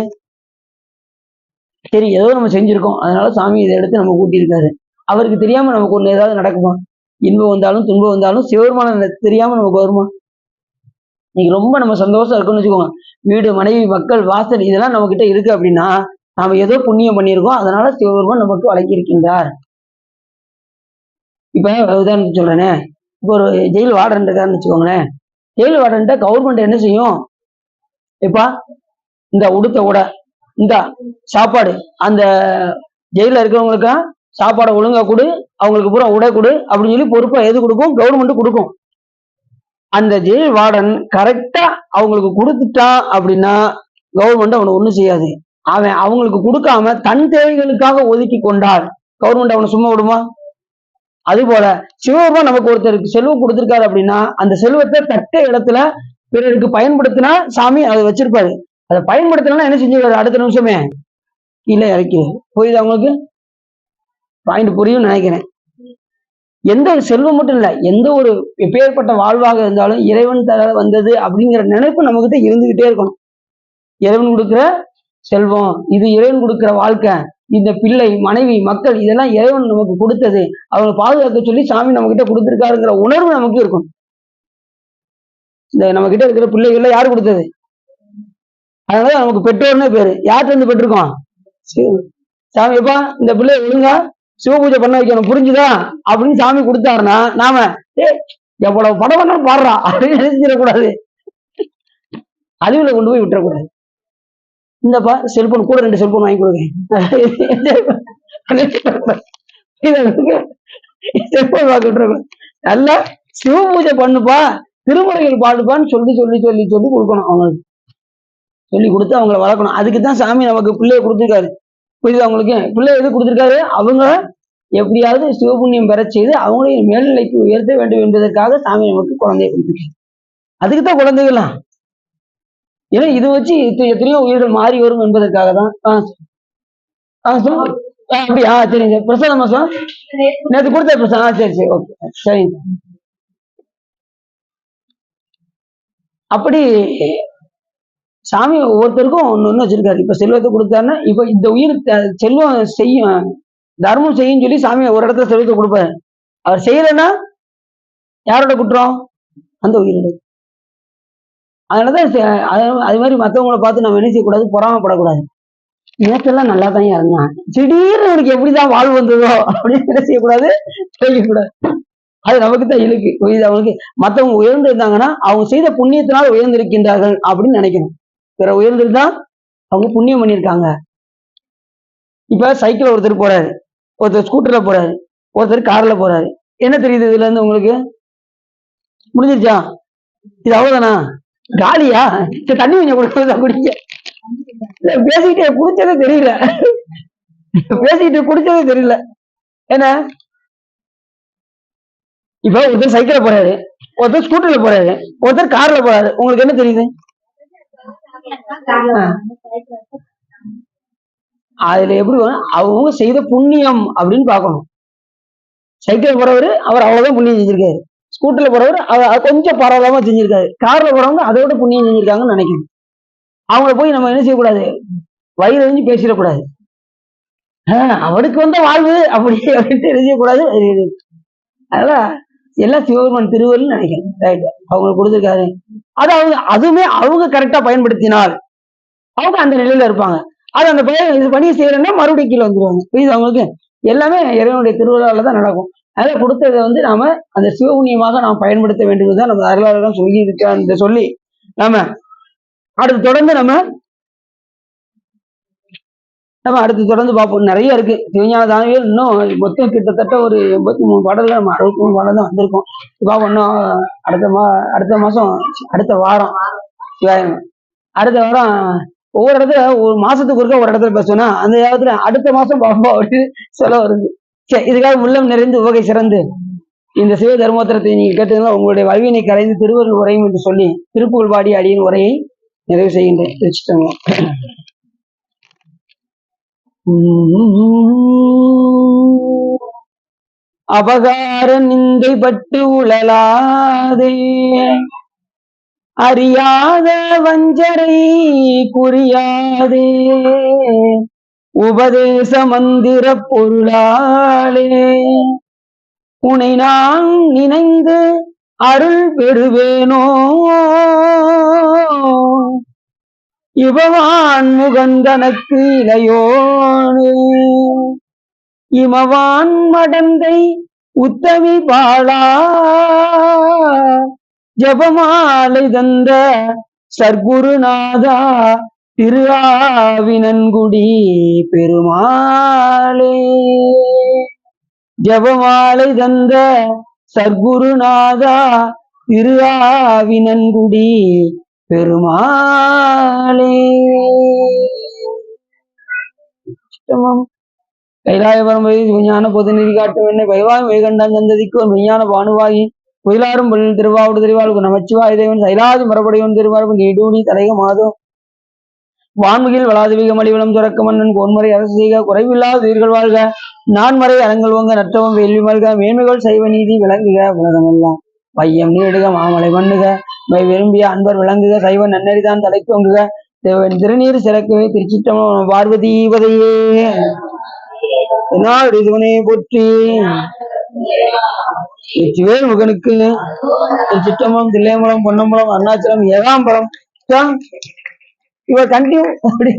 சரி, ஏதோ நம்ம செஞ்சிருக்கோம், அதனால சாமி இதை எடுத்து நம்ம கூட்டியிருக்காரு. அவருக்கு தெரியாம நமக்கு ஒண்ணு ஏதாவது நடக்குமா? இன்பம் வந்தாலும் துன்பம் வந்தாலும் சிவபெருமான தெரியாம நமக்கு வருமா? இன்னைக்கு ரொம்ப நம்ம சந்தோஷம் இருக்குன்னு வச்சுக்கோங்க. வீடு, மனைவி, மக்கள், வாசல் இதெல்லாம் நம்ம கிட்ட இருக்கு அப்படின்னா நாம ஏதோ புண்ணியம் பண்ணியிருக்கோம், அதனால சிவபெருமான் நமக்கு வழங்கியிருக்கின்றார். இப்ப உதாரணத்துக்கு சொல்றேனே, இப்போ ஒரு ஜெயில் வார்டன் இருக்காருன்னு வச்சுக்கோங்களேன். ஜெயில் வார்டன்ட்ட கவர்மெண்ட் என்ன செய்யும்? இப்ப இந்த உடுத்த உடை, இந்த சாப்பாடு, அந்த ஜெயில இருக்கிறவங்களுக்கு சாப்பாடை ஒழுங்கா கொடு, அவங்களுக்கு பூரா உடை கொடு அப்படின்னு சொல்லி பொறுப்பா எது கொடுக்கும்? கவர்மெண்ட் கொடுக்கும். அந்த ஜெயில் வார்டன் கரெக்டா அவங்களுக்கு கொடுத்துட்டான் அப்படின்னா கவர்மெண்ட் அவனை ஒண்ணும் செய்யாது. அவன் அவங்களுக்கு கொடுக்காம தன் தேவைகளுக்காக ஒதுக்கி கொண்டால் கவர்மெண்ட் அவனை சும்மா விடுமா? அது போல சிவபெருமான் நமக்கு ஒருத்தருக்கு செல்வம் கொடுத்திருக்காரு அப்படின்னா அந்த செல்வத்தை தக்க இடத்துல பிறருக்கு பயன்படுத்தினா சாமி அதை வச்சிருப்பாரு. அதை பயன்படுத்தினா என்ன செஞ்சுருவாரு? அடுத்த நிமிஷமே கீழே இறக்கி. புரியுது அவங்களுக்கு? பாயிண்ட் புரியும் நினைக்கிறேன். எந்த ஒரு செல்வம் மட்டும் இல்ல, எந்த ஒரு எப்பேற்பட்ட வாழ்வாக இருந்தாலும் இறைவன் தர வந்தது அப்படிங்கிற நினைப்பு நம்ம கிட்ட இருந்துகிட்டே இருக்கணும். இறைவன் கொடுக்கிற செல்வம், இது இறைவன் கொடுக்கிற வாழ்க்கை, இந்த பிள்ளை, மனைவி, மக்கள் இதெல்லாம் இறைவன் நமக்கு கொடுத்தது, அவங்க பாதுகாக்க சொல்லி சாமி நம்ம கிட்ட கொடுத்திருக்காருங்கிற உணர்வு நமக்கு இருக்கும். இந்த நம்ம கிட்ட இருக்கிற பிள்ளைகள்ல யாரு கொடுத்தது? அதனால நமக்கு பெற்றோர்னே பேரு. யார்கிட்ட இருந்து பெற்றிருக்கோம்? சாமி எப்பா இந்த பிள்ளைய ஒழுங்கா சிவபூஜை பண்ண வைக்கணும், புரிஞ்சுதா அப்படின்னு சாமி கொடுத்தாருன்னா நாம எவ்வளவு படம் பண்ணாலும் பாடுறா அப்படின்னு நினைச்சிடக்கூடாது. அறிவுல கொண்டு போய் விட்டுறக்கூடாது. இந்தப்பா செல்போன் கூட 2 செல்போன் வாங்கி கொடுங்க, செல்போன் வாங்கி விட்டுறக்கூடாது. நல்லா சிவபூஜை பண்ணுப்பா, திருமுறைகள் பாடுப்பான்னு சொல்லி சொல்லி சொல்லி சொல்லி கொடுக்கணும். அவங்களுக்கு சொல்லி கொடுத்து அவங்கள வளர்க்கணும். அதுக்குதான் சாமி நமக்கு பிள்ளைய கொடுத்துருக்காரு. புரியுது அவங்களுக்கு? பிள்ளை எது கொடுத்திருக்காரு? அவங்க எப்படியாவது சிவபுண்ணியம் பெற செய்து அவங்களையும் மேல்நிலைக்கு உயர்த்த வேண்டும் என்பதற்காக சாமி நமக்கு குழந்தைய கொடுத்துருக்காரு. அதுக்குத்தான் குழந்தைகள்லாம். ஏன்னா இது வச்சு எத்தனையோ உயிர்கள் மாறி வரும் என்பதற்காக தான். அப்படியா? சரிங்க. பிரசாதமா சார்? நேற்று கொடுத்த பிரசாதம். சரி சரி, ஓகே, சரிங்க. அப்படி சாமி ஒவ்வொருத்தருக்கும் ஒண்ணு வச்சிருக்காரு. இப்ப செல்வத்தை கொடுத்தாருன்னா இப்ப இந்த உயிர் செல்வம் செய்யும், தர்மம் செய்யும் சொல்லி சாமி ஒரு இடத்துல செல்வத்தை கொடுப்பாரு. அவர் செய்யலைன்னா யாரோட குற்றம்? அந்த உயிரோட. அதனாலதான் அது மாதிரி மற்றவங்களை பார்த்து நம்ம என்ன செய்யக்கூடாது? பொறாமப்படக்கூடாது. நேற்றெல்லாம் நல்லா தான் இருந்தான், திடீர்னு அவனுக்கு எப்படிதான் வாழ்வு வந்ததோ அப்படின்னு என்ன செய்யக்கூடாது? செய்யக்கூடாது. அது நமக்கு தான் இழுக்கு. அவங்களுக்கு மற்றவங்க உயர்ந்து இருந்தாங்கன்னா அவங்க செய்த புண்ணியத்தினால் உயர்ந்திருக்கின்றார்கள் அப்படின்னு நினைக்கணும். பிற உயர்ந்திருந்தா அவங்க புண்ணியம் பண்ணியிருக்காங்க. இப்ப சைக்கிள் ஒருத்தர் போறாரு, ஒருத்தர் ஸ்கூட்டர்ல போறாரு, ஒருத்தர் கார்ல போறாரு. என்ன தெரியுது இதுல இருந்து உங்களுக்கு? முடிஞ்சிருச்சா? இது அவ்வளவுதானா? காலியா? தண்ணி கொஞ்சம் குடிக்க பேசிக்கிட்டே குடிச்சதே தெரியல. பேசிட்டு குடிச்சதே தெரியல. என்ன இப்ப ஒருத்தர் சைக்கிள்ல போறாரு, ஒருத்தர் ஸ்கூட்டர்ல போறாரு, ஒருத்தர் கார்ல போறாரு. உங்களுக்கு என்ன தெரியுது? அதுல எப்படி அவங்க செய்த புண்ணியம் அப்படின்னு பாக்கணும். சைக்கிள் போறவரு அவர் அவ்வளவுதான் புண்ணியம் செஞ்சிருக்காரு. ஸ்கூட்டர்ல போறவர் அவர் கொஞ்சம் பரவாயில்லாம செஞ்சிருக்காரு. கார்ல போறவங்க அதோட புண்ணியம் செஞ்சிருக்காங்கன்னு நினைக்கணும். அவங்கள போய் நம்ம என்ன செய்யக்கூடாது, வயிறு எறிஞ்சு பேசிடக்கூடாது. அவனுக்கு வந்த வாழ்வு அப்படி அப்படின்ட்டு என்ன செய்யக்கூடாது. அதனால எல்லாம் சிவபெருமான் திருவருள்னு நினைக்கிறேன். ரைட், அவங்களுக்கு கொடுத்துருக்காரு. அது அவங்க அதுவுமே அவங்க கரெக்டா பயன்படுத்தினால் அவங்க அந்த நிலையில இருப்பாங்க. அது அந்த இது பணியை செய்யறேன்னா மறுபடியும் கீழே வந்துருவாங்க. புரியுது அவங்களுக்கு? எல்லாமே இறைவனுடைய திருவிழாவில தான் நடக்கும். அதனால கொடுத்ததை நாம அந்த சிவபுண்ணியமாக நாம் பயன்படுத்த வேண்டும் தான் நம்ம அருளாளர்கள் சொல்லி இருக்க சொல்லி நாம அடுத்து தொடர்ந்து நம்ம அடுத்து தொடர்ந்து பார்ப்போம். நிறைய இருக்கு சிவஞான தானவியல். இன்னும் மொத்தம் கிட்டத்தட்ட ஒரு 83 பாடல்கள், நம்ம 63 பாடல் தான் வந்திருக்கோம். பார்ப்போம். இன்னும் அடுத்த மாசம் அடுத்த வாரம் அடுத்த வாரம் ஒவ்வொரு இடத்துல ஒரு மாசத்துக்கு ஒருக்க ஒரு இடத்துல பேசுவோம்னா அந்த இடத்துல அடுத்த மாசம் பார்ப்போம் அப்படின்னு சொல்ல வருது. சரி, இதுக்காக உள்ளம் நிறைந்து உவகை சிறந்து இந்த சிவ தர்மோத்தரத்தை நீங்க கேட்டதுனால உங்களுடைய வல்வினை கரைந்து திருவருள் உரையும் என்று சொல்லி திருப்புகழ் பாடி அடியின் உரையை நிறைவு செய்கின்றேன். வச்சுட்டோம். அபகார நிந்தை பட்டு உழலாதே அறியாத வஞ்சரை குறியாதே உபதேச மந்திர பொருளாளே உனை நான் நினைந்து அருள் பெறுவேனோ இவவான் முகந்தனக்கு இளையோனே இமவான் மடந்தை உத்தமி பாலா ஜபமாலை தந்த சர்க்குருநாதா திரு ஆவினன்குடி பெருமாளே ஜபமாலை தந்த சர்க்குருநாதா திரு ஆவினன்குடி பெருமாளே. கைலாய பரம்பரை விஞ்ஞான பொது நிதி காட்டும் என்னை வைவாய் வைகண்டான் சந்ததிக்கு ஒரு விஞ்ஞான பானுவாகி புயலாரும் பள்ளியில் திருவாவுடு திருவாளுக்கு நமச்சிவாய் தேவன் சைலாதி மரபடையவன் திருமரபு நீடூடி தலைக மாதம் வான்முகில் வளாதிவிக மலிவளம் துறக்க மன்னன் பொன்முறை அரசு செய்க குறைவில்லாத உயிர்கள் வாழ்க நான்மறை அரங்கள் ஓங்க நற்றவம் வேள்வி மல்க மேன்மைகள் சைவ நீதி விளங்குக உலகமெல்லாம் பையம் நீடுக மாமலை மண்ணுக மை விரும்பிய அன்பர் விளங்குக சைவ நன்னறிதான் தலைத்தோங்குக திருநீர் சிறக்கவே திருச்சிட்டம்பலம் பார்வதி பதையே இதுவனே போற்றி வெற்றிவேல் முகனுக்கு திருச்சிட்டம்பலம் தில்லையம்பலம் பொன்னம்பலம் அருணாச்சலம் ஏகாம்பரம் இவர் கண்டினியூ அப்படி